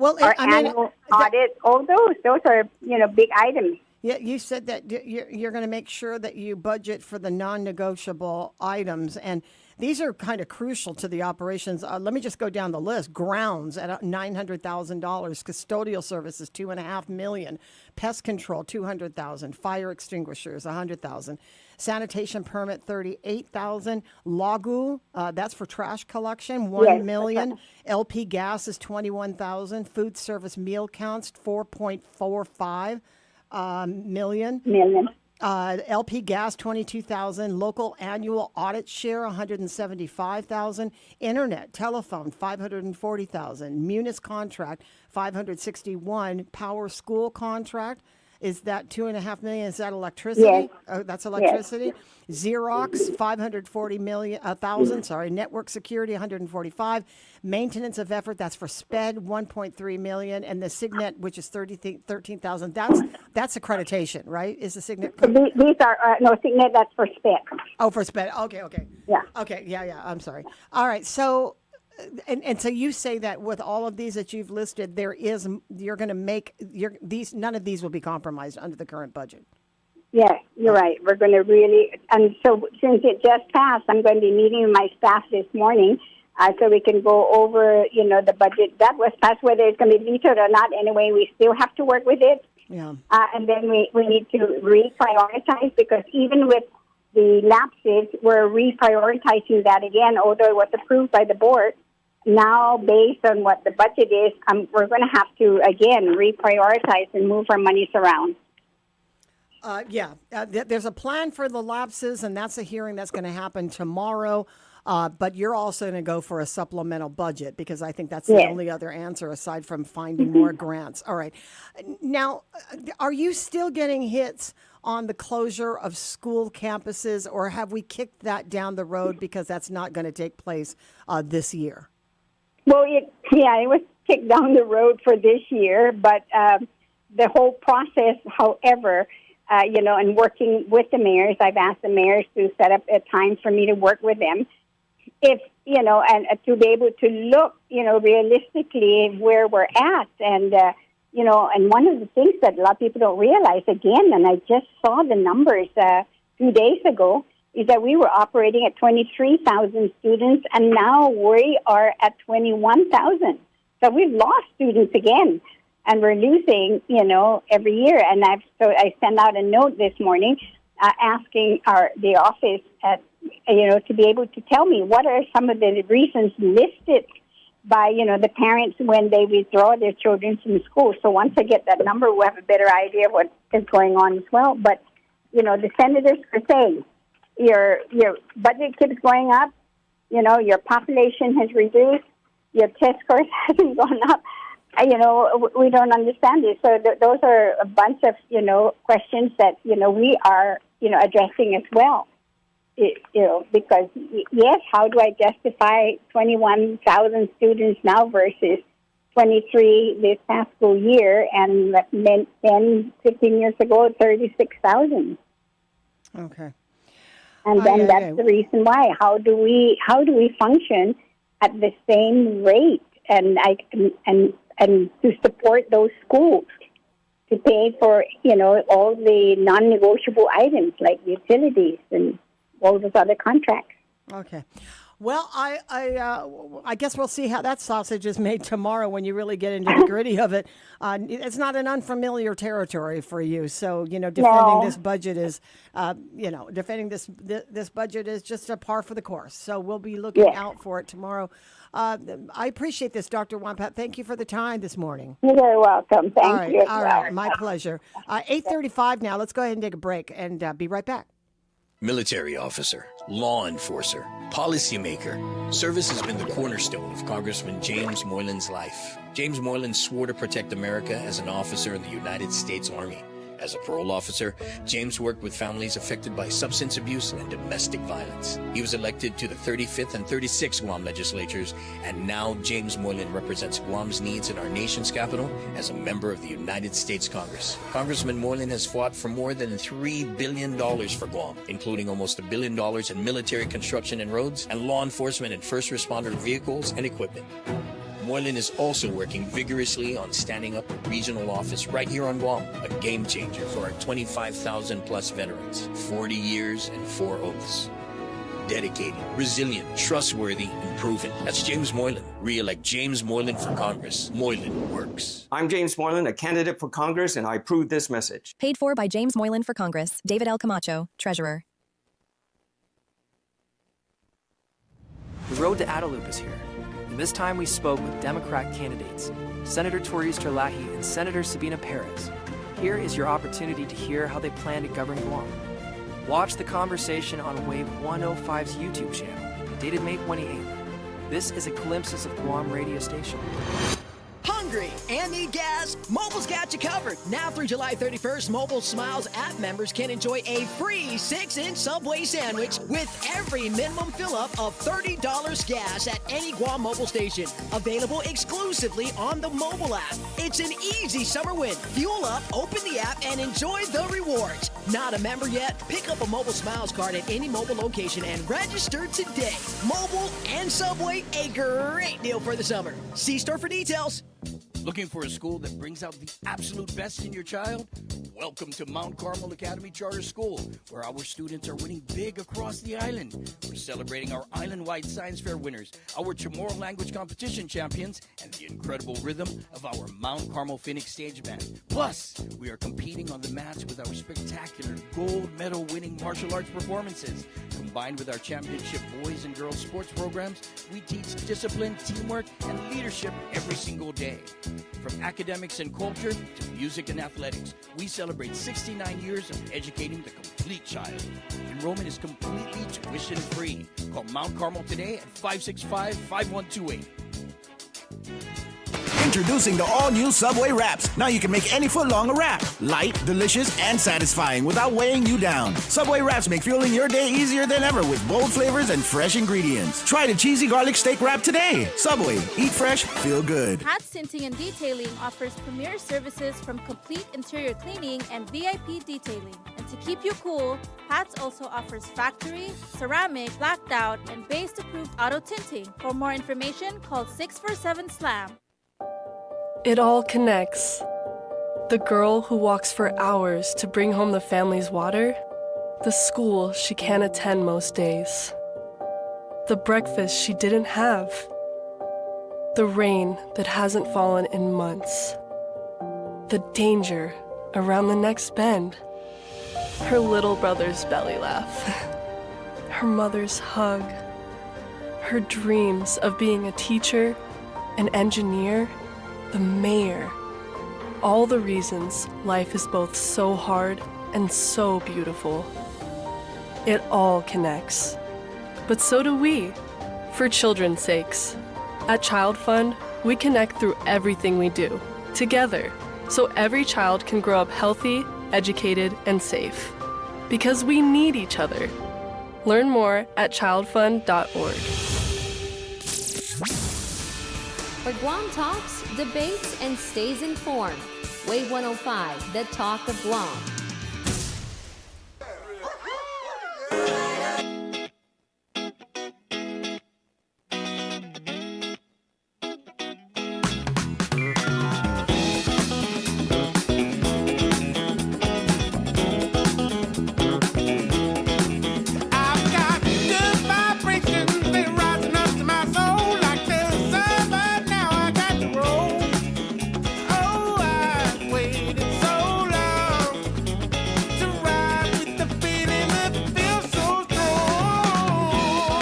our annual audit, all those are, big items. Yeah, you said that you're going to make sure that you budget for the non-negotiable items, and these are kind of crucial to the operations. Let me just go down the list. Grounds at $900,000, custodial services $2.5 million, pest control $200,000, fire extinguishers $100,000, sanitation permit $38,000, Lagu, that's for trash collection $1 million, LP gas is $21,000, food service meal counts $4.45 million. LP gas $22,000, local annual audit share $175,000, internet, telephone $540,000, Munis contract $561,000, power school contract. Is that $2.5 million? Is that electricity? Yes. Oh, that's electricity. Yes. Xerox $540,000. Sorry, network security $145,000. Maintenance of effort, that's for SPED $1.3 million, and the Signet, which is $13,000. That's accreditation, right? Is the Signet? These are no Signet. That's for SPED. Oh, for SPED. Okay. Yeah. Okay. Yeah. I'm sorry. All right. So. And so you say that with all of these that you've listed, you're going to make none of these will be compromised under the current budget. Yes, you're right. We're going to really, and so since it just passed, I'm going to be meeting with my staff this morning so we can go over, the budget that was passed, whether it's going to be vetoed or not. Anyway, we still have to work with it. Yeah. And then we need to reprioritize, because even with the lapses, we're reprioritizing that again, although it was approved by the board. Now, based on what the budget is, we're going to have to, again, reprioritize and move our monies around. There's a plan for the lapses, and that's a hearing that's going to happen tomorrow. But you're also going to go for a supplemental budget, because I think that's the only other answer aside from finding more grants. All right. Now, are you still getting hits on the closure of school campuses, or have we kicked that down the road because that's not going to take place this year? Well, it was kicked down the road for this year, but the whole process. However, and working with the mayors, I've asked the mayors to set up a time for me to work with them. If, and to be able to look, realistically where we're at. And, and one of the things that a lot of people don't realize, again, and I just saw the numbers 2 days ago, is that we were operating at 23,000 students, and now we are at 21,000. So we've lost students again, and we're losing, every year. And I sent out a note this morning asking the office to be able to tell me what are some of the reasons listed by, the parents when they withdraw their children from school. So once I get that number, we'll have a better idea of what is going on as well. But, the senators are saying, your budget keeps going up, your population has reduced, your test scores hasn't gone up. We don't understand this. So those are a bunch of, questions that, we are, addressing as well. Because, yes, how do I justify 21,000 students now versus 23 this past school year, and then 10, 15 years ago, 36,000? Okay. And then that's the reason why. How do we function at the same rate and to support those schools, to pay for, all the non-negotiable items like utilities and all those other contracts. Okay. Well, I guess we'll see how that sausage is made tomorrow when you really get into the gritty of it. It's not an unfamiliar territory for you, so defending this budget is, defending this budget is just a par for the course. So we'll be looking out for it tomorrow. I appreciate this, Dr. Wampat. Thank you for the time this morning. You're very welcome. Thank you. All right, my pleasure. 8:35 now. Let's go ahead and take a break and be right back. Military officer, law enforcer, policymaker. Service has been the cornerstone of Congressman James Moylan's life. James Moylan swore to protect America as an officer in the United States Army. As a parole officer, James worked with families affected by substance abuse and domestic violence. He was elected to the 35th and 36th Guam legislatures, and now James Moylan represents Guam's needs in our nation's capital as a member of the United States Congress. Congressman Moylan has fought for more than $3 billion for Guam, including almost $1 billion in military construction and roads, and law enforcement and first responder vehicles and equipment. Moylan is also working vigorously on standing up a regional office right here on Guam, a game changer for our 25,000 plus veterans, 40 years and 4 oaths. Dedicated, resilient, trustworthy, and proven. That's James Moylan. Re-elect James Moylan for Congress. Moylan works. I'm James Moylan, a candidate for Congress, and I approve this message. Paid for by James Moylan for Congress. David L. Camacho, Treasurer. The road to Adelup is here. And this time we spoke with Democrat candidates, Senator Torius Terlahi and Senator Sabina Perez. Here is your opportunity to hear how they plan to govern Guam. Watch the conversation on Wave 105's YouTube channel, dated May 28th. This is a glimpse of Guam radio station. Hungry and need gas? Mobile's got you covered. Now through July 31st, Mobile Smiles app members can enjoy a free 6-inch Subway sandwich with every minimum fill-up of $30 gas at any Guam mobile station. Available exclusively on the mobile app. It's an easy summer win. Fuel up, open the app, and enjoy the rewards. Not a member yet? Pick up a Mobile Smiles card at any mobile location and register today. Mobile and Subway, a great deal for the summer. See store for details. Looking for a school that brings out the absolute best in your child? Welcome to Mount Carmel Academy Charter School, where our students are winning big across the island. We're celebrating our island-wide science fair winners, our Chamorro language competition champions, and the incredible rhythm of our Mount Carmel Phoenix stage band. Plus, we are competing on the mats with our spectacular gold medal winning martial arts performances. Combined with our championship boys and girls sports programs, we teach discipline, teamwork, and leadership every single day. From academics and culture to music and athletics, we celebrate 69 years of educating the complete child. Enrollment is completely tuition-free. Call Mount Carmel today at 565-5128. Introducing the all-new Subway Wraps. Now you can make any footlong a wrap. Light, delicious, and satisfying without weighing you down. Subway Wraps make fueling your day easier than ever with bold flavors and fresh ingredients. Try the cheesy garlic steak wrap today. Subway. Eat fresh, feel good. Hats Tinting and Detailing offers premier services from complete interior cleaning and VIP detailing. And to keep you cool, Hats also offers factory, ceramic, blacked out, and base-approved auto tinting. For more information, call 647-SLAM. It all connects. The girl who walks for hours to bring home the family's water, the school she can't attend most days, the breakfast she didn't have, the rain that hasn't fallen in months, the danger around the next bend, her little brother's belly laugh, her mother's hug, her dreams of being a teacher, an engineer, the mayor. All the reasons life is both so hard and so beautiful. It all connects. But so do we, for children's sakes. At Child Fund, we connect through everything we do, together, so every child can grow up healthy, educated, and safe. Because we need each other. Learn more at childfund.org. Where Guam talks, debates, and stays informed. Wave 105, the talk of Guam.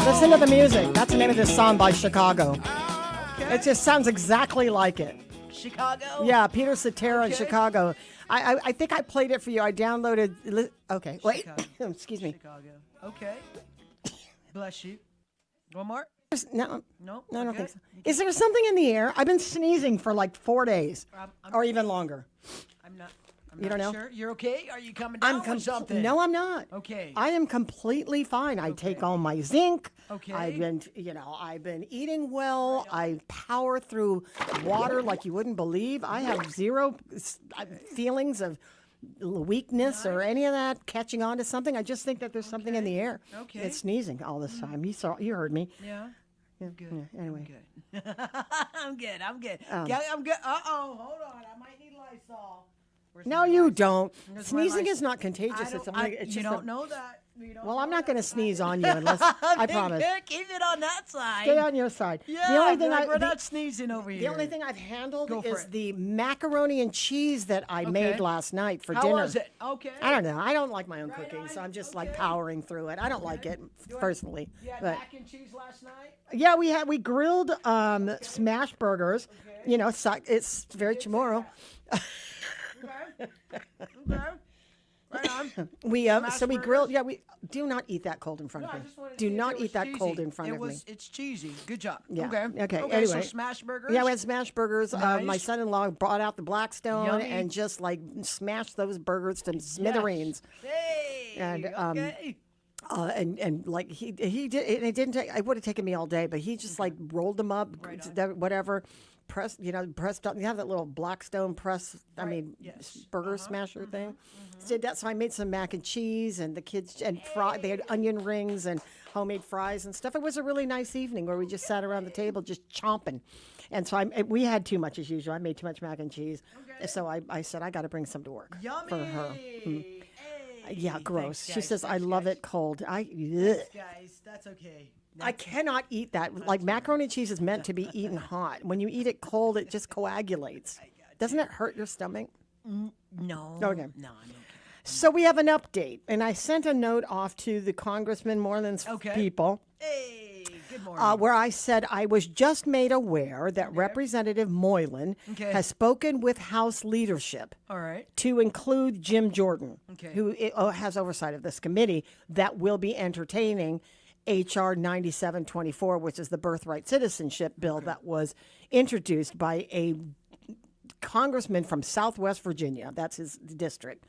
Listen to the music. That's the name of this song by Chicago. Okay. It just sounds exactly like it. Chicago? Yeah, Peter Cetera in Chicago. I think I played it for you. I downloaded. Okay, wait. Excuse me. Chicago. Okay. Bless you. One more? No, No, I don't think so. Is there something in the air? I've been sneezing for like 4 days, or even longer. I'm not. You don't know? Sure. You're okay? Are you coming down with something? No, I'm not. Okay. I am completely fine. I take all my zinc. Okay. I've been eating well. I power through water like you wouldn't believe. I have zero feelings of weakness or any of that catching on to something. I just think that there's something in the air. Okay. It's sneezing all this time. You heard me. Yeah. Good. Yeah, anyway. Good. I'm good. I'm good. Um, I'm good. Uh-oh. Hold on. I might need Lysol. No, you don't. Where's my Sneezing Lysol? is not contagious. I It's don't- something. I- It's you just don't know that. You don't Well, know I'm not going to that. sneeze on you unless I promise. Keep it on that side. Stay on your side. Yeah, the only thing we're not sneezing over here. The only thing I've handled Go for is it. the macaroni and cheese that I made last night for How dinner. was it? Okay. I don't know. I don't like my own cooking, so I'm just like powering through it. I don't like it personally. You had But mac and cheese last night? yeah, we grilled smash burgers. You know, it's very tomorrow. Okay. Right on. We Smash we burgers? grilled. Yeah, we do not eat that cold in front No, I of me. just wanted to Do see if not it was eat that cheesy. cold in front of me. It's cheesy. Good job. Yeah. Okay. Okay. So Anyway. smash burgers. Yeah, we had smash burgers. My Nice. son-in-law brought out the Blackstone Yummy. and just like smashed those burgers to smithereens. Hey. And okay. and like he did. And it didn't take. It would have taken me all day, but he just like rolled them up, whatever. Pressed up. You have that little Blackstone press. I mean, burger smasher thing. Did that. So I made some mac and cheese, and the kids and they had onion rings and homemade fries and stuff. It was a really nice evening where we just sat around the table just chomping. And so we had too much as usual. I made too much mac and cheese. So I said I got to bring some to work for her. Yeah, gross. Thanks, She guys. says I Thanks, love guys. it cold. Guys, that's okay. I cannot eat that. Like macaroni and cheese is meant to be eaten hot. When you eat it cold, it just coagulates. Doesn't it hurt your stomach? No. Okay. No. So we have an update, and I sent a note off to the Congressman Moreland's people. Hey, good morning. Where I said I was just made aware that Representative Moylan has spoken with House leadership All right. to include Jim Jordan, Okay. who has oversight of this committee that will be entertaining H.R. 9724, which is the birthright citizenship bill that was introduced by a congressman from Southwest Virginia. That's his district.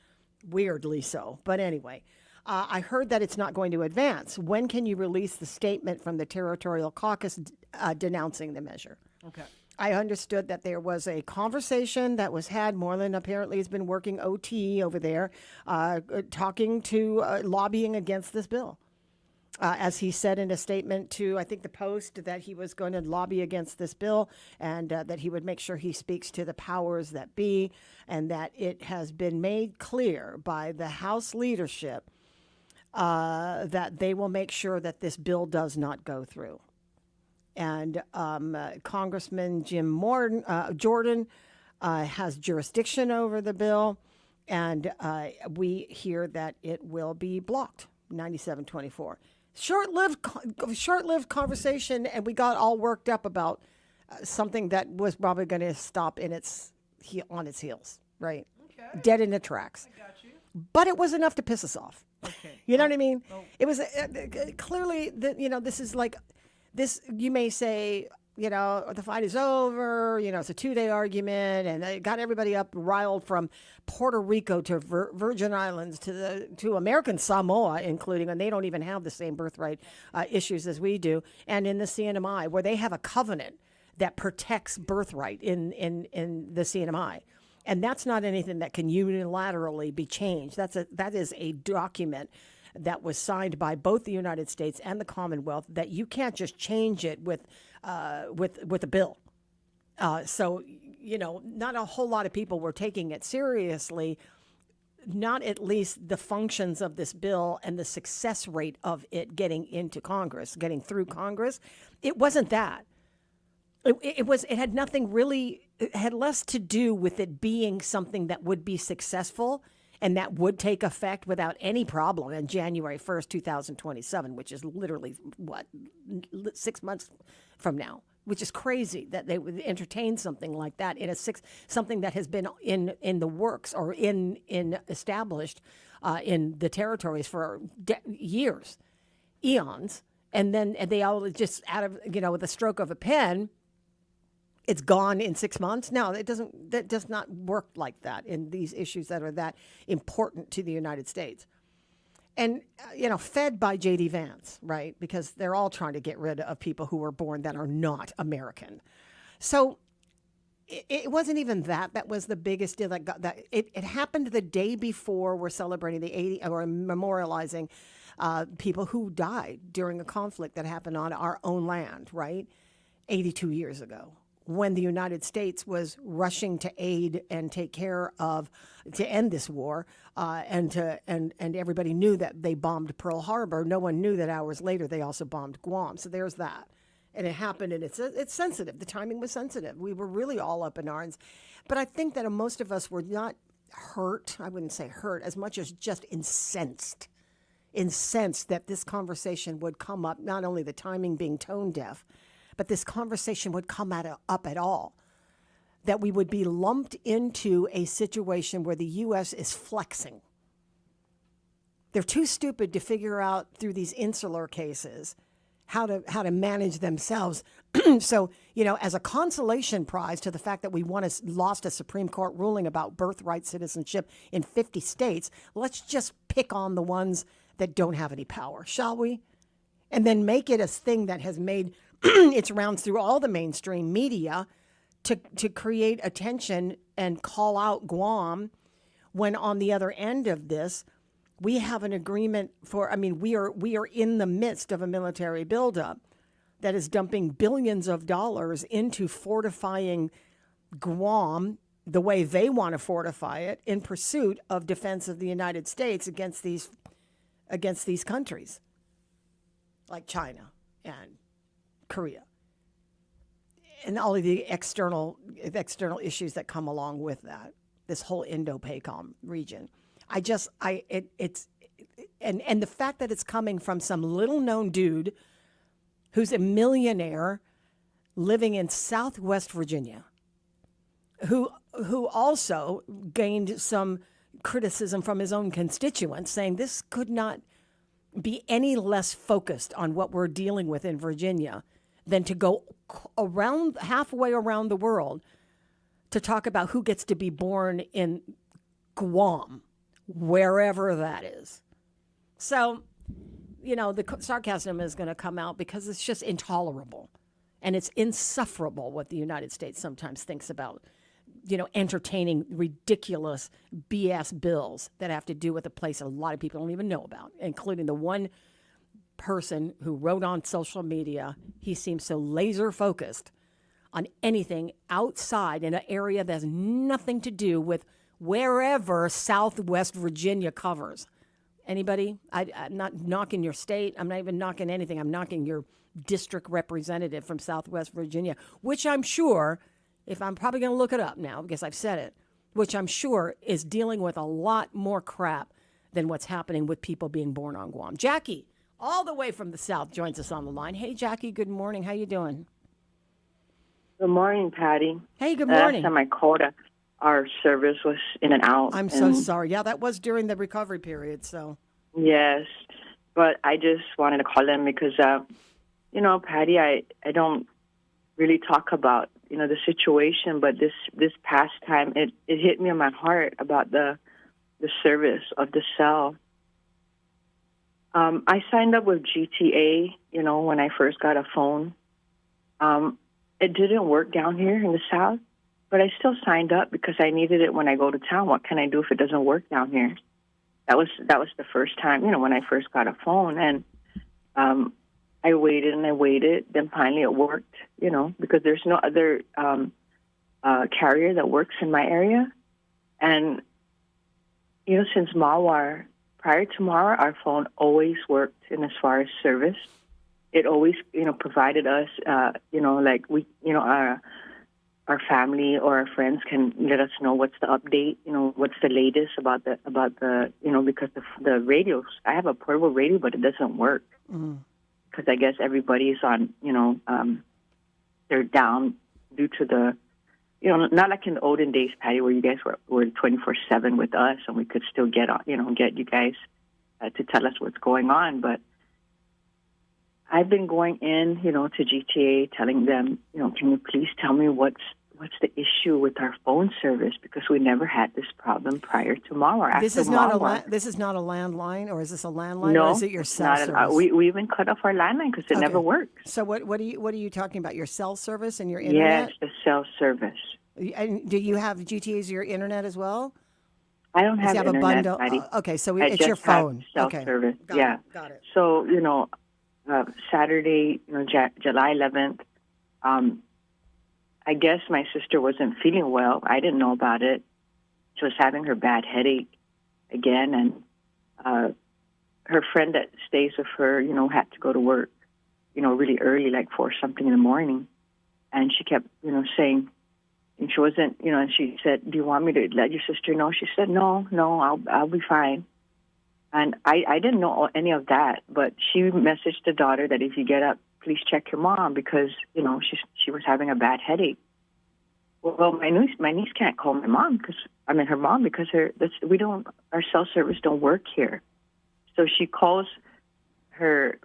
Weirdly so. But anyway, I heard that it's not going to advance. When can you release the statement from the Territorial Caucus denouncing the measure? Okay. I understood that there was a conversation that was had. Moreland apparently has been working OT over there, talking to lobbying against this bill. As he said in a statement to, I think, the Post, that he was going to lobby against this bill and that he would make sure he speaks to the powers that be, and that it has been made clear by the House leadership that they will make sure that this bill does not go through. And Congressman Jim Jordan has jurisdiction over the bill, and we hear that it will be blocked, 97-24. Short-lived conversation, and we got all worked up about something that was probably going to stop on its heels, right? Okay. Dead in the tracks. I got you. But it was enough to piss us off. Okay. You know what I mean? Oh. It was clearly that, this is like this. You may say, the fight is over. It's a 2-day argument, and it got everybody up riled from Puerto Rico to Virgin Islands to American Samoa, including, and they don't even have the same birthright issues as we do. And in the CNMI, where they have a covenant that protects birthright in the CNMI. And that's not anything that can unilaterally be changed. That is a document that was signed by both the United States and the Commonwealth that you can't just change it with a bill. So, not a whole lot of people were taking it seriously, not at least the functions of this bill and the success rate of it getting into Congress, getting through Congress. It wasn't that. It had nothing really, it had less to do with it being something that would be successful and that would take effect without any problem on January 1st, 2027, which is literally, 6 months from now, which is crazy that they would entertain something like that in something that has been in the works or in established in the territories for years, eons, and then they all just out of, with a stroke of a pen, it's gone in 6 months. No, that does not work like that in these issues that are that important to the United States. And, fed by J.D. Vance, right? Because they're all trying to get rid of people who were born that are not American. So it wasn't even that was the biggest deal that got that. It happened the day before we're celebrating or memorializing people who died during a conflict that happened on our own land, right? 82 years ago, when the United States was rushing to aid and take care of, to end this war, and everybody knew that they bombed Pearl Harbor. No one knew that hours later they also bombed Guam. So there's that. And it happened, and it's sensitive. The timing was sensitive. We were really all up in arms. But I think that most of us were not hurt, I wouldn't say hurt, as much as just incensed that this conversation would come up, not only the timing being tone deaf, but this conversation would come up at all, that we would be lumped into a situation where the U.S. is flexing. They're too stupid to figure out through these insular cases how to manage themselves. So, as a consolation prize to the fact that we lost a Supreme Court ruling about birthright citizenship in 50 states, let's just pick on the ones that don't have any power, shall we? And then make it a thing that has made its rounds through all the mainstream media to create attention and call out Guam, when on the other end of this, we have an agreement we are in the midst of a military buildup that is dumping billions of dollars into fortifying Guam the way they want to fortify it in pursuit of defense of the United States against these countries like China and Korea, and all of the external issues that come along with that, this whole Indo-PACOM region. It's the fact that it's coming from some little known dude who's a millionaire living in Southwest Virginia, who also gained some criticism from his own constituents, saying this could not be any less focused on what we're dealing with in Virginia than to go halfway around the world to talk about who gets to be born in Guam, wherever that is. So, the sarcasm is going to come out because it's just intolerable. And it's insufferable what the United States sometimes thinks about, entertaining ridiculous BS bills that have to do with a place a lot of people don't even know about, including the one person who wrote on social media. He seems so laser focused on anything outside in an area that has nothing to do with wherever Southwest Virginia covers. Anybody? I'm not knocking your state. I'm not even knocking anything. I'm knocking your district representative from Southwest Virginia, which I'm sure, if I'm probably going to look it up now because I've said it, which I'm sure is dealing with a lot more crap than what's happening with people being born on Guam. Jackie, all the way from the South, joins us on the line. Hey, Jackie, good morning. How you doing? Good morning, Patty. Hey, good morning. Last time I called, our service was in and out. I'm so sorry. Yeah, that was during the recovery period, so. Yes, but I just wanted to call in because, Patty, I don't really talk about, the situation, but this past time, it hit me in my heart about the service of the cell. I signed up with GTA, when I first got a phone. It didn't work down here in the South, but I still signed up because I needed it when I go to town. What can I do if it doesn't work down here? That was the first time, when I first got a phone. And I waited and I waited. Then finally it worked, because there's no other carrier that works in my area. And, since Mawar, prior to Mawar, our phone always worked in as far as service. It always, provided us, our family or our friends can let us know what's the update, what's the latest about the, because the radios, I have a portable radio, but it doesn't work. Because I guess everybody's on, they're down due to the, not like in the olden days, Patty, where you guys were 24/7 with us and we could still get you guys to tell us what's going on. But I've been going in, to GTA, telling them, can you please tell me what's the issue with our phone service, because we never had this problem prior to Mawar. This is not a landline, or is this a landline, no, or is it your cell service? We even cut off our landline because it never worked. So what are you talking about? Your cell service and your internet? Yes, the cell service. And do you have GTA as your internet as well? I don't have internet, a bundle? Patty. Okay, so I it's just your phone. Have cell service. Got it. So Saturday, July 11th. I guess my sister wasn't feeling well. I didn't know about it. She was having her bad headache again, and her friend that stays with her, had to go to work, really early, like 4 something in the morning. And she kept, saying, and she wasn't, and she said, "Do you want me to let your sister know?" She said, "No, I'll be fine." And I didn't know any of that, but she messaged the daughter that if you get up, please check your mom because, she was having a bad headache. Well, my niece can't call my mom her mom because our cell service don't work here. So she calls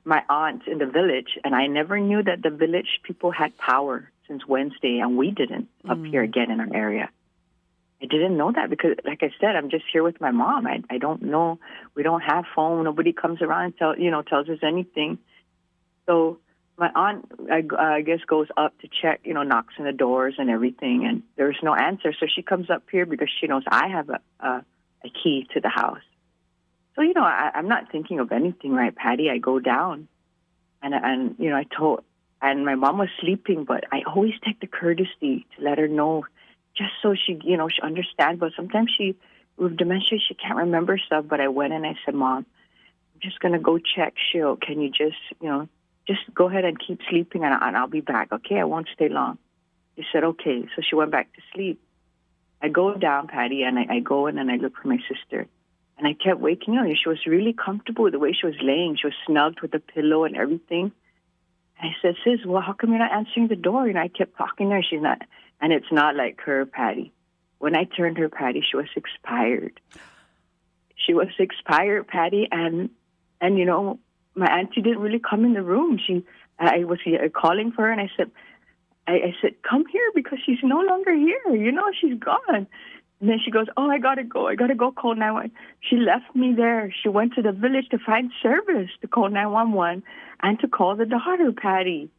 my aunt in the village, and I never knew that the village people had power since Wednesday, and we didn't up here again in our area. I didn't know that because, like I said, I'm just here with my mom. I don't know. We don't have phone. Nobody comes around and tells us anything. So my aunt, I guess, goes up to check, knocks on the doors and everything, and there's no answer. So she comes up here because she knows I have a key to the house. So, I'm not thinking of anything, right, Patty? I go down, and and my mom was sleeping, but I always take the courtesy to let her know, just so she, she understands. But sometimes with dementia, she can't remember stuff. But I went and I said, "Mom, I'm just going to go check. Can you just, just go ahead and keep sleeping and I'll be back, okay? I won't stay long." She said, okay. So she went back to sleep. I go down, Patty, and I go in and I look for my sister. And I kept waking up. She was really comfortable with the way she was laying. She was snugged with a pillow and everything. And I said, "Sis, well, how come you're not answering the door?" I kept talking to her. She's not. And it's not like her, Patty. When I turned her, Patty, she was expired. She was expired, Patty, and my auntie didn't really come in the room. I was calling for her, and I said, I said, come here because she's no longer here. You know, she's gone. And then she goes, oh, I got to go. I got to go call 911. She left me there. She went to the village to find service to call 911 and to call the daughter, Patti.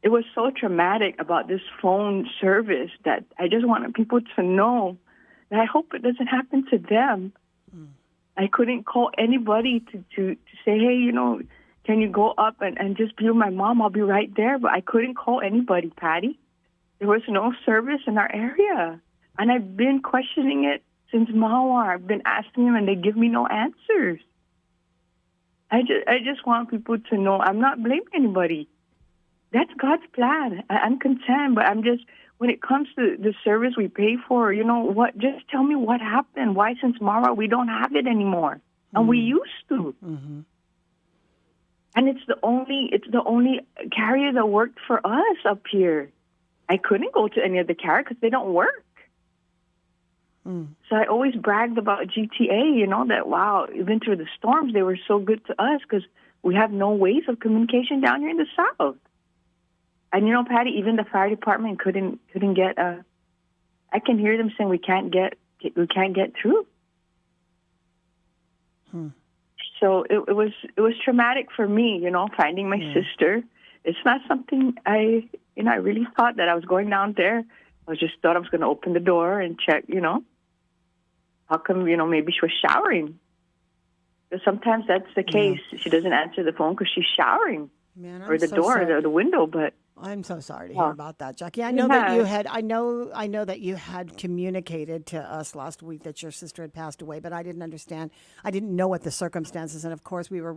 It was so traumatic about this phone service that I just wanted people to know that I hope it doesn't happen to them. I couldn't call anybody to say, hey, you know, can you go up and just be with my mom? I'll be right there. But I couldn't call anybody, Patti. There was no service in our area. And I've been questioning it since Mawar. I've been asking them, and they give me no answers. I just want people to know I'm not blaming anybody. That's God's plan. I'm content, but I'm just, when it comes to the service we pay for, you know what, just tell me what happened. Why since Mara we don't have it anymore? And we used to. Mm-hmm. And it's the only carrier that worked for us up here. I couldn't go to any of the carriers because they don't work. So I always bragged about GTA, you know, that, wow, even through the storms, they were so good to us because we have no ways of communication down here in the South. And, you know, Patti, even the fire department couldn't get I can hear them saying we can't get through. So it was traumatic for me, you know, finding my sister. It's not something I really thought that I was going down there. I just thought I was going to open the door and check, you know, how come, you know, maybe she was showering. But sometimes that's the case. She doesn't answer the phone because she's showering. Man, or the door, or the window, but I'm so sorry to hear about that, Jackie. I know that you had. I know that you had communicated to us last week that your sister had passed away, but I didn't understand. I didn't know what the circumstances, and of course, we were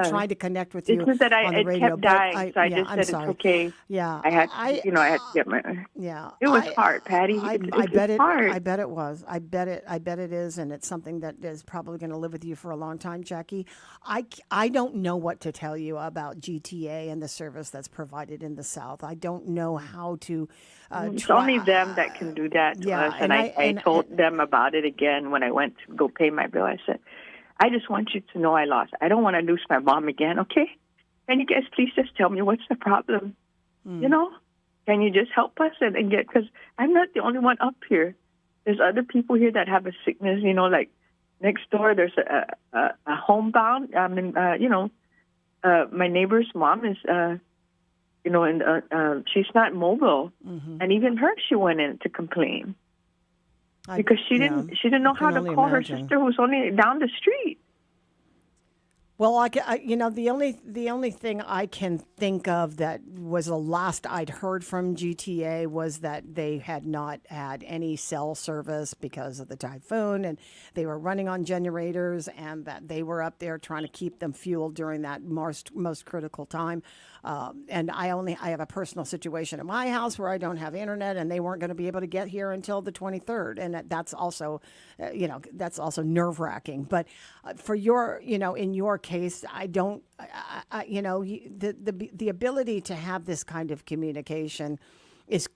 trying to connect with you it's just that on the radio. Kept dying, so I just said it's okay. Yeah, I had to get my. Yeah, it was hard, Patti. I bet it. Hard. I bet it was. I bet it is, and it's something that is probably going to live with you for a long time, Jackie. I don't know what to tell you about GTA and the service that's provided in the South. I don't know how to. It's only them that can do that to us. And I told them about it again when I went to go pay my bill. I said, I just want you to know I lost. I don't want to lose my mom again, okay? Can you guys please just tell me what's the problem? You know? Can you just help us and get, because I'm not the only one up here. There's other people here that have a sickness, you know, like next door there's a homebound. I mean, you know, my neighbor's mom is, you know, and she's not mobile, and even her, she went in to complain because she didn't know how to call her sister who's only down the street. Well, you know, the only thing I can think of that was the last I'd heard from GTA was that they had not had any cell service because of the typhoon, and they were running on generators, and that they were up there trying to keep them fueled during that most critical time. And I have a personal situation at my house where I don't have internet, and they weren't going to be able to get here until the 23rd, and that's also, you know, that's also nerve-wracking. But for your, you know, in your case, I don't, you know, the ability to have this kind of communication is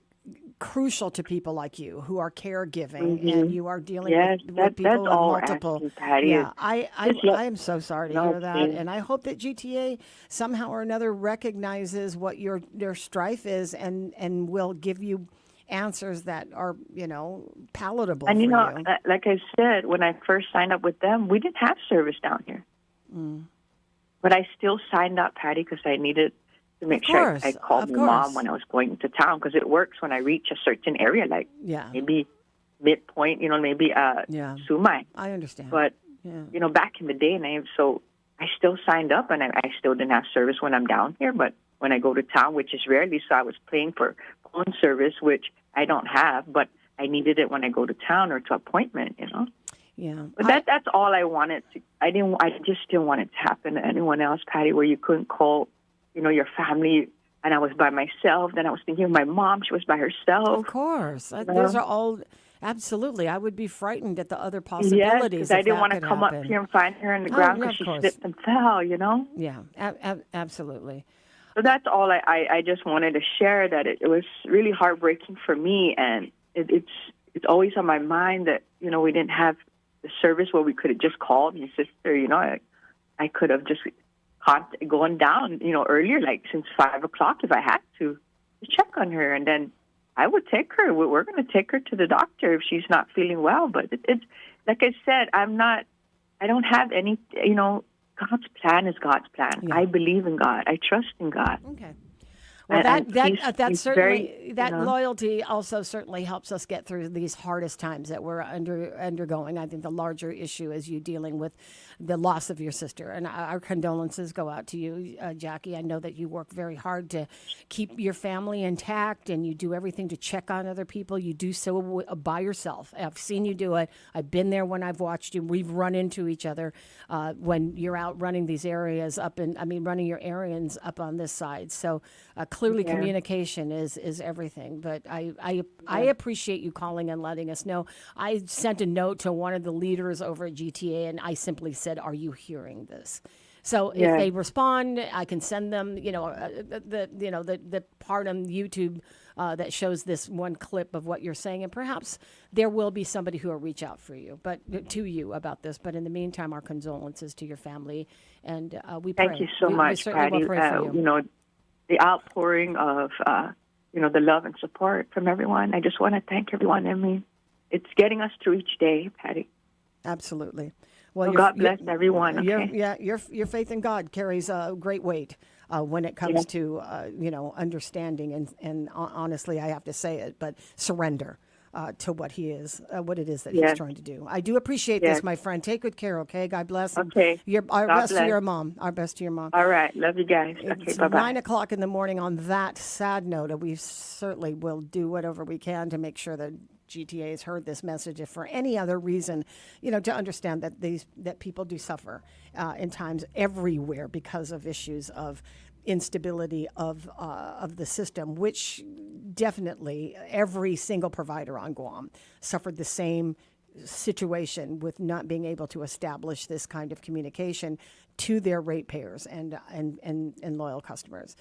crucial to people like you who are caregiving and you are dealing with people with multiple. Yeah, I am so sorry to hear that, and I hope that GTA somehow or another recognizes what your strife is and will give you answers that are, you know, palatable. And for you know, you. like I said, when I first signed up with them, we didn't have service down here. But I still signed up, Patti, because I needed to make sure I called my mom when I was going to town, because it works when I reach a certain area, like maybe midpoint, you know, maybe Sumai. I understand. But, you know, back in the day, so I still signed up, and I still didn't have service when I'm down here. But when I go to town, which is rarely, so I was paying for phone service, which I don't have, but I needed it when I go to town or to appointment, you know. Yeah. But that's all I wanted to. I just didn't want it to happen to anyone else, Patti, where you couldn't call, you know, your family, and I was by myself. Then I was thinking of my mom. She was by herself. Of course. Those are all, absolutely. I would be frightened at the other possibilities. Yes, because I didn't want to come up here and find her on the ground because she slipped and fell, you know? Yeah, absolutely. So that's all I just wanted to share, that it was really heartbreaking for me, and it's always on my mind that, you know, we didn't have the service where we could have just called my sister, you know. I could have just gone down, you know, earlier, like since 5 o'clock if I had to. to check on her. And then I would take her. We're going to take her to the doctor if she's not feeling well. But it's like I said, I don't have any, God's plan is God's plan. Yeah. I believe in God. I trust in God. Okay. Well, he's certainly very, loyalty also certainly helps us get through these hardest times that we're undergoing. I think the larger issue is you dealing with the loss of your sister, and our condolences go out to you, Jackie. I know that you work very hard to keep your family intact, and you do everything to check on other people. You do so by yourself. I've seen you do it. I've been there when I've watched you. We've run into each other when you're out running these areas running your errands up on this side. So. Clearly, communication is everything. But I appreciate you calling and letting us know. I sent a note to one of the leaders over at GTA, and I simply said, "Are you hearing this?" So if they respond, I can send them, the part on YouTube that shows this one clip of what you're saying, and perhaps there will be somebody who will reach out to you about this. But in the meantime, our condolences to your family, and we pray. Thank you so much, we Patty. will pray for you. The outpouring of, the love and support from everyone. I just want to thank everyone. I mean, it's getting us through each day, Patty. Absolutely. Well, God bless everyone. Okay? Your faith in God carries a great weight when it comes to, understanding and honestly, I have to say it, but surrender. To what it is that he's trying to do. I do appreciate this, my friend. Take good care, okay? God bless. Okay. Our best to your mom. Our best to your mom. All right. Love you guys. It's bye-bye. 9 o'clock in the morning on that sad note. We certainly will do whatever we can to make sure that GTA has heard this message. If for any other reason, to understand that people do suffer in times everywhere because of issues of instability of the system, which definitely every single provider on Guam suffered the same situation with not being able to establish this kind of communication to their ratepayers and loyal customers.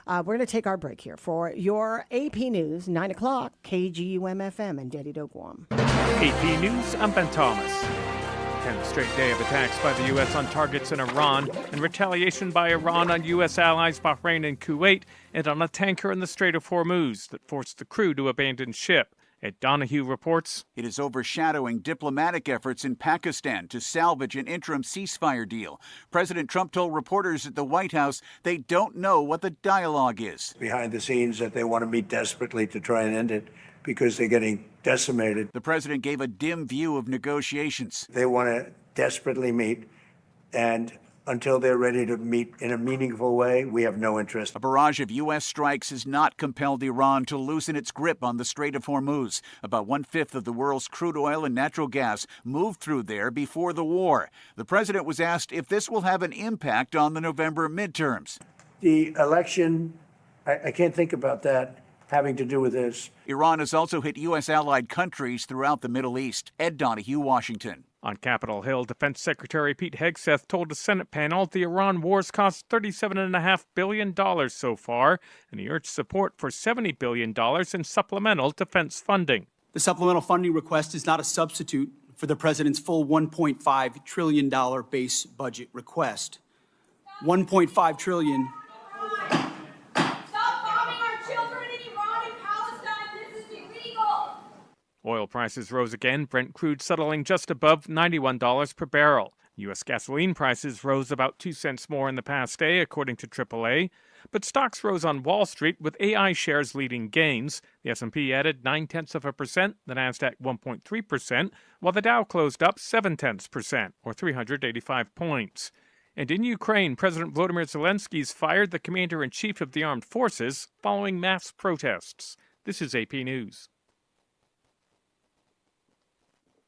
We're going to take our break here for your AP News, 9 o'clock, KGUM-FM and Daddy Do Guam. AP News, I'm Ben Thomas. 10th straight day of attacks by the U.S. on targets in Iran and retaliation by Iran on U.S. allies Bahrain and Kuwait and on a tanker in the Strait of Hormuz that forced the crew to abandon ship. Ed Donahue reports. It is overshadowing diplomatic efforts in Pakistan to salvage an interim ceasefire deal. President Trump told reporters at the White House they don't know what the dialogue is. Behind the scenes that they want to meet desperately to try and end it because they're getting decimated. The president gave a dim view of negotiations. They want to desperately meet, and until they're ready to meet in a meaningful way, we have no interest. A barrage of U.S. strikes has not compelled Iran to loosen its grip on the Strait of Hormuz. About 1/5 of the world's crude oil and natural gas moved through there before the war. The president was asked if this will have an impact on the November midterms. The election, I can't think about that having to do with this. Iran has also hit U.S. allied countries throughout the Middle East. Ed Donahue, Washington. On Capitol Hill, Defense Secretary Pete Hegseth told a Senate panel the Iran war's cost $37.5 billion so far, and he urged support for $70 billion in supplemental defense funding. The supplemental funding request is not a substitute for the president's full $1.5 trillion base budget request. $1.5 trillion. Oil prices rose again, Brent crude settling just above $91 per barrel. U.S. gasoline prices rose about 2 cents more in the past day, according to AAA. But stocks rose on Wall Street, with AI shares leading gains. The S&P added 0.9%, the Nasdaq 1.3%, while the Dow closed up 0.7%, or 385 points. And in Ukraine, President Volodymyr Zelensky's fired the commander-in-chief of the armed forces following mass protests. This is AP News.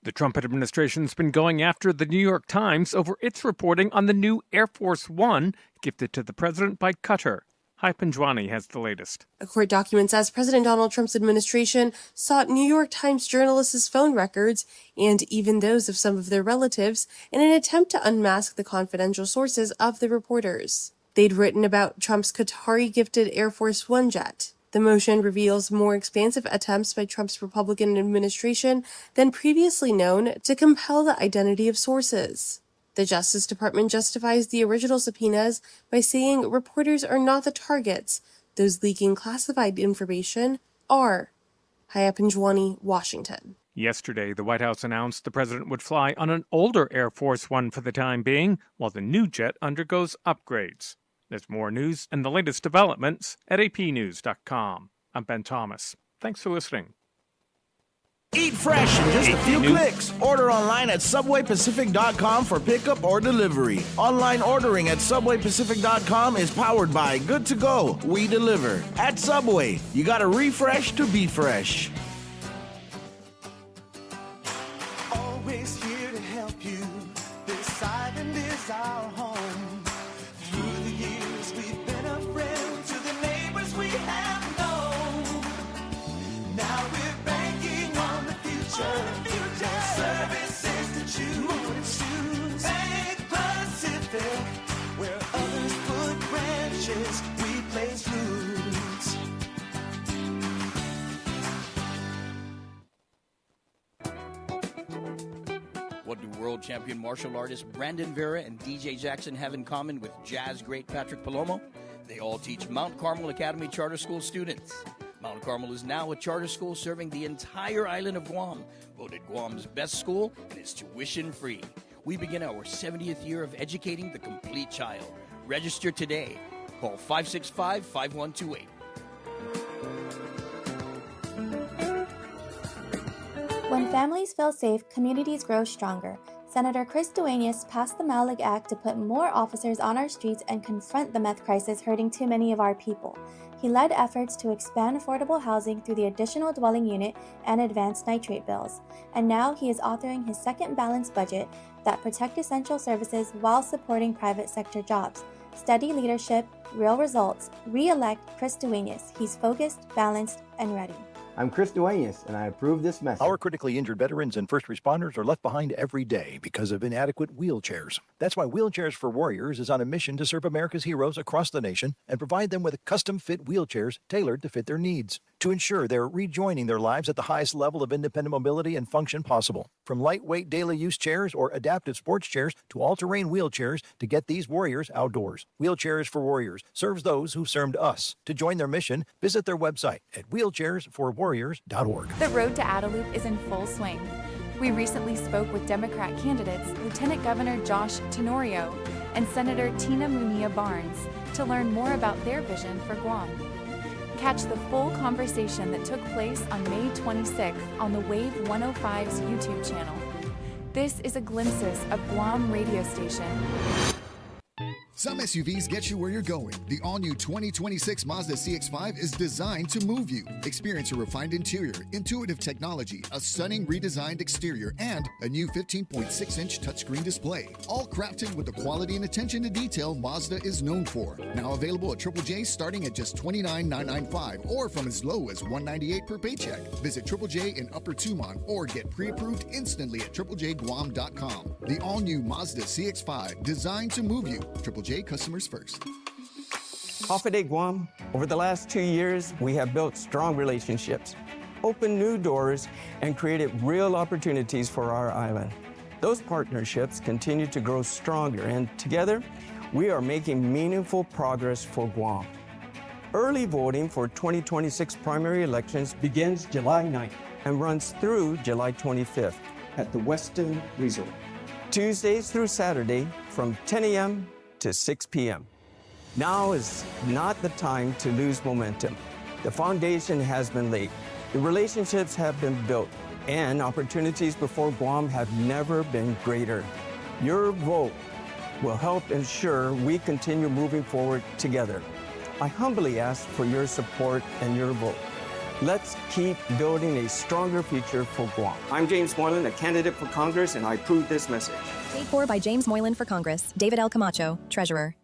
The Trump administration's been going after the New York Times over its reporting on the new Air Force One gifted to the president by Qatar. Hai Panjwani has the latest. A court document says President Donald Trump's administration sought New York Times journalists' phone records and even those of some of their relatives in an attempt to unmask the confidential sources of the reporters. They'd written about Trump's Qatari-gifted Air Force One jet. The motion reveals more expansive attempts by Trump's Republican administration than previously known to compel the identity of sources. The Justice Department justifies the original subpoenas by saying reporters are not the targets. Those leaking classified information are high up in Juwanee, Washington. Yesterday, the White House announced the president would fly on an older Air Force One for the time being, while the new jet undergoes upgrades. There's more news and the latest developments at apnews.com. I'm Ben Thomas. Thanks for listening. Eat fresh in just a few clicks. Order online at SubwayPacific.com for pickup or delivery. Online ordering at SubwayPacific.com is powered by Good to Go. We deliver. At Subway, you gotta refresh to be fresh. Always here to help you. This island is our home. Through the years, we've been a friend to the neighbors we have known. Now we're banking on the future. Their services to choose. Bank Pacific, where others put branches, we place roots. What do world champion martial artists Brandon Vera and DJ Jackson have in common with jazz great Patrick Palomo? They all teach Mount Carmel Academy Charter School students. Mount Carmel is now a charter school serving the entire island of Guam, voted Guam's best school and is tuition free. We begin our 70th year of educating the complete child. Register today. Call 565-5128. When families feel safe, communities grow stronger. Senator Chris Duenas passed the Malig Act to put more officers on our streets and confront the meth crisis hurting too many of our people. He led efforts to expand affordable housing through the additional dwelling unit and advanced nitrate bills. And now he is authoring his second balanced budget that protect essential services while supporting private sector jobs. Steady leadership, real results. Re-elect Chris Duenas. He's focused, balanced, and ready. I'm Chris Duenas, and I approve this message. Our critically injured veterans and first responders are left behind every day because of inadequate wheelchairs. That's why Wheelchairs for Warriors is on a mission to serve America's heroes across the nation and provide them with custom-fit wheelchairs tailored to fit their needs to ensure they're rejoining their lives at the highest level of independent mobility and function possible. From lightweight daily use chairs or adaptive sports chairs to all-terrain wheelchairs to get these warriors outdoors. Wheelchairs for Warriors serves those who served us. To join their mission, visit their website at wheelchairsforwarriors.org. The road to Adelup is in full swing. We recently spoke with Democrat candidates Lieutenant Governor Josh Tenorio and Senator Tina Munilla Barnes to learn more about their vision for Guam. Catch the full conversation that took place on May 26th on the Wave 105's YouTube channel. This is a glimpses of Guam radio station. Some SUVs get you where you're going. The all-new 2026 Mazda CX-5 is designed to move you. Experience a refined interior, intuitive technology, a stunning redesigned exterior, and a new 15.6-inch touchscreen display. All crafted with the quality and attention to detail Mazda is known for. Now available at Triple J starting at just $29,995 or from as low as $198 per paycheck. Visit Triple J in Upper Tumon or get pre-approved instantly at triplejguam.com. The all-new Mazda CX-5 designed to move you. Triple J customers first. Hafaday Guam, over the last 2 years, we have built strong relationships, opened new doors, and created real opportunities for our island. Those partnerships continue to grow stronger, and together, we are making meaningful progress for Guam. Early voting for 2026 primary elections begins July 9th and runs through July 25th at the Westin Resort. Tuesdays through Saturday from 10 a.m. to 6 p.m. Now is not the time to lose momentum. The foundation has been laid, the relationships have been built, and opportunities before Guam have never been greater. Your vote will help ensure we continue moving forward together. I humbly ask for your support and your vote. Let's keep building a stronger future for Guam. I'm James Moylan, a candidate for Congress, and I approve this message. Paid for by James Moylan for Congress. David L. Camacho, Treasurer.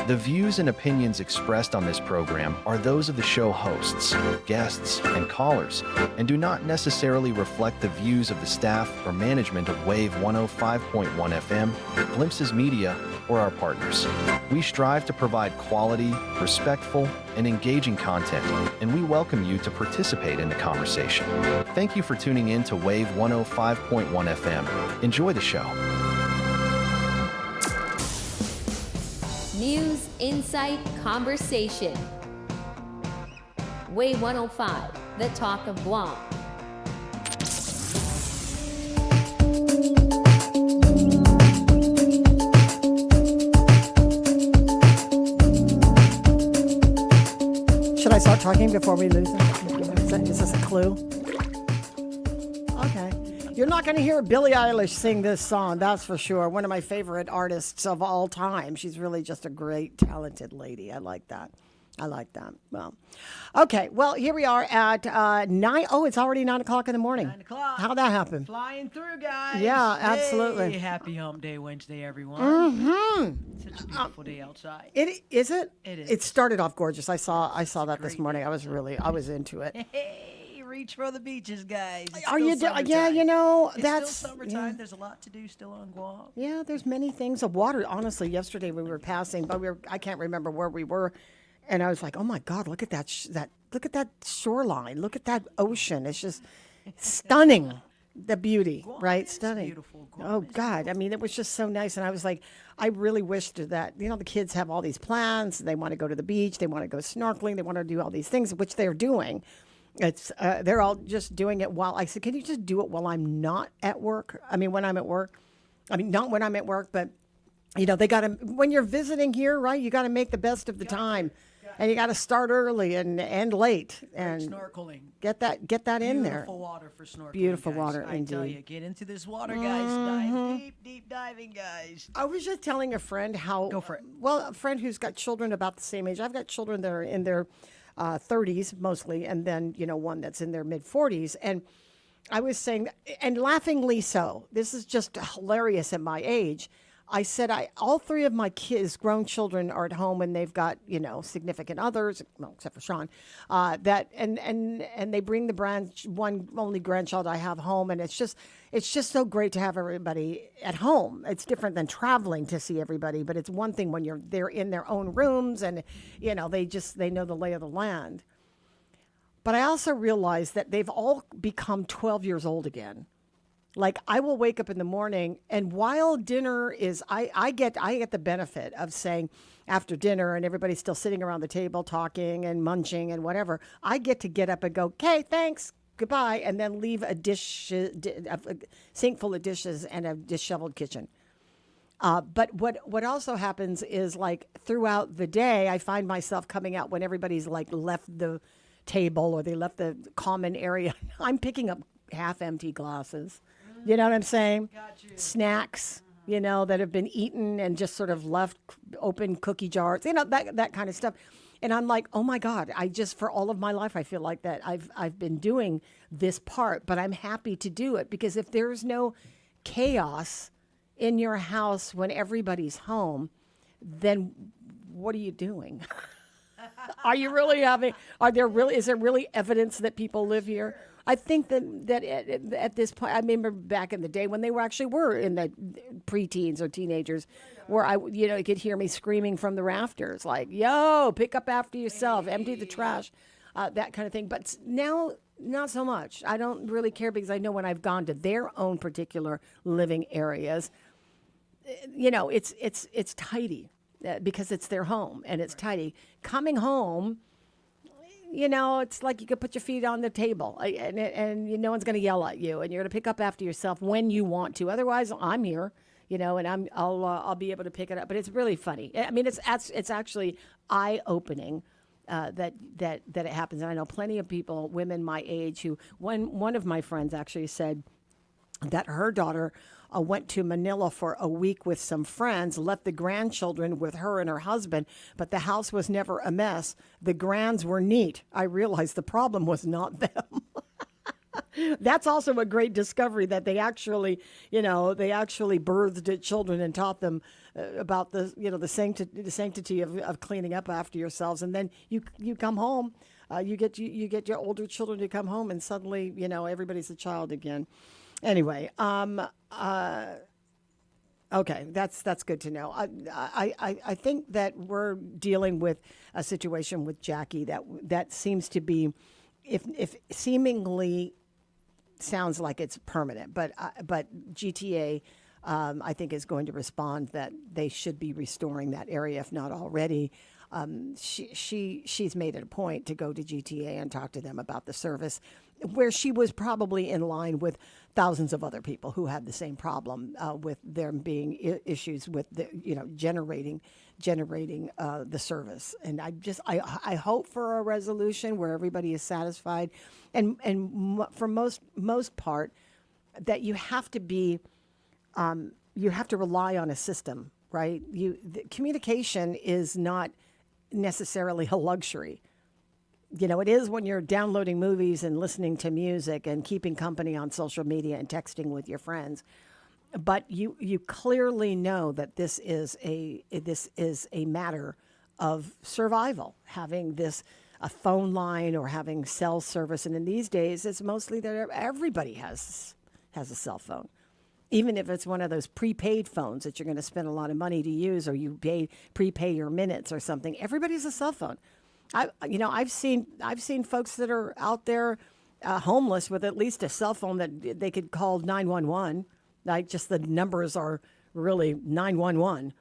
The views and opinions expressed on this program are those of the show hosts, guests, and callers, and do not necessarily reflect the views of the staff or management of Wave 105.1 FM, Glimpses Media, or our partners. We strive to provide quality, respectful, and engaging content, and we welcome you to participate in the conversation. Thank you for tuning in to Wave 105.1 FM. Enjoy the show. News, insight, conversation. Way 105, the talk of Guam. Should I start talking before we lose them? Is this a clue? Okay. You're not going to hear Billie Eilish sing this song, that's for sure. One of my favorite artists of all time. She's really just a great, talented lady. I like that. Well, okay. Well, here we are at 9. Oh, it's already 9 o'clock in the morning. 9 o'clock. How'd that happen? Flying through, guys. Yeah, absolutely. Hey, happy Hump Day Wednesday, everyone. Mm-hmm. Such a beautiful day outside. Is it? It is. It started off gorgeous. I saw that this morning. I was into it. Hey, reach for the beaches, guys. It's Are still you? summertime. Yeah, you know It's that's still summertime. yeah. There's a lot to do still on Guam. Yeah, there's many things. The water, honestly, yesterday we were passing, but I can't remember where we were, and I was like, oh my God, look at that look at that shoreline, look at that ocean. It's just stunning, the beauty, right? Stunning. Beautiful. Oh God, I mean, it was just so nice, and I was like, I really wished that the kids have all these plans. They want to go to the beach, they want to go snorkeling, they want to do all these things, which they're doing. It's they're all just doing it while I said, can you just do it while I'm not at work? I mean, when I'm at work. I mean, not when I'm at work, but they got to, when you're visiting here, right? You got to make the best of the time, and you got to start early and end late, and snorkeling. Get that in there. Beautiful water for snorkeling. Beautiful guys. water, I indeed. tell you, get into this water, guys. Dive deep diving, guys. I was just telling a friend how. Go for it. Well, a friend who's got children about the same age. I've got children that are in their 30s mostly, and then one that's in their mid 40s, and I was saying, and laughingly so, this is just hilarious at my age. I said, all three of my kids, grown children, are at home, and they've got significant others, well, except for Sean, that and they bring the one only grandchild I have home, and it's just so great to have everybody at home. It's different than traveling to see everybody, but it's one thing when they're in their own rooms, and they know the lay of the land. But I also realized that they've all become 12 years old again. Like, I will wake up in the morning, and while dinner is, I get the benefit of saying after dinner and everybody's still sitting around the table talking and munching and whatever, I get up and go, okay, thanks, goodbye, and then leave a sink full of dishes and a disheveled kitchen. But what also happens is, like, throughout the day, I find myself coming out when everybody's like left the table or they left the common area. I'm picking up half-empty glasses. You know what I'm saying? Snacks, that have been eaten and just sort of left open cookie jars, that kind of stuff. And I'm like, oh my God, for all of my life, I feel like that I've been doing this part, but I'm happy to do it, because if there's no chaos in your house when everybody's home, then what are you doing? Is there really evidence that people live here? I think that at this point, I remember back in the day when they were in the preteens or teenagers, where you could hear me screaming from the rafters, like, yo, pick up after yourself, empty the trash, that kind of thing. But now, not so much. I don't really care, because I know when I've gone to their own particular living areas, it's tidy. Because it's their home and it's tidy. Coming home, it's like you could put your feet on the table and no one's going to yell at you, and you're going to pick up after yourself when you want to. Otherwise, I'm here, and I'll be able to pick it up. But it's really funny. I mean, it's actually eye-opening that it happens. And I know plenty of people, women my age, who one of my friends actually said that her daughter went to Manila for a week with some friends, left the grandchildren with her and her husband, but the house was never a mess. The grands were neat. I realized the problem was not them. That's also a great discovery, that they actually birthed children and taught them about the sanctity of cleaning up after yourselves. And then you come home, you get your older children to come home, and suddenly, everybody's a child again. Anyway, okay, that's good to know. I think that we're dealing with a situation with Jackie that seems to be, if seemingly sounds like it's permanent, but GTA I think is going to respond that they should be restoring that area, if not already. She's made it a point to go to GTA and talk to them about the service, where she was probably in line with thousands of other people who had the same problem with there being issues with the, generating the service. And I hope for a resolution where everybody is satisfied, and for most part that you have to be you have to rely on a system, right? The communication is not necessarily a luxury. It is when you're downloading movies and listening to music and keeping company on social media and texting with your friends. But you clearly know that this is a matter of survival, having a phone line or having cell service. And in these days, it's mostly that everybody has a cell phone. Even if it's one of those prepaid phones that you're going to spend a lot of money to use, or you prepay your minutes or something, everybody's a cell phone. I've seen folks that are out there homeless with at least a cell phone that they could call 911. Like, just the numbers are really 911.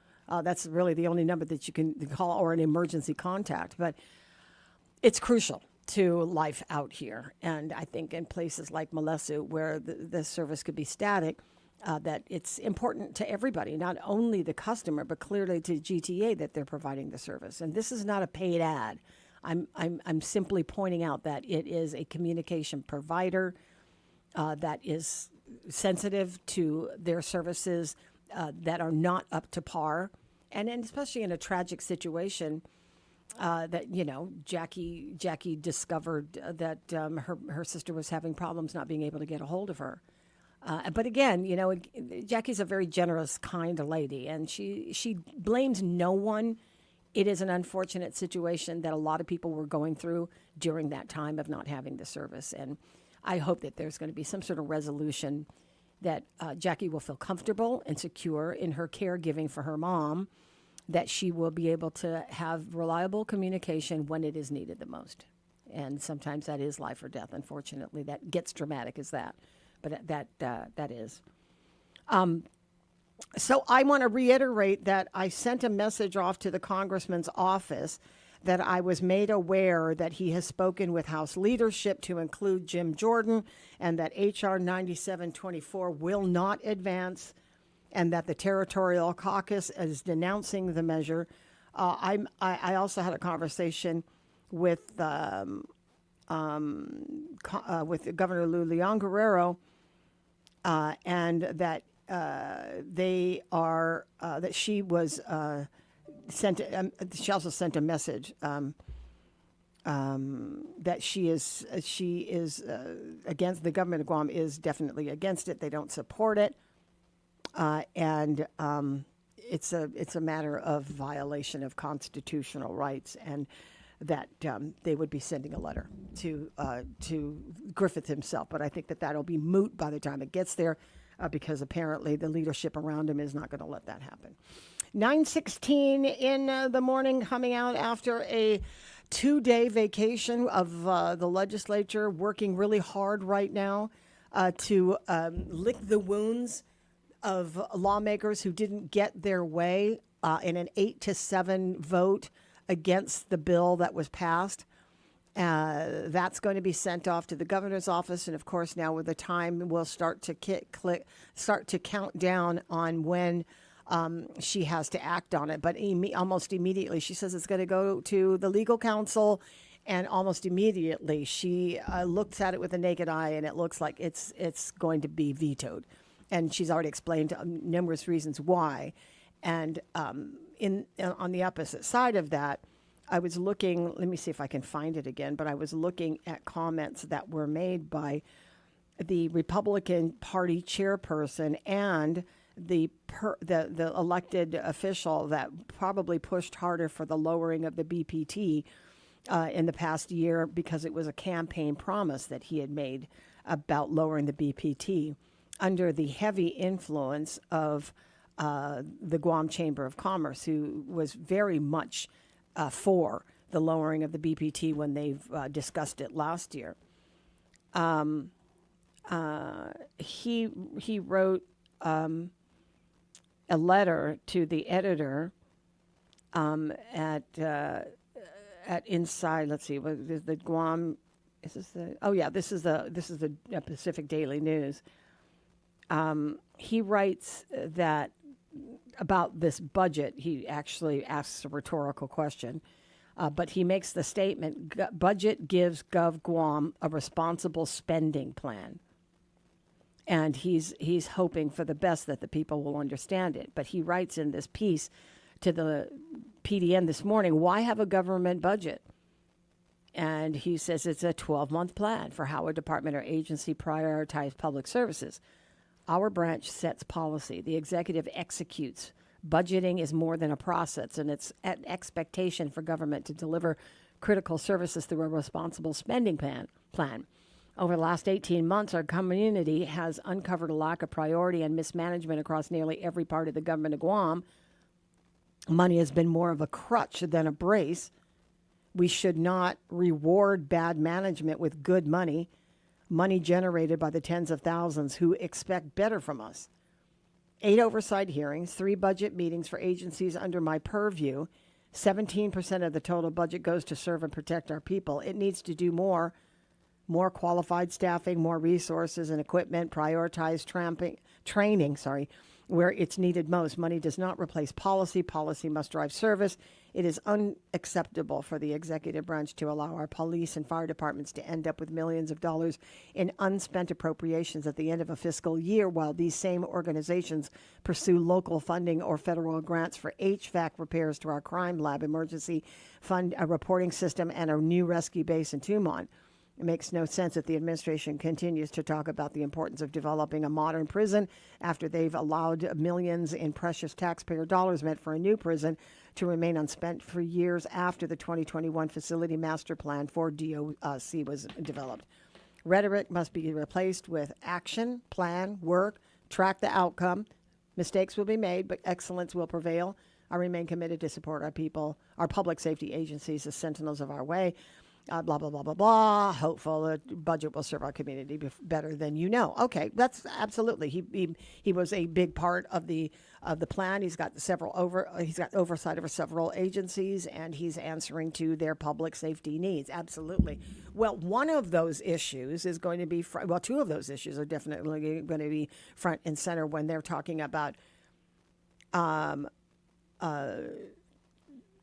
That's really the only number that you can call, or an emergency contact. But it's crucial to life out here. And I think in places like Molesu, where the service could be static, that it's important to everybody, not only the customer, but clearly to GTA, that they're providing the service. And this is not a paid ad. I'm simply pointing out that it is a communication provider that is sensitive to their services that are not up to par. And especially in a tragic situation that, Jackie discovered that her sister was having problems not being able to get a hold of her. But again, Jackie's a very generous, kind lady, and she blames no one. It is an unfortunate situation that a lot of people were going through during that time of not having the service. And I hope that there's going to be some sort of resolution that Jackie will feel comfortable and secure in her caregiving for her mom, that she will be able to have reliable communication when it is needed the most. And sometimes that is life or death, unfortunately. That gets dramatic as that. But that is. So I want to reiterate that I sent a message off to the congressman's office that I was made aware that he has spoken with House leadership to include Jim Jordan, and that H.R. 9724 will not advance, and that the Territorial Caucus is denouncing the measure. I also had a conversation with Governor Lou Leon Guerrero, and that they are that she was sent. She also sent a message that she is against the government of Guam, is definitely against it. They don't support it, and it's a matter of violation of constitutional rights, and that they would be sending a letter to Griffith himself. But I think that'll be moot by the time it gets there, because apparently the leadership around him is not going to let that happen. 9:16 in the morning, coming out after a 2-day vacation of the legislature, working really hard right now to lick the wounds of lawmakers who didn't get their way in an 8-7 vote against the bill that was passed. That's going to be sent off to the governor's office, and of course now with the time will start to count down on when she has to act on it. But almost immediately, she says it's going to go to the legal counsel, and almost immediately she looks at it with a naked eye, and it looks like it's going to be vetoed. And she's already explained numerous reasons why. And on the opposite side of that, I was looking, let me see if I can find it again, but I was looking at comments that were made by the Republican Party chairperson and the elected official that probably pushed harder for the lowering of the BPT in the past year, because it was a campaign promise that he had made about lowering the BPT, under the heavy influence of the Guam Chamber of Commerce, who was very much for the lowering of the BPT when they've discussed it last year. He wrote, a letter to the editor at Inside. Let's see, what is the Guam? Is this the? Oh yeah, this is the Pacific Daily News. He writes that about this budget. He actually asks a rhetorical question, but he makes the statement: "Budget gives Gov Guam a responsible spending plan." And he's hoping for the best that the people will understand it. But he writes in this piece to the PDN this morning, why have a government budget? And he says it's a 12-month plan for how a department or agency prioritizes public services. Our branch sets policy. The executive executes. Budgeting is more than a process, and it's an expectation for government to deliver critical services through a responsible spending plan. Over the last 18 months, our community has uncovered a lack of priority and mismanagement across nearly every part of the government of Guam. Money has been more of a crutch than a brace. We should not reward bad management with good money generated by the tens of thousands who expect better from us. 8 oversight hearings, 3 budget meetings for agencies under my purview. 17% of the total budget goes to serve and protect our people. It needs to do more qualified staffing, more resources and equipment, prioritize training, where it's needed most. Money does not replace policy. Policy must drive service. It is unacceptable for the executive branch to allow our police and fire departments to end up with millions of dollars in unspent appropriations at the end of a fiscal year, while these same organizations pursue local funding or federal grants for HVAC repairs to our crime lab, emergency fund, a reporting system, and a new rescue base in Tumon. It makes no sense that the administration continues to talk about the importance of developing a modern prison after they've allowed millions in precious taxpayer dollars meant for a new prison to remain unspent for years after the 2021 Facility Master Plan for DOC was developed. Rhetoric must be replaced with action, plan, work, track the outcome. Mistakes will be made, but excellence will prevail. I remain committed to support our people, our public safety agencies as sentinels of our way. Blah, blah, blah, blah, blah. Hopeful the budget will serve our community better than you know. Okay, that's absolutely. He was a big part of the plan. He's got oversight over several agencies, and he's answering to their public safety needs. Absolutely. Well, one of those issues is going to be, two of those issues are definitely going to be front and center when they're talking about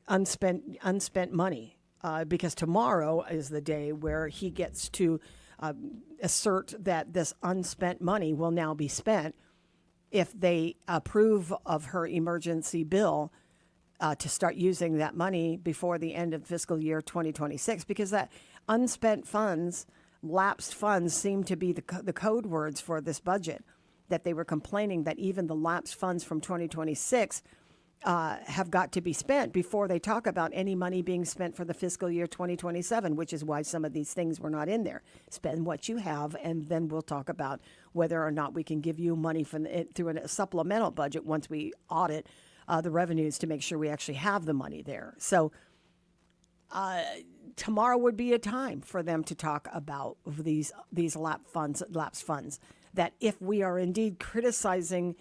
unspent money. Because tomorrow is the day where he gets to assert that this unspent money will now be spent if they approve of her emergency bill to start using that money before the end of fiscal year 2026, because that unspent funds, lapsed funds, seem to be the code words for this budget, that they were complaining that even the lapsed funds from 2026 have got to be spent before they talk about any money being spent for the fiscal year 2027, which is why some of these things were not in there. Spend what you have, and then we'll talk about whether or not we can give you money through a supplemental budget once we audit the revenues to make sure we actually have the money there. So tomorrow would be a time for them to talk about these lapsed funds, that if we are indeed criticizing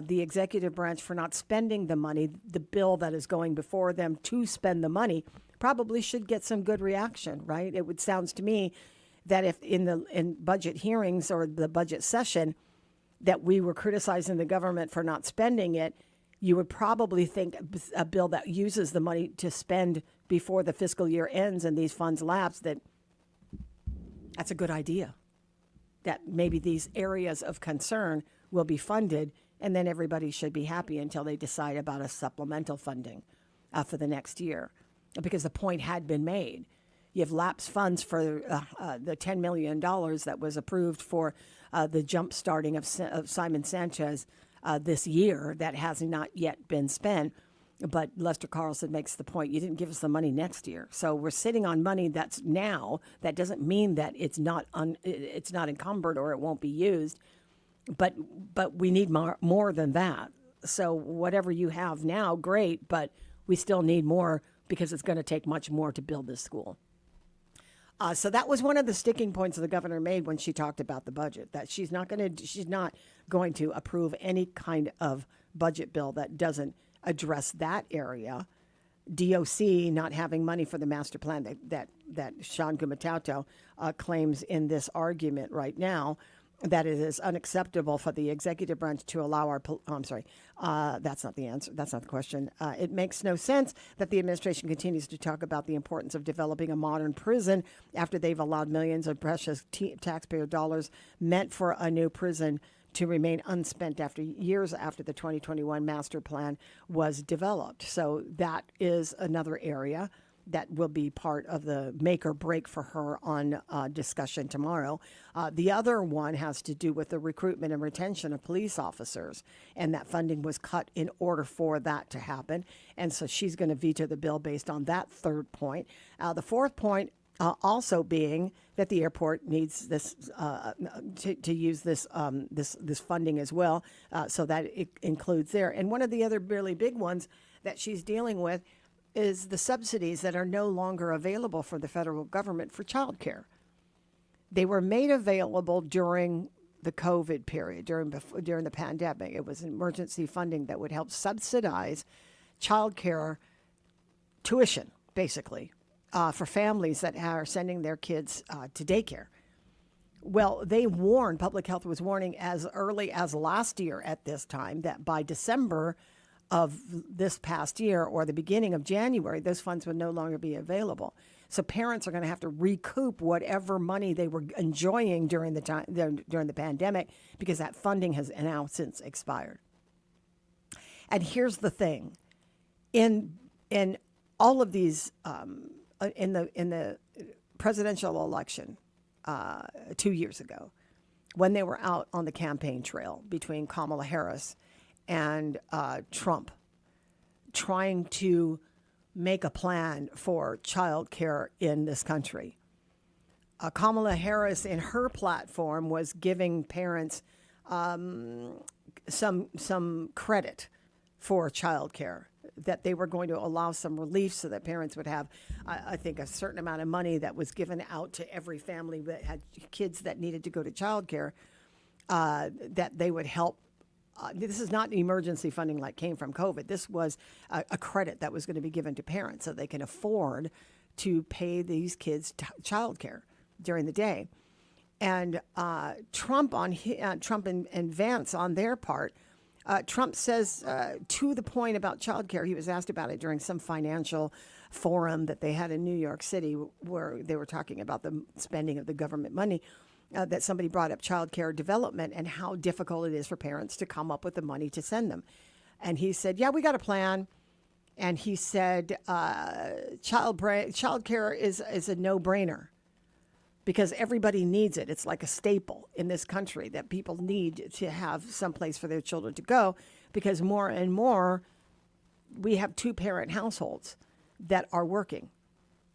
the executive branch for not spending the money, the bill that is going before them to spend the money probably should get some good reaction, right? It sounds to me that if in budget hearings or the budget session that we were criticizing the government for not spending it, you would probably think a bill that uses the money to spend before the fiscal year ends and these funds lapse, that's a good idea. That maybe these areas of concern will be funded, and then everybody should be happy until they decide about a supplemental funding for the next year, because the point had been made. You have lapsed funds for the $10 million that was approved for the jump starting of Simon Sanchez this year that has not yet been spent. But Lester Carlson makes the point, you didn't give us the money next year. So we're sitting on money that's now. That doesn't mean that it's not encumbered or it won't be used. But we need more than that. So whatever you have now, great, but we still need more because it's going to take much more to build this school. So that was one of the sticking points the governor made when she talked about the budget, that she's not going to approve any kind of budget bill that doesn't address that area. DOC not having money for the master plan that Sean Gumatauto claims in this argument right now, that it is unacceptable for the executive branch to allow that's not the answer. That's not the question. It makes no sense that the administration continues to talk about the importance of developing a modern prison after they've allowed millions of precious taxpayer dollars meant for a new prison to remain unspent after years after the 2021 master plan was developed. So that is another area that will be part of the make or break for her on discussion tomorrow. The other one has to do with the recruitment and retention of police officers, and that funding was cut in order for that to happen. And so she's going to veto the bill based on that third point. The fourth point also being that the airport needs this to use this funding as well, so that it includes there. And one of the other really big ones that she's dealing with is the subsidies that are no longer available for the federal government for childcare. They were made available during the COVID period, during the pandemic. It was emergency funding that would help subsidize childcare tuition, basically, for families that are sending their kids to daycare. Well, public health was warning as early as last year at this time that by December of this past year or the beginning of January, those funds would no longer be available. So parents are going to have to recoup whatever money they were enjoying during the pandemic, because that funding has now since expired. And here's the thing: in all of these, in the presidential election 2 years ago, when they were out on the campaign trail between Kamala Harris and Trump, trying to make a plan for child care in this country. Kamala Harris, in her platform, was giving parents some credit for child care, that they were going to allow some relief so that parents would have, I think, a certain amount of money that was given out to every family that had kids that needed to go to child care, that they would help. This is not emergency funding like came from COVID. This was a credit that was going to be given to parents so they can afford to pay these kids child care during the day. And Trump and Vance on their part, Trump says to the point about child care, he was asked about it during some financial forum that they had in New York City where they were talking about the spending of the government money. That somebody brought up child care development and how difficult it is for parents to come up with the money to send them. And he said, yeah, we got a plan. And he said, child care is a no-brainer because everybody needs it. It's like a staple in this country that people need to have someplace for their children to go, because more and more we have two-parent households that are working,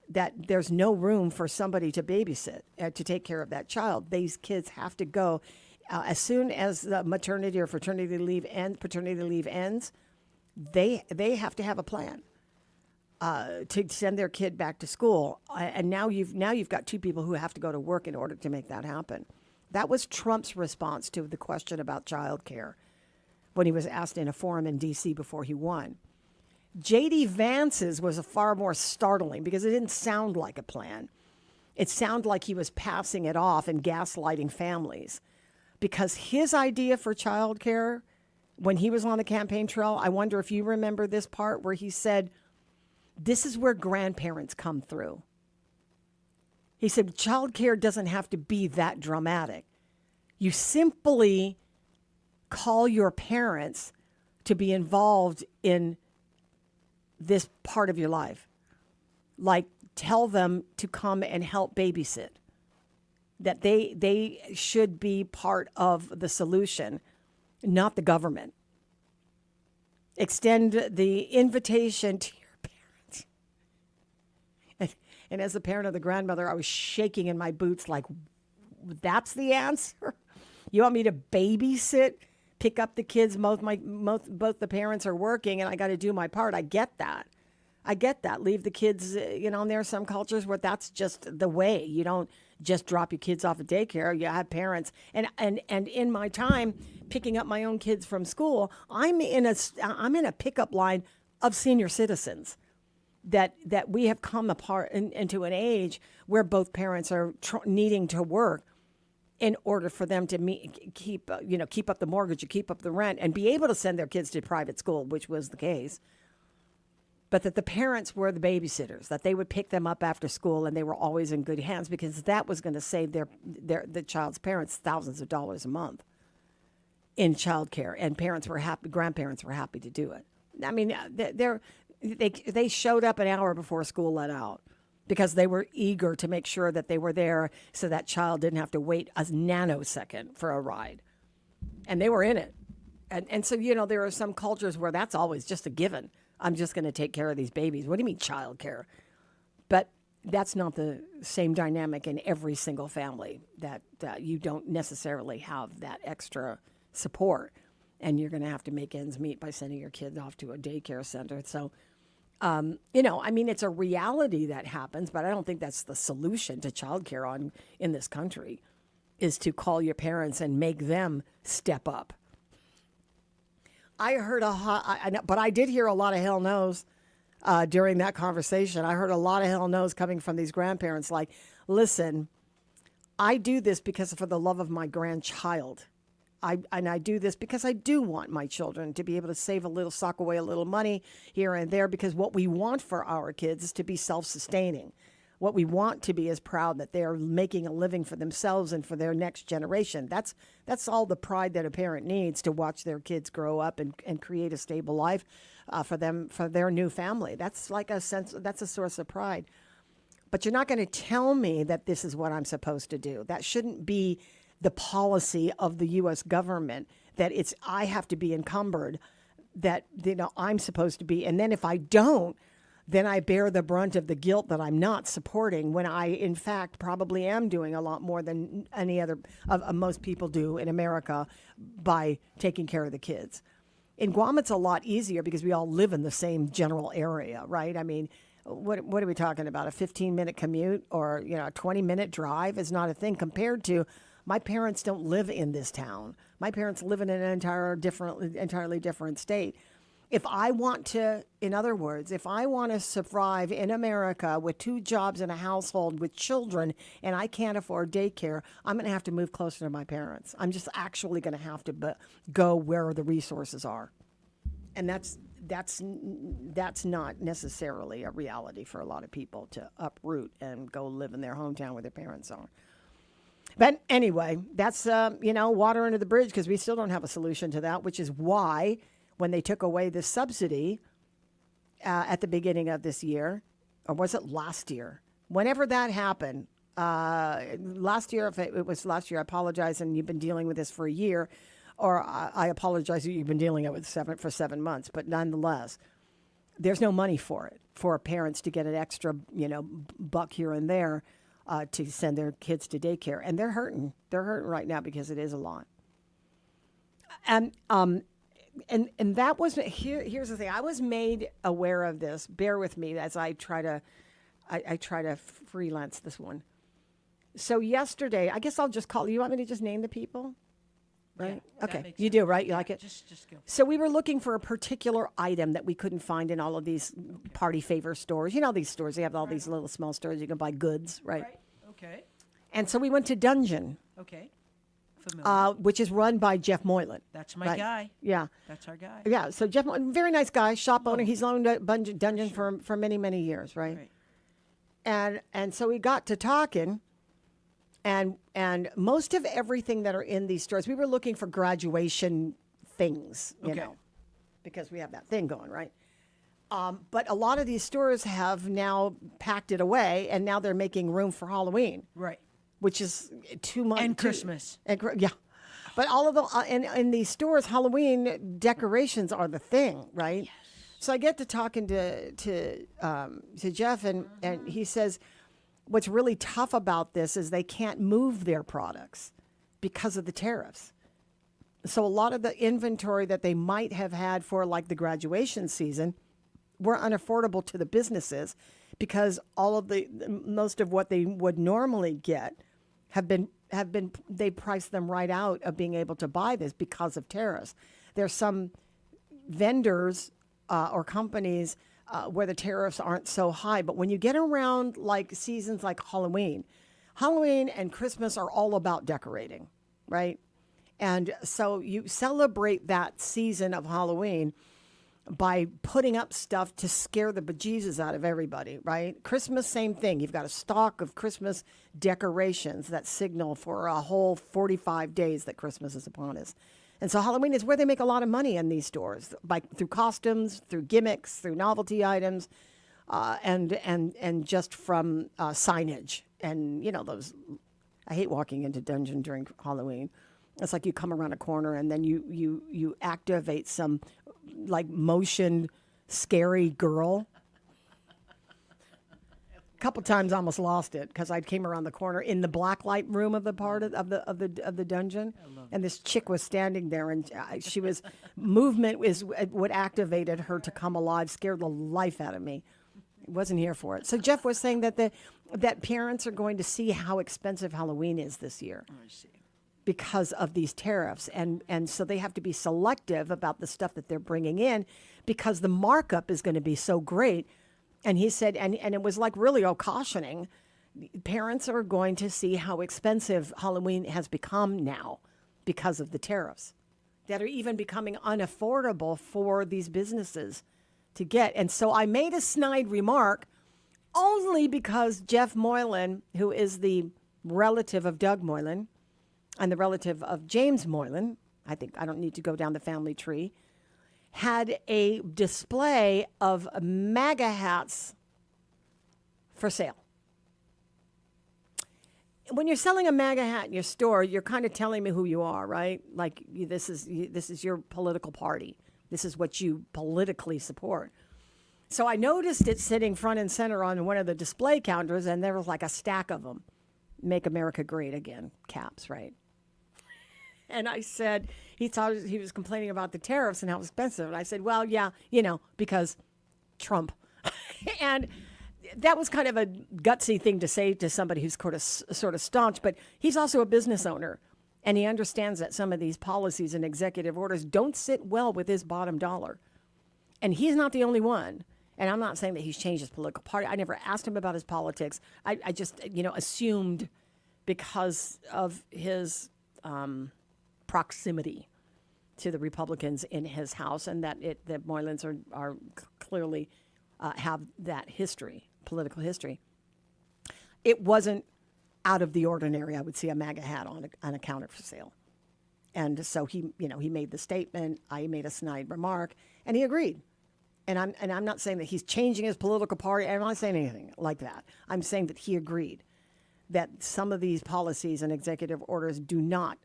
that there's no room for somebody to babysit, to take care of that child. These kids have to go as soon as the maternity or paternity leave ends. They have to have a plan to send their kid back to school. And now you've got two people who have to go to work in order to make that happen. That was Trump's response to the question about child care when he was asked in a forum in D.C. before he won. J.D. Vance's was a far more startling because it didn't sound like a plan. It sounded like he was passing it off and gaslighting families, because his idea for child care when he was on the campaign trail, I wonder if you remember this part where he said, this is where grandparents come through. He said, child care doesn't have to be that dramatic. You simply call your parents to be involved in this part of your life. Like, tell them to come and help babysit. That they should be part of the solution, not the government. Extend the invitation to your parents. And as a parent of the grandmother, I was shaking in my boots like, that's the answer? You want me to babysit? Pick up the kids, both the parents are working, and I got to do my part. I get that. I get that. Leave the kids, and there are some cultures where that's just the way. You don't just drop your kids off at daycare. You have parents. And in my time picking up my own kids from school, I'm in a pickup line of senior citizens that we have come apart into an age where both parents are needing to work in order for them to keep up the mortgage, or keep up the rent, and be able to send their kids to private school, which was the case. But that the parents were the babysitters, that they would pick them up after school, and they were always in good hands, because that was going to save the child's parents thousands of dollars a month in childcare, and grandparents were happy to do it. I mean, they showed up an hour before school let out because they were eager to make sure that they were there, so that child didn't have to wait a nanosecond for a ride, and they were in it. And so there are some cultures where that's always just a given. I'm just going to take care of these babies. What do you mean child care? But that's not the same dynamic in every single family, that you don't necessarily have that extra support, and you're going to have to make ends meet by sending your kids off to a daycare center. So, it's a reality that happens, but I don't think that's the solution to child care in this country, is to call your parents and make them step up. I heard but I did hear a lot of hell no's during that conversation. I heard a lot of hell no's coming from these grandparents. Like, listen, I do this because for the love of my grandchild. I do this because I do want my children to be able to sock away a little money here and there, because what we want for our kids is to be self-sustaining. What we want to be is proud that they're making a living for themselves and for their next generation. That's all the pride that a parent needs, to watch their kids grow up and create a stable life for them, for their new family. That's that's a source of pride. But you're not going to tell me that this is what I'm supposed to do. That shouldn't be the policy of the U.S. government, that I have to be encumbered, that I'm supposed to be. And then if I don't, then I bear the brunt of the guilt that I'm not supporting, when I, in fact, probably am doing a lot more than any other of most people do in America by taking care of the kids. In Guam, it's a lot easier because we all live in the same general area, right? I mean, what are we talking about? A 15-minute commute or a 20-minute drive is not a thing compared to my parents don't live in this town. My parents live in an entirely different state. If I want to survive in America with 2 jobs in a household with children, and I can't afford daycare, I'm going to have to move closer to my parents. I'm just actually going to have to go where the resources are. And that's not necessarily a reality for a lot of people, to uproot and go live in their hometown where their parents are. But anyway, that's, water under the bridge, because we still don't have a solution to that, which is why when they took away this subsidy at the beginning of this year, or was it last year? Whenever that happened, last year, if it was last year, I apologize, and you've been dealing with this for a year, or I apologize that you've been dealing with it for 7 months, but nonetheless, there's no money for it, for parents to get an extra, buck here and there to send their kids to daycare. And they're hurting. They're hurting right now because it is a lot. And that was, here's the thing. I was made aware of this. Bear with me as I try to freelance this one. So yesterday, I guess I'll just call, you want me to just name the people? Right? Yeah, okay. You do, right? You like it? Just go. So we were looking for a particular item that we couldn't find in all of these party favor stores. These stores, they have all these little small stores. You can buy goods, right? Right. Okay. And so we went to Dungeon. Okay. Familiar. Which is run by Jeff Moylan. That's my guy. Yeah. That's our guy. Yeah. So Jeff, very nice guy, shop owner. He's owned Dungeon for many, many years, right? And so we got to talking, and most of everything that are in these stores, we were looking for graduation things, you know, because we have that thing going, right? But a lot of these stores have now packed it away, and now they're making room for Halloween. Right. Which is 2 months. And Christmas. Yeah. But all of the, in these stores, Halloween decorations are the thing, right? Yes. So I get to talking to Jeff, and he says, what's really tough about this is they can't move their products because of the tariffs. So a lot of the inventory that they might have had for like the graduation season were unaffordable to the businesses because all of most of what they would normally get have been they priced them right out of being able to buy this because of tariffs. There's some vendors or companies where the tariffs aren't so high, but when you get around like seasons like Halloween and Christmas are all about decorating, right? And so you celebrate that season of Halloween by putting up stuff to scare the bejesus out of everybody, right? Christmas, same thing. You've got a stock of Christmas decorations that signal for a whole 45 days that Christmas is upon us. And so Halloween is where they make a lot of money in these stores, through costumes, through gimmicks, through novelty items, and just from signage. And, those, I hate walking into Dungeon during Halloween. It's like you come around a corner and then you activate some like motion scary girl. A couple times I almost lost it because I came around the corner in the black light room of the part of the dungeon, and this chick was standing there, and she was movement is what activated her to come alive, scared the life out of me. Wasn't here for it. So Jeff was saying that parents are going to see how expensive Halloween is this year. I see. Because of these tariffs. And so they have to be selective about the stuff that they're bringing in because the markup is going to be so great. And he said, and it was like really cautioning, parents are going to see how expensive Halloween has become now because of the tariffs that are even becoming unaffordable for these businesses to get. And so I made a snide remark only because Jeff Moylan, who is the relative of Doug Moylan, and the relative of James Moylan, I don't need to go down the family tree, had a display of MAGA hats for sale. When you're selling a MAGA hat in your store, you're kind of telling me who you are, right? Like this is your political party. This is what you politically support. So I noticed it sitting front and center on one of the display counters, and there was like a stack of them. Make America Great Again caps, right? And I said, he was complaining about the tariffs and how expensive. And I said, well, yeah, because Trump. And that was kind of a gutsy thing to say to somebody who's sort of staunch, but he's also a business owner. And he understands that some of these policies and executive orders don't sit well with his bottom dollar. And he's not the only one. And I'm not saying that he's changed his political party. I never asked him about his politics. I just, assumed because of his proximity to the Republicans in his house, and that the Moylans are clearly have that history, political history. It wasn't out of the ordinary. I would see a MAGA hat on a counter for sale, and so he made the statement. I made a snide remark, and he agreed. And I'm not saying that he's changing his political party. I'm not saying anything like that. I'm saying that he agreed that some of these policies and executive orders do not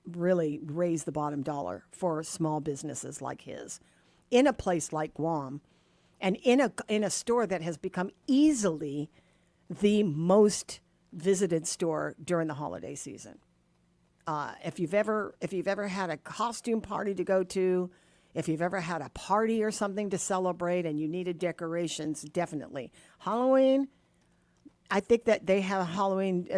really raise the bottom dollar for small businesses like his in a place like Guam and in a store that has become easily the most visited store during the holiday season. If you've ever had a costume party to go to, if you've ever had a party or something to celebrate and you needed decorations, definitely. Halloween, I think that they have Halloween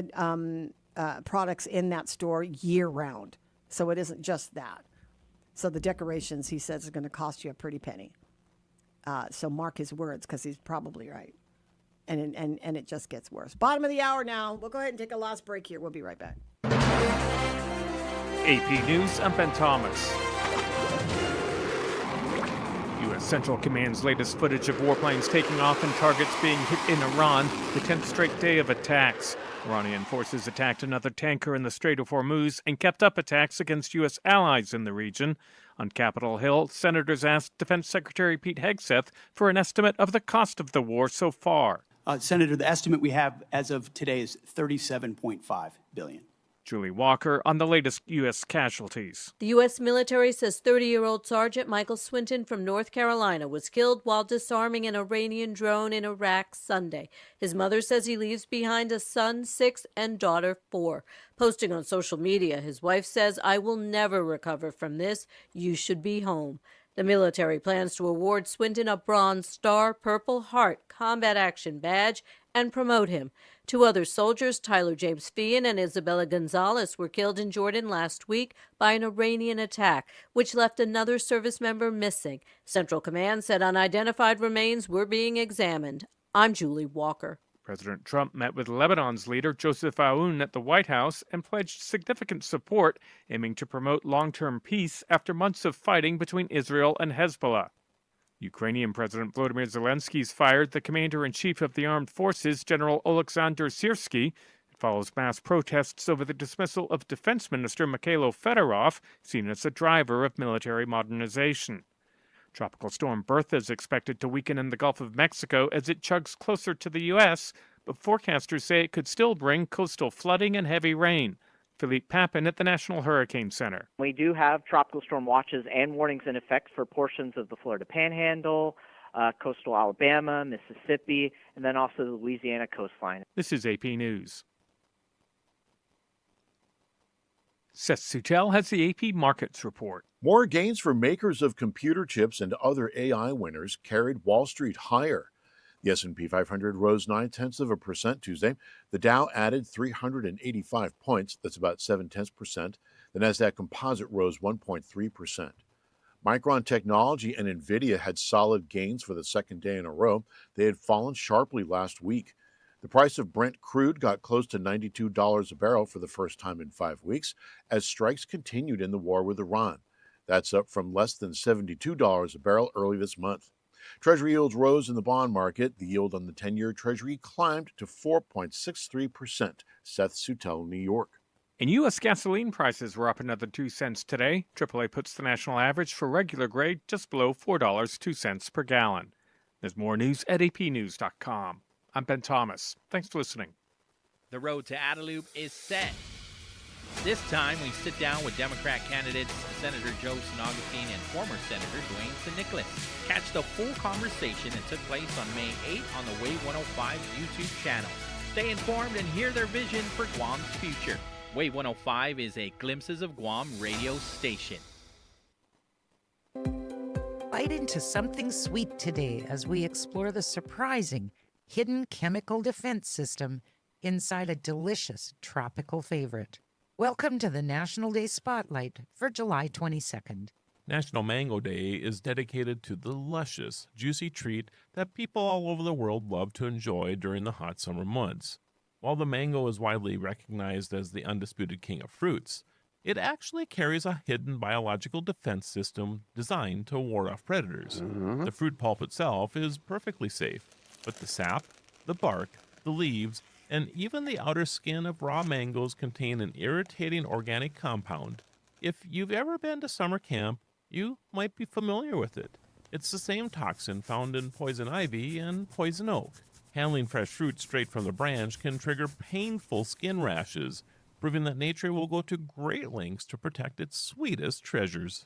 products in that store year round. So it isn't just that. So the decorations, he says, is going to cost you a pretty penny. So mark his words, because he's probably right. And it just gets worse. Bottom of the hour now. We'll go ahead and take a last break here. We'll be right back. AP News, I'm Ben Thomas. U.S. Central Command's latest footage of warplanes taking off and targets being hit in Iran, the 10th straight day of attacks. Iranian forces attacked another tanker in the Strait of Hormuz and kept up attacks against U.S. allies in the region. On Capitol Hill, senators asked Defense Secretary Pete Hegseth for an estimate of the cost of the war so far. Senator, the estimate we have as of today is $37.5 billion. Julie Walker on the latest U.S. casualties. The U.S. military says 30-year-old Sergeant Michael Swinton from North Carolina was killed while disarming an Iranian drone in Iraq Sunday. His mother says he leaves behind a son, 6, and daughter, 4. Posting on social media, his wife says, "I will never recover from this. You should be home." The military plans to award Swinton a Bronze Star Purple Heart Combat Action Badge and promote him. 2 other soldiers, Tyler James Feehan and Isabella Gonzalez, were killed in Jordan last week by an Iranian attack, which left another service member missing. Central Command said unidentified remains were being examined. I'm Julie Walker. President Trump met with Lebanon's leader Joseph Aoun at the White House and pledged significant support, aiming to promote long-term peace after months of fighting between Israel and Hezbollah. Ukrainian President Volodymyr Zelensky's fired the commander-in-chief of the armed forces, General Oleksandr Syrskyi. It follows mass protests over the dismissal of Defense Minister Mikhailo Fedorov, seen as a driver of military modernization. Tropical storm Bertha is expected to weaken in the Gulf of Mexico as it chugs closer to the U.S., but forecasters say it could still bring coastal flooding and heavy rain. Philippe Papin at the National Hurricane Center. We do have tropical storm watches and warnings in effect for portions of the Florida Panhandle, coastal Alabama, Mississippi, and then also the Louisiana coastline. This is AP News. Seth Sutel has the AP Markets Report. More gains for makers of computer chips and other AI winners carried Wall Street higher. The S&P 500 rose 0.9% Tuesday. The Dow added 385 points. That's about 0.7%. The Nasdaq Composite rose 1.3%. Micron Technology and NVIDIA had solid gains for the second day in a row. They had fallen sharply last week. The price of Brent crude got close to $92 a barrel for the first time in 5 weeks as strikes continued in the war with Iran. That's up from less than $72 a barrel early this month. Treasury yields rose in the bond market. The yield on the 10-year Treasury climbed to 4.63%. Seth Sutel, New York. And U.S. gasoline prices were up another 2 cents today. AAA puts the national average for regular grade just below $4.02 per gallon. There's more news at apnews.com. I'm Ben Thomas. Thanks for listening. The road to Adelup is set. This time, we sit down with Democrat candidates Senator Joe San Augustine and former Senator Dwayne St. Nicholas. Catch the full conversation that took place on May 8 on the Wave 105 YouTube channel. Stay informed and hear their vision for Guam's future. Wave 105 is a Glimpses of Guam radio station. Bite into something sweet today as we explore the surprising hidden chemical defense system inside a delicious tropical favorite. Welcome to the National Day Spotlight for July 22nd. National Mango Day is dedicated to the luscious, juicy treat that people all over the world love to enjoy during the hot summer months. While the mango is widely recognized as the undisputed king of fruits, it actually carries a hidden biological defense system designed to ward off predators. The fruit pulp itself is perfectly safe, but the sap, the bark, the leaves, and even the outer skin of raw mangoes contain an irritating organic compound. If you've ever been to summer camp, you might be familiar with it. It's the same toxin found in poison ivy and poison oak. Handling fresh fruit straight from the branch can trigger painful skin rashes, proving that nature will go to great lengths to protect its sweetest treasures.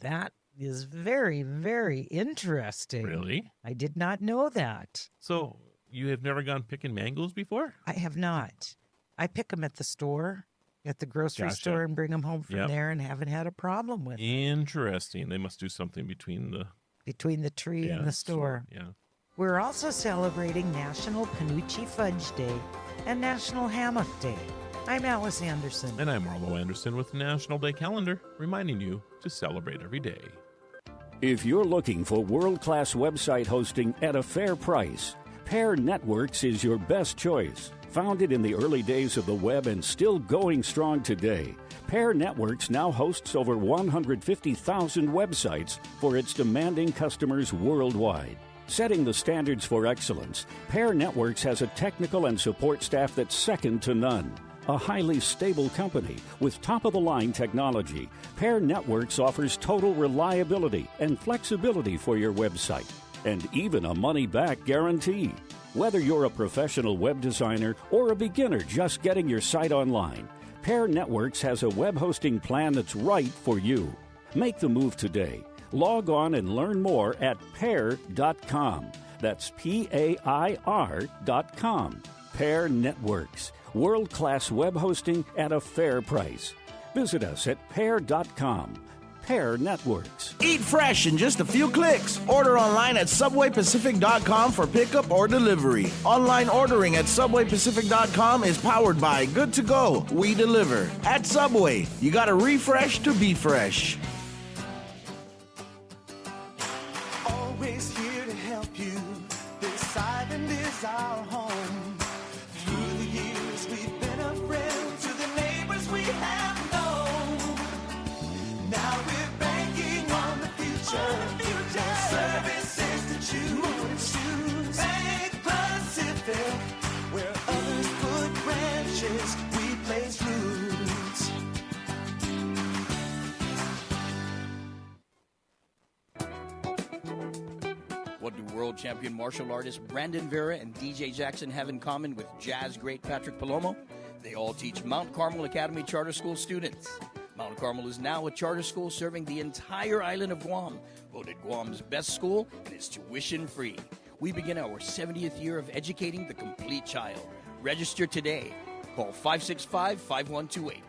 That is very, very interesting. Really? I did not know that. So, you have never gone picking mangoes before? I have not. I pick them at the store, at the grocery Gotcha. store, and bring them home from Yep. there and haven't had a problem with it. Interesting. They must do something between the tree and the store. Yeah. We're also celebrating National Panucci Fudge Day and National Hammock Day. I'm Alice Anderson. And I'm Marlo Anderson with the National Day Calendar, reminding you to celebrate every day. If you're looking for world-class website hosting at a fair price, Pair Networks is your best choice. Founded in the early days of the web and still going strong today, Pair Networks now hosts over 150,000 websites for its demanding customers worldwide. Setting the standards for excellence, Pair Networks has a technical and support staff that's second to none. A highly stable company with top-of-the-line technology, Pair Networks offers total reliability and flexibility for your website, and even a money-back guarantee. Whether you're a professional web designer or a beginner just getting your site online, Pair Networks has a web hosting plan that's right for you. Make the move today. Log on and learn more at pair.com. That's PAIR.com. Pair Networks. World-class web hosting at a fair price. Visit us at pair.com. Pair Networks. Eat fresh in just a few clicks. Order online at SubwayPacific.com for pickup or delivery. Online ordering at SubwayPacific.com is powered by Good to Go. We deliver. At Subway, you gotta refresh to be fresh. Always here to help you. This island is our home. Through the years, we've been a friend to the neighbors we have known. Now we're banking on the future. More services to choose. Bank Pacific, where others put branches, we place roots. What do world champion martial artists Brandon Vera and DJ Jackson have in common with jazz great Patrick Palomo? They all teach Mount Carmel Academy Charter School students. Mount Carmel is now a charter school serving the entire island of Guam, voted Guam's best school and is tuition free. We begin our 70th year of educating the complete child. Register today. Call 565-5128.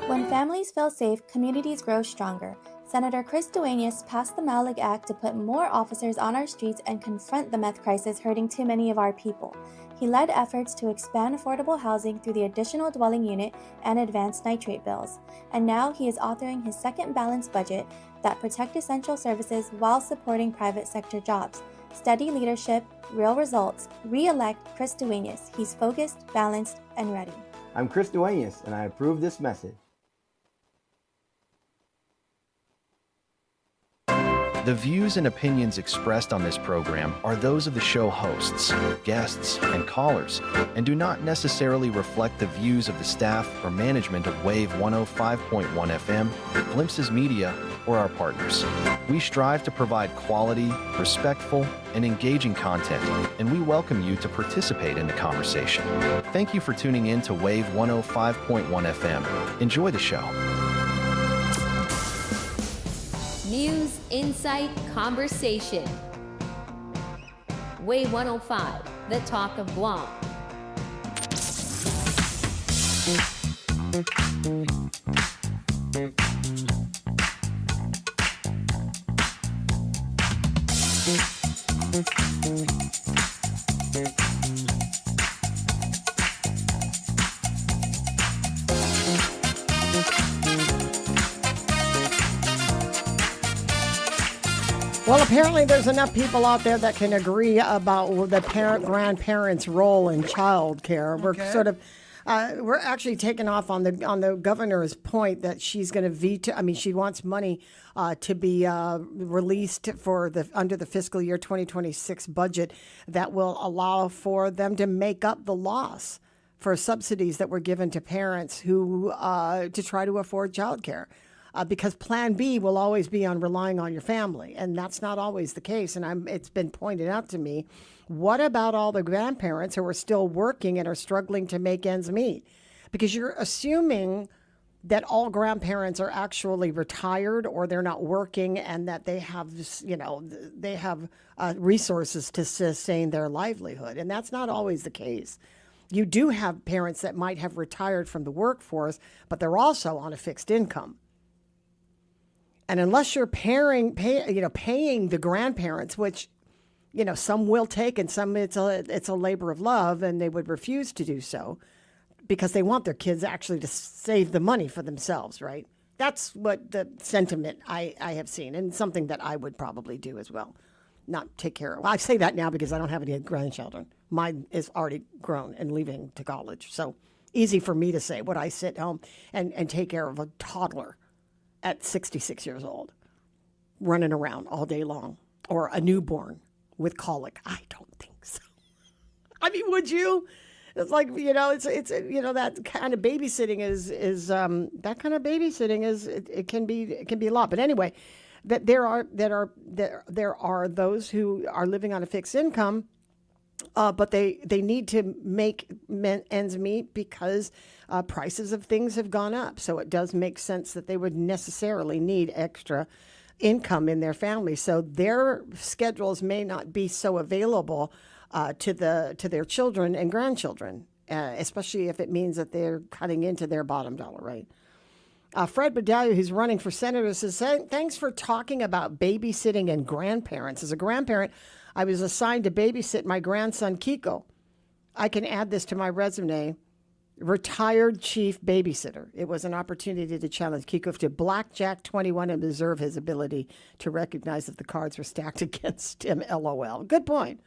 When families feel safe, communities grow stronger. Senator Chris Duenas passed the Malig Act to put more officers on our streets and confront the meth crisis hurting too many of our people. He led efforts to expand affordable housing through the additional dwelling unit and advanced nitrate bills. And now he is authoring his second balanced budget that protect essential services while supporting private sector jobs. Steady leadership, real results. Re-elect Chris Duenas. He's focused, balanced, and ready. I'm Chris Duenas, and I approve this message. The views and opinions expressed on this program are those of the show hosts, guests, and callers, and do not necessarily reflect the views of the staff or management of Wave 105.1 FM, Glimpses Media, or our partners. We strive to provide quality, respectful, and engaging content, and we welcome you to participate in the conversation. Thank you for tuning in to Wave 105.1 FM. Enjoy the show. News, insight, conversation. Way 105, the talk of Guam. Well, apparently there's enough people out there that can agree about the grandparents' role in child care. We're sort of, we're actually taking off on the governor's point that she's going to veto. I mean, she wants money to be released for under the fiscal year 2026 budget that will allow for them to make up the loss for subsidies that were given to parents who to try to afford child care. Because Plan B will always be on relying on your family, and that's not always the case. And it's been pointed out to me, what about all the grandparents who are still working and are struggling to make ends meet? Because you're assuming that all grandparents are actually retired or they're not working and that they have, they have resources to sustain their livelihood. And that's not always the case. You do have parents that might have retired from the workforce, but they're also on a fixed income. And unless you're paying the grandparents, which, some will take and some it's a labor of love and they would refuse to do so because they want their kids actually to save the money for themselves, right? That's what the sentiment I have seen, and something that I would probably do as well. Not take care of. Well, I say that now because I don't have any grandchildren. Mine is already grown and leaving to college. So easy for me to say, would I sit home and take care of a toddler at 66 years old, running around all day long, or a newborn with colic? I don't think so. I mean, would you? It's like, it's that kind of babysitting it can be a lot. But anyway, that there are those who are living on a fixed income, but they need to make ends meet because prices of things have gone up. So it does make sense that they would necessarily need extra income in their family. So their schedules may not be so available to their children and grandchildren. especially if it means that they're cutting into their bottom dollar, right? Fred Bedalia, who's running for senator, says, thanks for talking about babysitting and grandparents. As a grandparent, I was assigned to babysit my grandson, Kiko. I can add this to my resume. Retired chief babysitter. It was an opportunity to challenge Kiko to blackjack 21 and observe his ability to recognize if the cards were stacked against him. LOL. Good point.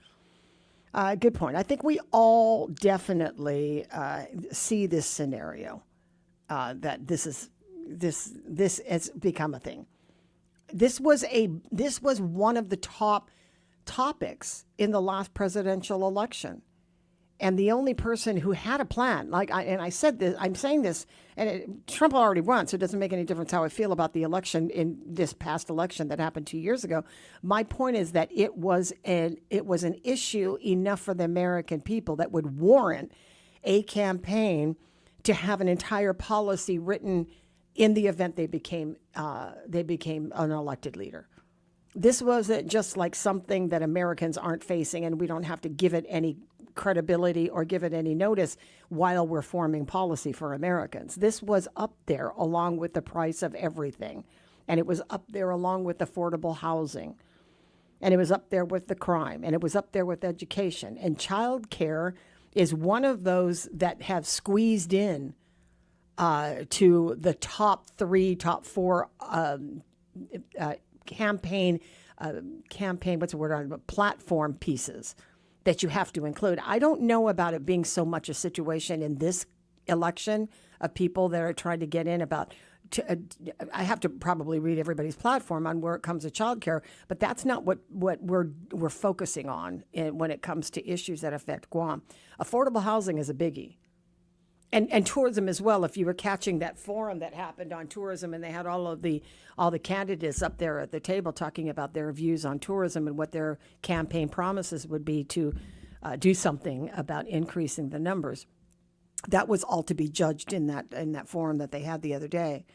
Good point. I think we all definitely see this scenario that this has become a thing. This was one of the top topics in the last presidential election. And the only person who had a plan, I said this, I'm saying this, and Trump already won, so it doesn't make any difference how I feel about the election in this past election that happened 2 years ago. My point is that it was an issue enough for the American people that would warrant a campaign to have an entire policy written in the event they became an elected leader. This wasn't just like something that Americans aren't facing, and we don't have to give it any credibility or give it any notice while we're forming policy for Americans. This was up there along with the price of everything. And it was up there along with affordable housing. And it was up there with the crime. And it was up there with education. And child care is one of those that have squeezed in to the top 4 campaign, what's the word on it? Platform pieces that you have to include. I don't know about it being so much a situation in this election of people that are trying to get in about. I have to probably read everybody's platform on where it comes to childcare, but that's not what we're focusing on when it comes to issues that affect Guam. Affordable housing is a biggie. And tourism as well. If you were catching that forum that happened on tourism, and they had all the candidates up there at the table talking about their views on tourism and what their campaign promises would be to do something about increasing the numbers. That was all to be judged in that forum that they had the other day.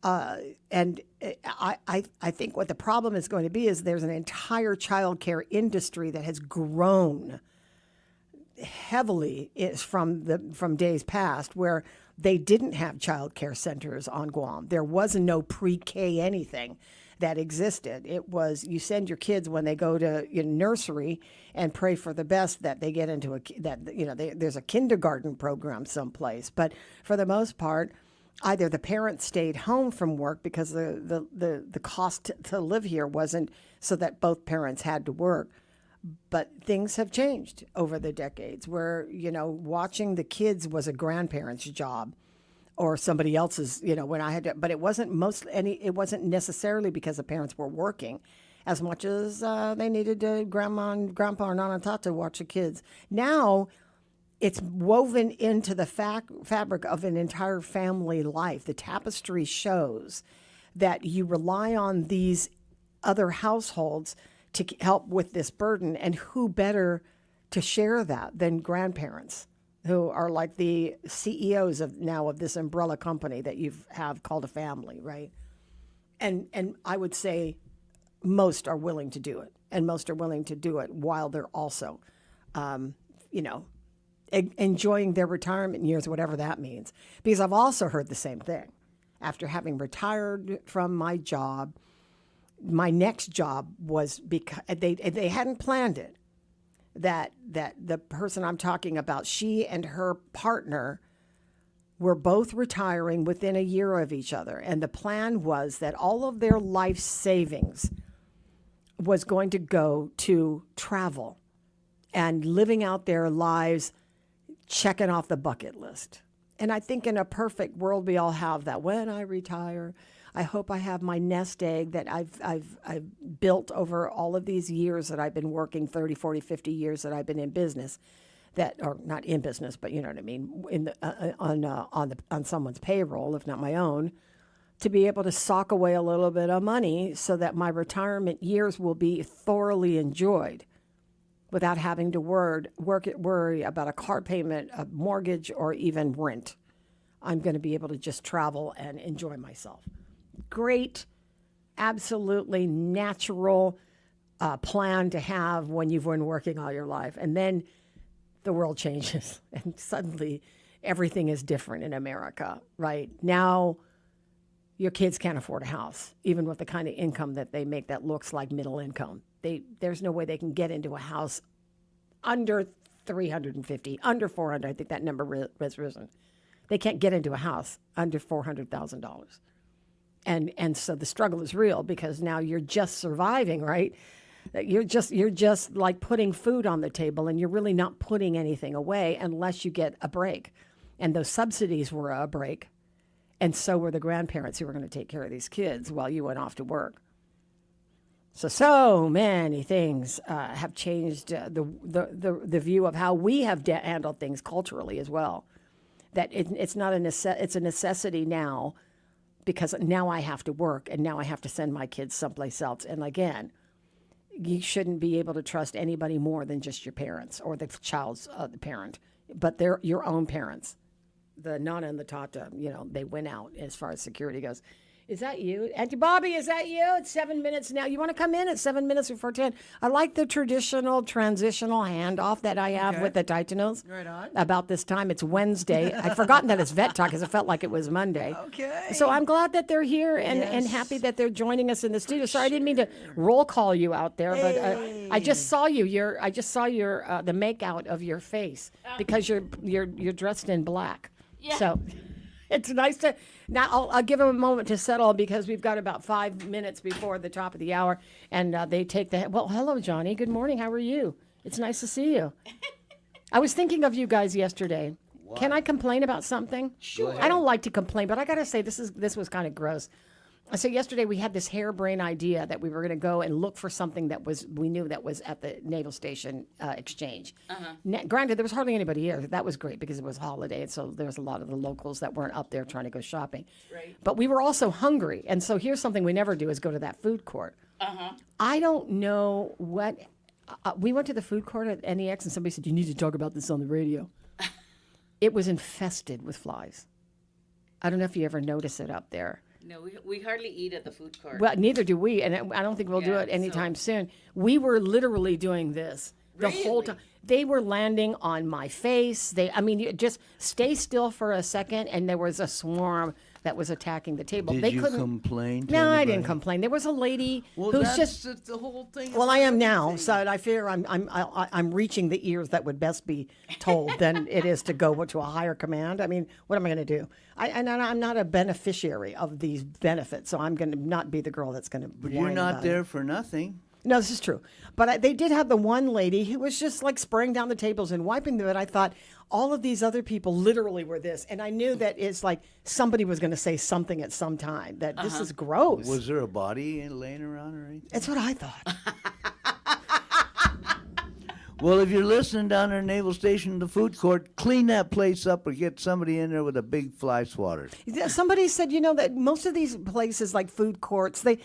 And I think what the problem is going to be is there's an entire child care industry that has grown heavily from days past where they didn't have child care centers on Guam. There was no pre-K anything that existed. It was you send your kids when they go to nursery and pray for the best that they get into there's a kindergarten program someplace. But for the most part, either the parents stayed home from work because the cost to live here wasn't so that both parents had to work. But things have changed over the decades where, watching the kids was a grandparent's job or somebody else's, when I had to, but it wasn't necessarily because the parents were working as much as they needed grandma and grandpa or nana and tata to watch the kids. Now it's woven into the fabric of an entire family life. The tapestry shows that you rely on these other households to help with this burden, and who better to share that than grandparents, who are like the CEOs of this umbrella company that you have called a family, right? And I would say most are willing to do it, and most are willing to do it while they're also, enjoying their retirement years, whatever that means. Because I've also heard the same thing. After having retired from my job, my next job was because they hadn't planned it. That the person I'm talking about, she and her partner were both retiring within a year of each other. And the plan was that all of their life savings was going to go to travel and living out their lives, checking off the bucket list. And I think in a perfect world, we all have that. When I retire, I hope I have my nest egg that I've built over all of these years that I've been working, 30, 40, 50 years that I've been in business, or not in business, but you know what I mean, on someone's payroll, if not my own, to be able to sock away a little bit of money so that my retirement years will be thoroughly enjoyed without having to worry about a car payment, a mortgage, or even rent. I'm going to be able to just travel and enjoy myself. Great, absolutely natural plan to have when you've been working all your life. And then the world changes and suddenly everything is different in America, right? Now your kids can't afford a house, even with the kind of income that they make that looks like middle income. There's no way they can get into a house under 350, under 400. I think that number has risen. They can't get into a house under $400,000. And so the struggle is real because now you're just surviving, right? You're just like putting food on the table, and you're really not putting anything away unless you get a break. And those subsidies were a break, and so were the grandparents who were going to take care of these kids while you went off to work. So many things have changed the view of how we have handled things culturally as well. That it's not it's a necessity now, because now I have to work and now I have to send my kids someplace else. And again, you shouldn't be able to trust anybody more than just your parents or the child's the parent, but they're your own parents. The Nana and the Tata, they went out as far as security goes. Is that you? Auntie Bobby, is that you? It's 7 minutes now. You want to come in at 7 minutes before 10? I like the traditional transitional handoff that I have with the Titanos. Right on. About this time. It's Wednesday. I'd forgotten that it's Vet Talk because it felt like it was Monday. Okay. So I'm glad that they're here and happy that they're joining us in the studio. Sorry, I didn't mean to roll call you out there, but I just saw you. I just saw your the make out of your face because you're dressed in black. Yeah. So it's nice to now. I'll give them a moment to settle because we've got about 5 minutes before the top of the hour, and they take the. Well, hello, Johnny. Good morning. How are you? It's nice to see you. I was thinking of you guys yesterday. Why? Can I complain about something? Sure. I don't like to complain, but I got to say this was kind of gross. So yesterday we had this harebrained idea that we were going to go and look for something that we knew that was at the Naval Station Exchange. Granted, there was hardly anybody here. That was great because it was a holiday, and so there was a lot of the locals that weren't up there trying to go shopping. Right. But we were also hungry, and so here's something we never do is go to that food court. I don't know what... we went to the food court at NEX, and somebody said, you need to talk about this on the radio. It was infested with flies. I don't know if you ever notice it up there. No, we hardly eat at the food court. Well, neither do we, and I don't think we'll do it anytime soon. We were literally doing this the whole time. They were landing on my face. You just stay still for a second, and there was a swarm that was attacking the table. Did you complain to No, anybody? I didn't complain. There was a lady who's just the whole thing. Well, I am now, so I fear I'm reaching the ears that would best be told than it is to go to a higher command. I mean, what am I going to do? I'm not a beneficiary of these benefits, so I'm going to not be the girl that's going to. But you're not there for nothing. No, this is true. But they did have the one lady who was just like spraying down the tables and wiping them. And I thought all of these other people literally were this. And I knew that it's like somebody was going to say something at some time that this is gross. Was there a body laying around or anything? That's what I thought. Well, if you're listening down there at Naval Station, the food court, clean that place up or get somebody in there with a big fly swatter. Somebody said, that most of these places like food courts, the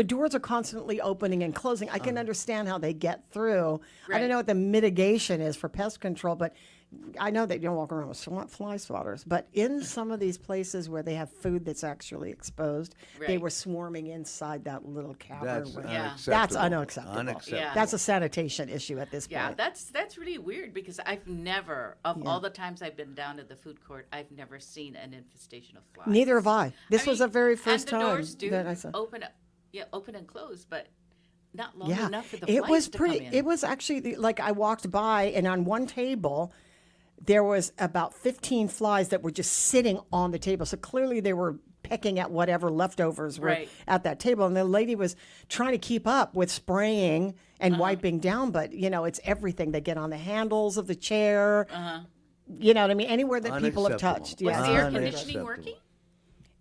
doors are constantly opening and closing. I can understand how they get through. Right. I don't know what the mitigation is for pest control, but I know that you don't walk around with fly swatters. But in some of these places where they have food that's actually exposed, they were swarming inside that little cavern. That's unacceptable. Yeah. That's a sanitation issue at this point. Yeah, that's really weird because I've never, all the times I've been down at the food court, I've never seen an infestation of flies. Neither have I. This was the very first and the time doors do that I saw. open and close, but not long enough for the flies it was to pretty. come in. It was actually like I walked by, and on one table, there was about 15 flies that were just sitting on the table. So clearly they were pecking at whatever leftovers were at that table. And the lady was trying to keep up with spraying and wiping down. But, it's everything. They get on the handles of the chair. You know what I mean? Anywhere that people have touched. Was the air conditioning working?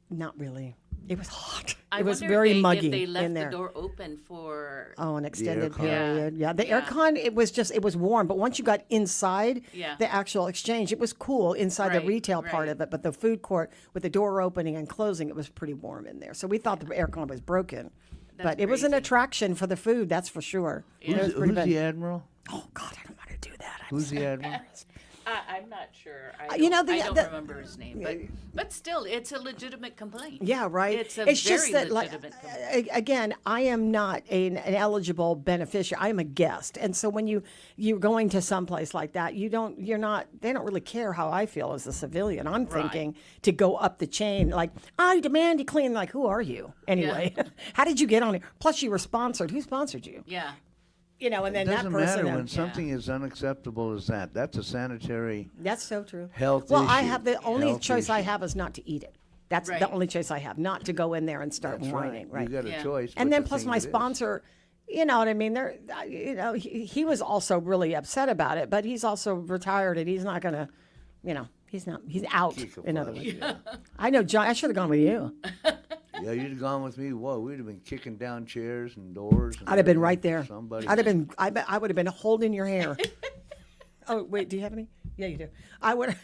Not really. It was hot. I It was wonder very if muggy they left in there. the door open for an extended aircon. period. Yeah, the aircon, it was warm, but once you got inside Yeah. the actual exchange, it was cool inside the retail part of it, but the food court with the door opening and closing, it was pretty warm in there. So we thought the aircon was broken. But it was an attraction for the food, that's for sure. Who's the admiral? Oh, God, I don't want to do that. Who's the admiral? I'm not sure. I You know, don't remember his name, but still, it's a legitimate complaint. Yeah, right. It's a just very that, like, legitimate again, I am not an eligible beneficiary. I am a guest, and so when you're going to someplace like that, you're not. They don't really care how I feel as a civilian. I'm thinking to go up the chain, like, I demand you clean. Like, who are you anyway? How did you get on it? Plus, you were sponsored. Who sponsored you? Yeah. You know, and then It that doesn't person. matter when something is unacceptable as that. That's a sanitary. That's so true. Health Well, I issue. have the only Health choice I issue. have is not to eat it. That's Right. the only choice I have, not to go in there and start That's whining. right. You got a choice. And but then the plus thing my it is- sponsor, you know what I mean? There, you know, he was also really upset about it, but he's also retired and he's not gonna, you know, he's out. In other words, I know, John. I should have gone with you. Yeah, you'd have gone with me. Whoa, we'd have been kicking down chairs and doors. And I'd have been everything right for there. Somebody. I'd have been. I would have been holding your hair. Oh wait, do you have any? Yeah, you do. I would.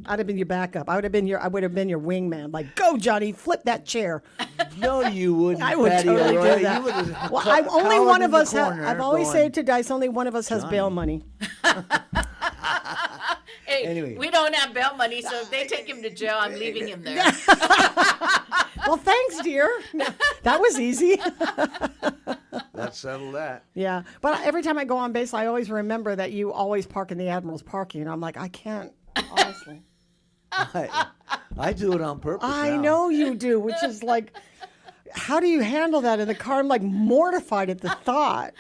I'd have been your backup. I would have been your wingman. Like, go, Johnny, flip that chair. No, you wouldn't. I would Patty totally O'Rourke. do that. You would have Well, only cowered one in of the us. corner I've always going, said to Dice, only one of us has bail money. Hey, Anyway. we don't have bail money, so if they take him to jail, I'm leaving him there. Well, thanks, dear. That was easy. Let's settle that. Yeah, but every time I go on base, I always remember that you always park in the Admiral's parking, and I'm like, I can't, honestly. I do it on purpose. I now. know you do, which is like, how do you handle that in the car? I'm like mortified at the thought.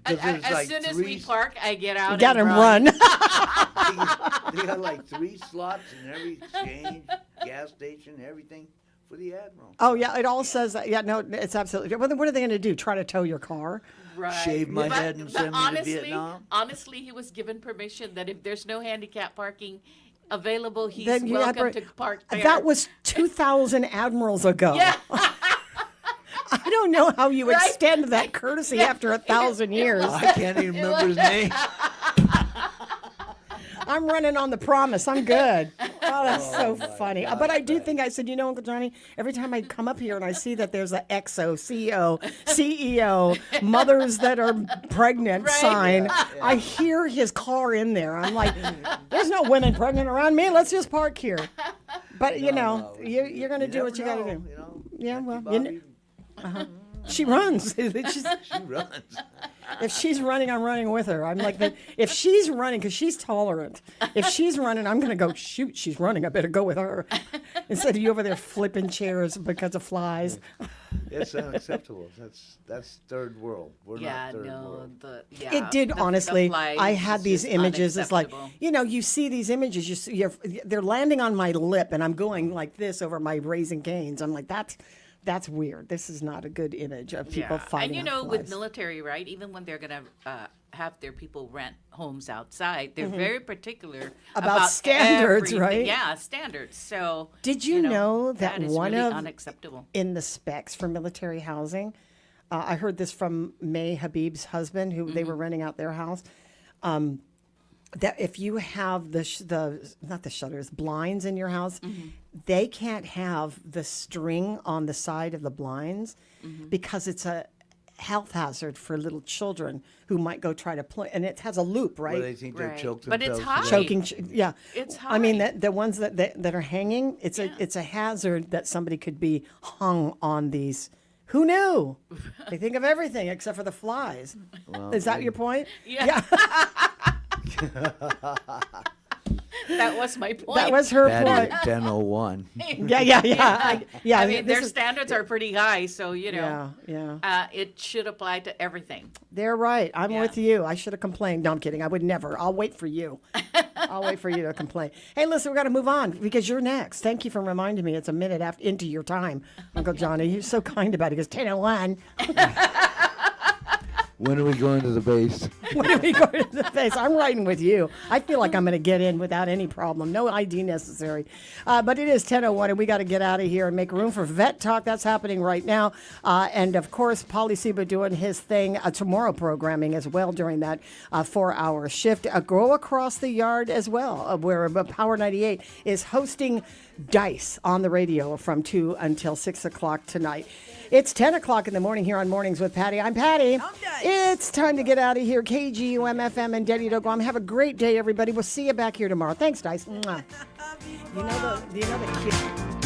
As soon as we park, I get out. You got and him run. They got like 3 slots in every exchange, gas station, everything for the Admiral. Oh yeah, it all says that. Yeah, no, it's absolutely. What are they going to do? Try to tow your car? Right. Shave my head and send me to honestly, Vietnam? Honestly, he was given permission that if there's no handicap parking available, he's Then you welcome have- to park there. That was 2,000 admirals ago. Yeah. I don't know how you Right? extend that courtesy after 1,000 years. I can't even remember his name. I'm running on the promise. I'm good. Oh, that's so funny. But I do think I said, you know, Uncle Johnny, every time I come up here and I see that there's a XO, CEO, mothers that are pregnant sign, I hear his car in there. I'm like, there's no women pregnant around me. Let's just park here. But, you're going to do what you got to do. You know, Yeah, well, Bobby, she runs. she runs. If she's running, I'm running with her. I'm like, if she's running, because she's tolerant, if she's running, I'm going to go, shoot, she's running. I better go with her. Instead of you over there flipping chairs because of flies. It's unacceptable. That's third world. We're not third world. It did, honestly. flies I had is these just images. It's like, unacceptable. you see these images, they're landing on my lip, and I'm going like this over my Raising Cane's. I'm like, that's weird. This is not a good image of people fighting. And off with flies. military, right? Even when they're going to have their people rent homes outside, they're Mhm. very particular About standards, everything. right? Yeah, standards. So Did you know that is one really of unacceptable. in the specs for military housing? I heard this from May Habib's husband, who they were renting out their house. That if you have not the shutters, blinds in your house, they can't have the string on the side of the blinds because it's a health hazard for little children who might go try to play. And it has a loop, right? Well, they think they're choked But it's themselves to high. death. Choking, yeah. It's I mean, the ones that are hanging, it's a hazard that somebody could be hung on these. Who knew? They think of everything except for the flies. Well, Is that your point? Yeah. That was my point. That was her Patty point. at 10:01. Yeah. I mean, this their is- standards are pretty high, so Yeah. it should apply to everything. They're right. I'm with you. I should have complained. No, I'm kidding. I would never. I'll wait for you. I'll wait for you to complain. Hey, listen, we got to move on because you're next. Thank you for reminding me. It's a minute into your time, Uncle Johnny. You're so kind about it. He goes 10:01. When are we going to the base? When are we going to the face? I'm riding with you. I feel like I'm going to get in without any problem. No ID necessary. But it is 10:01, and we got to get out of here and make room for Vet Talk. That's happening right now. And, of course, Paulie Seba doing his thing tomorrow programming as well during that 4-hour shift. Go Across the Yard as well, where Power 98 is hosting Dice on the radio from 2 until 6 o'clock tonight. It's 10 o'clock in the morning here on Mornings with Patty. I'm Patty. It's time to get out of here. KGUM-FM and Daddy to Guam. Have a great day, everybody. We'll see you back here tomorrow. Thanks, Dice. Mwah. You know the kid.